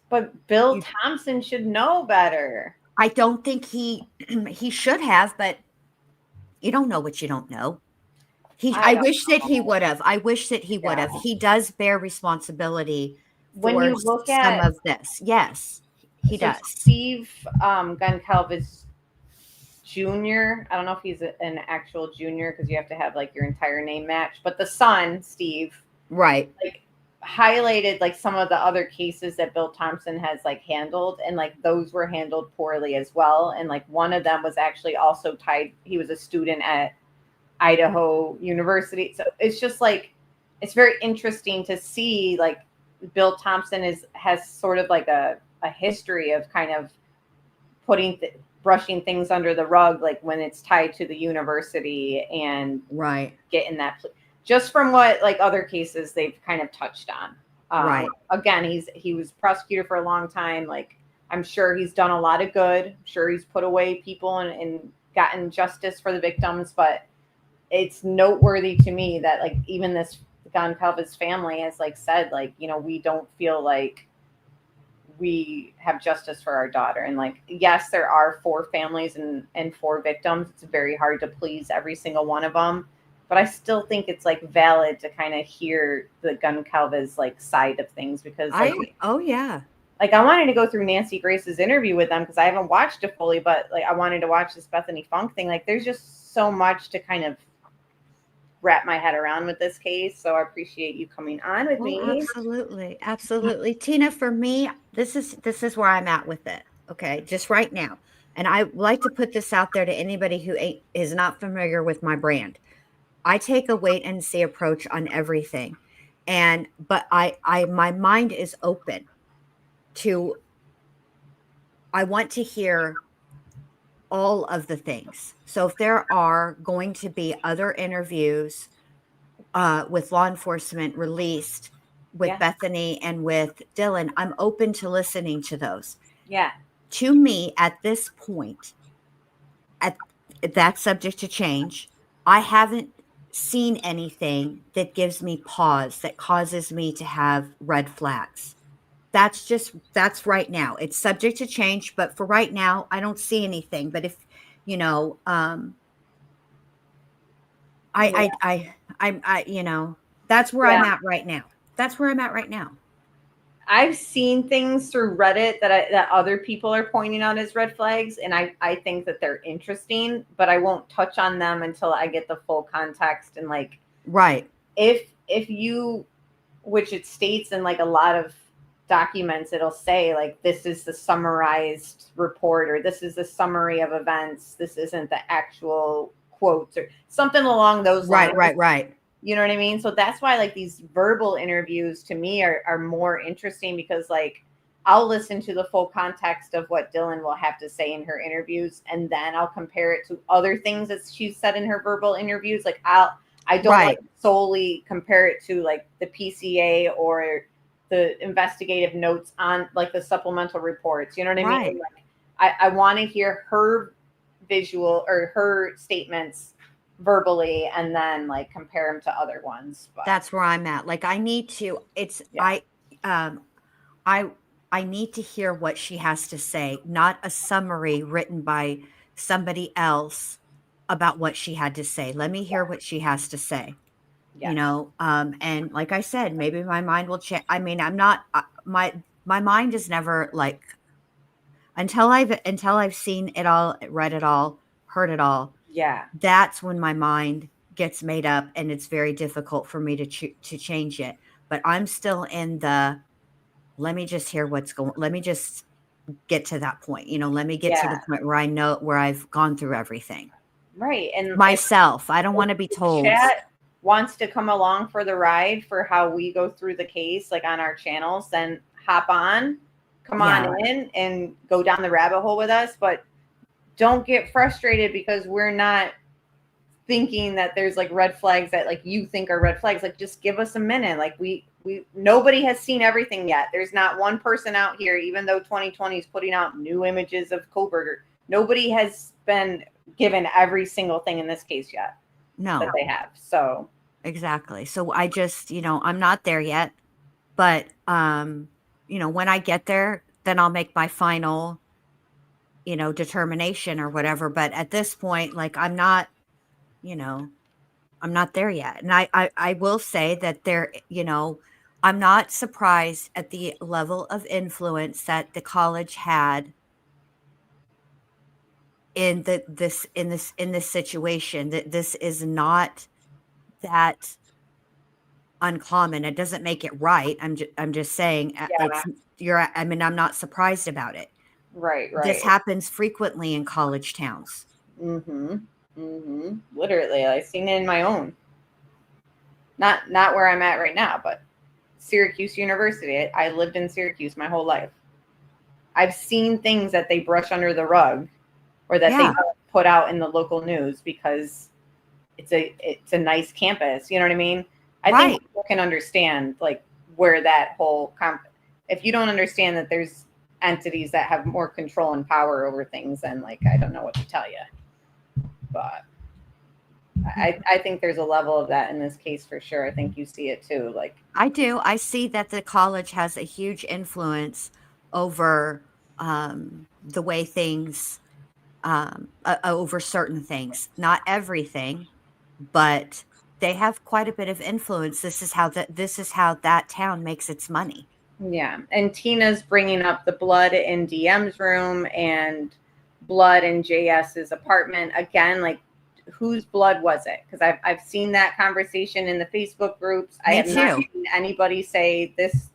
but Bill Thompson should know better. I don't think he should have, but you don't know what you don't know. I wish that he would have. He does bear responsibility when you look some at of this. Yes, he does. Steve Gunkelv is junior. I don't know if he's an actual junior, because you have to have like your entire name match. But the son, Steve, right, like highlighted like some of the other cases that Bill Thompson has like handled, and like those were handled poorly as well. And like one of them was actually also tied. He was a student at Idaho University. So it's just like it's very interesting to see, like, Bill Thompson has sort of like a history of kind of brushing things under the rug, like when it's tied to the university and right, getting that, just from what like other cases they've kind of touched on. Right. Again, he was prosecutor for a long time. Like, I'm sure he's done a lot of good. I'm sure he's put away people and gotten justice for the victims. But it's noteworthy to me that, like, even this Goncalves family has, like, said, like, you know, we don't feel like we have justice for our daughter. And, like, yes, there are 4 families and 4 victims. It's very hard to please every single one of them. But I still think it's, like, valid to kind of hear the Goncalves, like, side of things, because, like, oh yeah, like, I wanted to go through Nancy Grace's interview with them because I haven't watched it fully, but, like, I wanted to watch this Bethany Funk thing. Like, there's just so much to kind of wrap my head around with this case. So I appreciate you coming on with me. Absolutely, absolutely, Tina. For me, this is where I'm at with it. Okay, just right now, and I like to put this out there to anybody who is not familiar with my brand. I take a wait and see approach on everything. But my mind is open to, I want to hear all of the things. So if there are going to be other interviews with law enforcement released with Bethany and with Dylan, I'm open to listening to those. Yeah. To me, at this point, that's subject to change. I haven't seen anything that gives me pause, that causes me to have red flags. That's right now. It's subject to change, but for right now, I don't see anything. But if, you know, you know, that's where I'm at right now. That's where I'm at right now. I've seen things through Reddit that other people are pointing out as red flags, and I think that they're interesting, but I won't touch on them until I get the full context. And, like, right, if you, which it states in, like, a lot of documents, it'll say, like, this is the summarized report, or this is the summary of events, this isn't the actual quotes, or something along those lines. Right. You know what I mean? So that's why, like, these verbal interviews to me are more interesting, because, like, I'll listen to the full context of what Dylan will have to say in her interviews, and then I'll compare it to other things that she's said in her verbal interviews. Like, I don't like solely compare it to, like, the PCA or the investigative notes on, like, the supplemental reports. You know what I mean? Like, I want to hear her visual or her statements verbally, and then, like, compare them to other ones. But that's where I'm at. Like, I need to, I need to hear what she has to say, not a summary written by somebody else about what she had to say. Let me hear what she has to say. You know, and like I said, maybe my mind will change. I mean, I'm not, my mind is never, like, until I've seen it all, read it all, heard it all. Yeah. That's when my mind gets made up, and it's very difficult for me to change it. But I'm still in the, let me just hear what's going, let me just get to that point. You know, let me get to the point where I know, where I've gone through everything. Right. And myself, I don't want to be told. Chat wants to come along for the ride for how we go through the case, like, on our channels, then hop on, come on in and go down the rabbit hole with us. But don't get frustrated because we're not thinking that there's, like, red flags that, like, you think are red flags. Like, just give us a minute. Like, we nobody has seen everything yet. There's not one person out here, even though 2020 is putting out new images of Kohberger, nobody has been given every single thing in this case yet. No, that they have. So exactly. So I just, you know, I'm not there yet, but you know, when I get there, then I'll make my final, you know, determination or whatever. But at this point, like, I'm not, you know, I'm not there yet. And I will say that there, you know, I'm not surprised at the level of influence that the college had in this situation. That this is not that uncommon. It doesn't make it right. I'm just saying I mean, I'm not surprised about it. Right. This happens frequently in college towns. Literally, I've seen it in my own. Not where I'm at right now, but Syracuse University. I lived in Syracuse my whole life. I've seen things that they brush under the rug or that they put out in the local news because it's a nice campus. You know what I mean? I think people can understand like where that whole if you don't understand that there's entities that have more control and power over things, then like I don't know what to tell you. But I think there's a level of that in this case for sure. I think you see it too. Like I do. I see that the college has a huge influence over the way things, over certain things. Not everything, but they have quite a bit of influence. This is how that town makes its money. Yeah, and Tina's bringing up the blood in DM's room and blood in JS's apartment again. Like, whose blood was it? Because I've seen that conversation in the Facebook groups. I have not seen anybody say this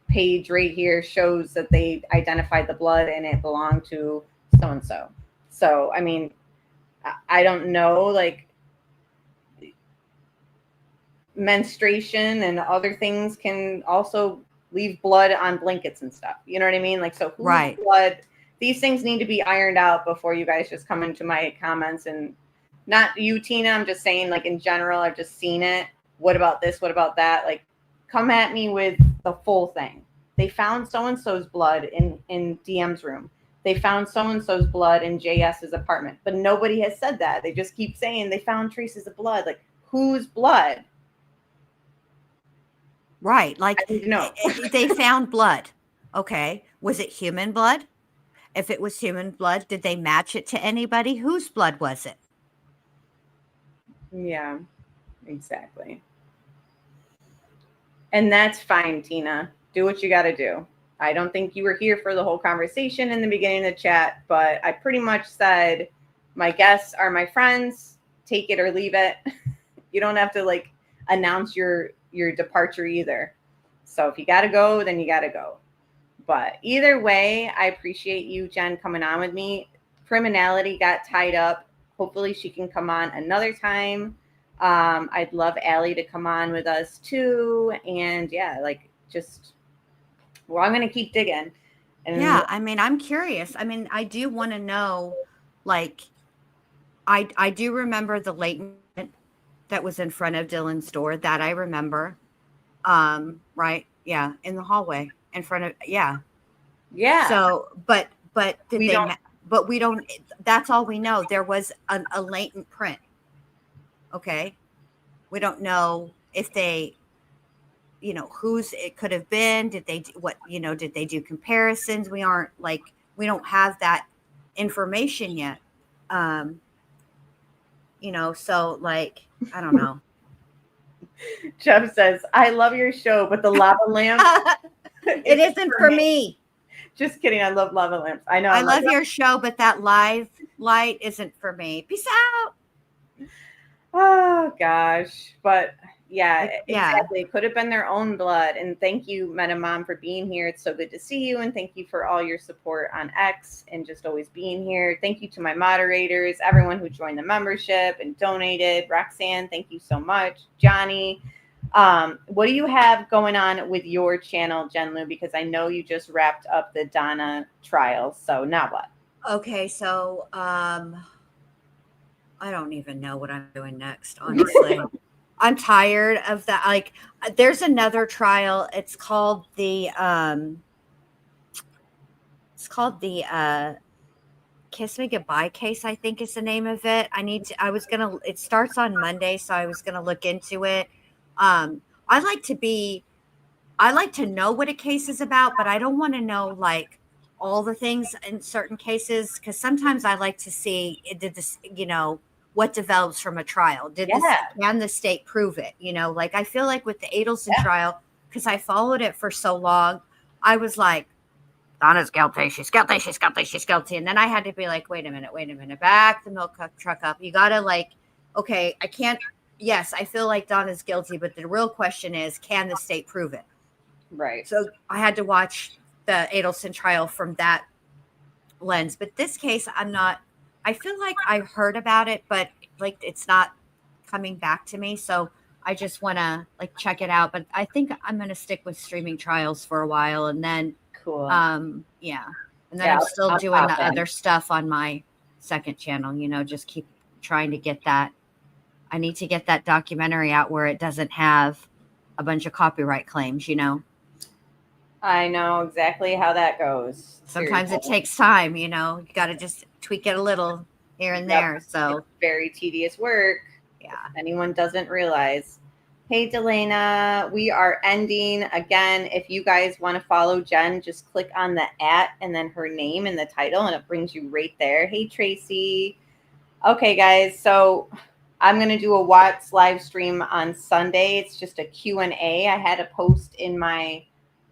page right here shows that they identified the blood and it belonged to so and so. So I mean, I don't know, like menstruation and other things can also leave blood on blankets and stuff. You know what I mean? Like, so whose blood? These things need to be ironed out before you guys just come into my comments. And not you, Tina. I'm just saying, like, in general, I've just seen it. What about this? What about that? Like, come at me with the full thing. They found so-and-so's blood in DM's room. They found so-and-so's blood in JS's apartment. But nobody has said that. They just keep saying they found traces of blood. Like, whose blood? Right. Like, they found blood. Okay. Was it human blood? If it was human blood, did they match it to anybody? Whose blood was it? Yeah, exactly. And that's fine, Tina. Do what you got to do. I don't think you were here for the whole conversation in the beginning of the chat, but I pretty much said my guests are my friends. Take it or leave it. You don't have to like announce your departure either. So if you got to go, then you got to go. But either way, I appreciate you, Jen, coming on with me. Criminality got tied up. Hopefully she can come on another time. I'd love Allie to come on with us too. And yeah, like just, well, I'm going to keep digging. And yeah, I mean, I'm curious. I mean, I do want to know, like, I do remember the latent that was in front of Dylan's door. That I remember. Right. Yeah. In the hallway in front of, yeah. So, but did they, but we don't, that's all we know. There was a latent print. Okay. We don't know if they, you know, whose it could have been. Did they, did they do comparisons? We don't have that information yet. So like, I don't know. Jeff says, I love your show, but the lava lamp. It isn't for me. Just kidding. I love lava lamps. I know. I love your show, but that live light isn't for me. Peace out. Oh, gosh. But yeah, exactly. It could have been their own blood. And thank you, Meta Mom, for being here. It's so good to see you. And thank you for all your support on X and just always being here. Thank you to my moderators, everyone who joined the membership and donated. Roxanne, thank you so much. Johnny, what do you have going on with your channel, Jen Lou? Because I know you just wrapped up the Donna trial. So now what? Okay, so I don't even know what I'm doing next, honestly. I'm tired of that. Like, there's another trial. It's called the Kiss Me Goodbye case, I think is the name of it. It starts on Monday, so I was gonna look into it. I like to know what a case is about, but I don't want to know like all the things in certain cases, because sometimes I like to see what develops from a trial. Can the state prove it? Like I feel like with the Adelson trial, because I followed it for so long, I was like, Donna's guilty. She's guilty. She's guilty. She's guilty. And then I had to be like, wait a minute. Back the milk truck up. You got to like, okay, I can't. Yes, I feel like Donna's guilty, but the real question is, can the state prove it? Right. So I had to watch the Adelson trial from that lens. But this case, I feel like I heard about it, but like it's not coming back to me. So I just want to like check it out. But I think I'm going to stick with streaming trials for a while, and then cool. Yeah, and then I'm still doing the other stuff on my second channel. You know, just keep trying to get that. I need to get that documentary out where it doesn't have a bunch of copyright claims. You know. I know exactly how that goes. Sometimes it takes time, you know. You got to just tweak it a little here and there. So it's very tedious work. Yeah. If anyone doesn't realize. Hey, Delana, we are ending again. If you guys want to follow Jen, just click on the @ and then her name in the title, and it brings you right there. Hey, Tracy. Okay, guys. So I'm going to do a Watts live stream on Sunday. It's just a Q&A. I had a post in my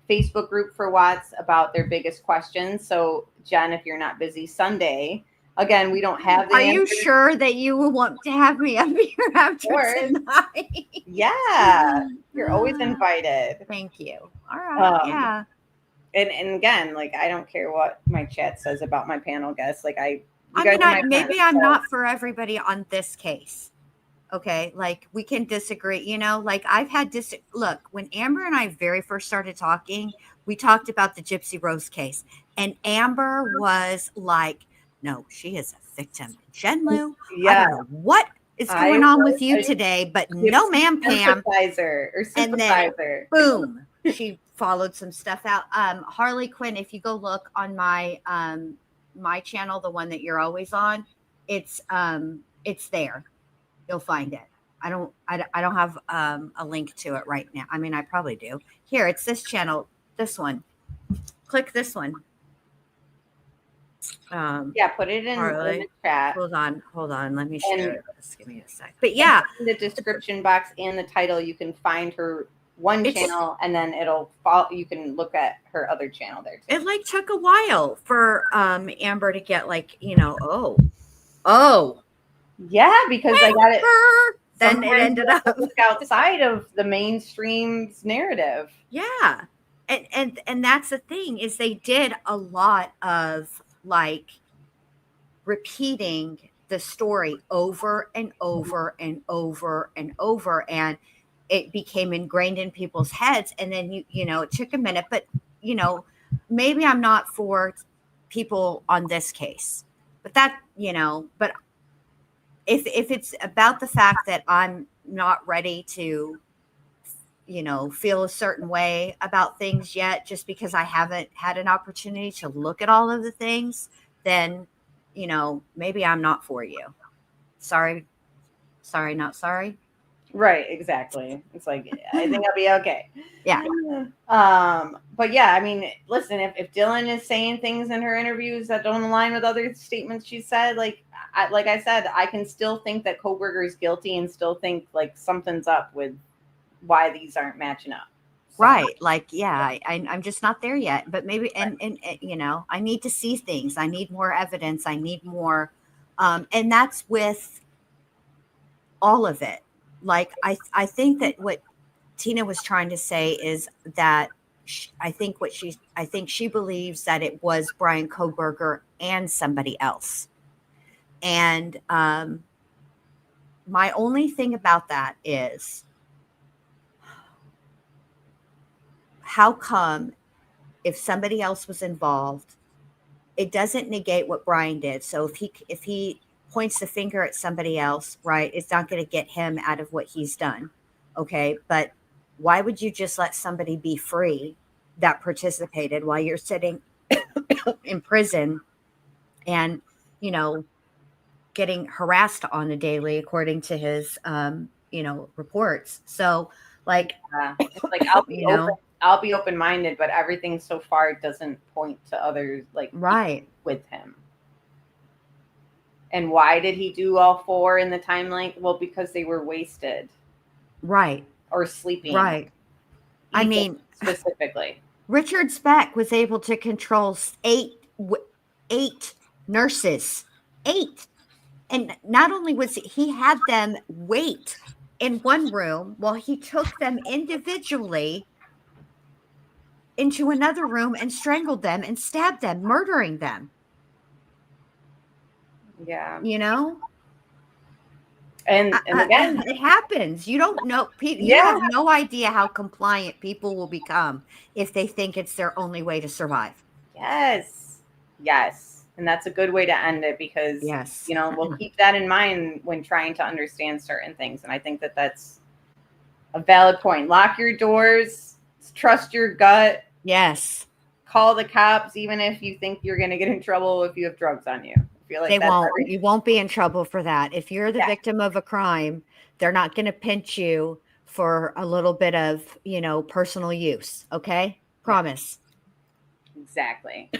Facebook group for Watts about their biggest questions. So, Jen, if you're not busy Sunday, again, we don't have the Are you answers. sure that you will want to have me up here after tonight? Yeah, you're always invited. Thank you. All right. Yeah. And again, like, I don't care what my chat says about my panel guests. Like, maybe I'm not for everybody on this case. Okay, like we can disagree, you know, like I've had look, when Amber and I very first started talking, we talked about the Gypsy Rose case, and Amber was like, no, she is a victim. Jen Lou, I don't know what is going on with you today, but no, ma'am, Pam. Sympathizer. And then boom, she followed some stuff out. Harley Quinn, if you go look on my my channel, the one that you're always on, it's there. You'll find it. I don't have a link to it right now. I mean, I probably do. Here, it's this channel, this one. Click this one. Yeah, put it in the chat. Hold on. Let me share it. Just give me a sec. But yeah, in the description box and the title, you can find her one channel, and then it'll follow. You can look at her other channel there too. It like took a while for Amber to get like, you know, oh. Yeah, because I got it. Then it ended up outside of the mainstream's narrative. Yeah. And that's the thing, is they did a lot of like repeating the story over and over and over and over, and it became ingrained in people's heads. And then you know, it took a minute, but you know, maybe I'm not for people on this case, but that, you know, but if it's about the fact that I'm not ready to, you know, feel a certain way about things yet, just because I haven't had an opportunity to look at all of the things, then, you know, maybe I'm not for you. Sorry, not sorry. Right, exactly. It's like, I think I'll be okay. Yeah. But yeah, I mean, listen, if Dylan is saying things in her interviews that don't align with other statements she said, like I said, I can still think that Kohberger is guilty and still think like something's up with why these aren't matching up. So. Right. Like, yeah, I'm just not there yet, but maybe, and, you know, I need to see things. I need more evidence. I need more. And that's with all of it. Like, I think that what Tina was trying to say is that I think she believes that it was Bryan Kohberger and somebody else. And my only thing about that is, how come if somebody else was involved, it doesn't negate what Bryan did. So if he points the finger at somebody else, right, it's not going to get him out of what he's done. Okay. But why would you just let somebody be free that participated while you're sitting in prison and, you know, getting harassed on a daily, according to his, you know, reports. So like, it's like, I'll be open-minded, but everything so far doesn't point to others like right with him. And why did he do all four in the timeline? Well, because they were wasted. Right. Or sleeping. Right. I mean, specifically. Richard Speck was able to control eight nurses. 8. And not only was he had them wait in one room while he took them individually into another room and strangled them and stabbed them, murdering them. Yeah. You know? And again, it happens. You don't know. You Yeah. have no idea how compliant people will become if they think it's their only way to survive. Yes. And that's a good way to end it because, Yes. we'll keep that in mind when trying to understand certain things. And I think that that's a valid point. Lock your doors, trust your gut. Yes. Call the cops, even if you think you're going to get in trouble if you have drugs on you. I feel like They that's won't. You won't be in trouble for that. If you're the victim of a crime, they're not going to pinch you for a little bit of, personal use. Okay? Promise. Exactly.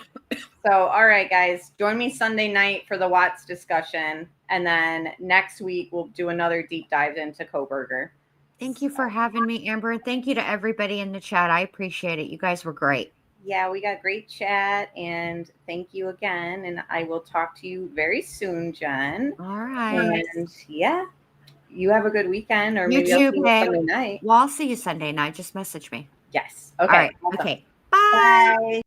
So, all right, guys, join me Sunday night for the Watts discussion. And then next week, we'll do another deep dive into Kohberger. Thank you for having me, Amber. And thank you to everybody in the chat. I appreciate it. You guys were great. Yeah, we got great chat. And thank you again. And I will talk to you very soon, Jen. All right. And yeah, you have a good weekend. Or You maybe I'll too, see you babe. Sunday night. Well, I'll see you Sunday night. Just message me. Yes. All Okay. right. Awesome. Okay. Bye. Bye.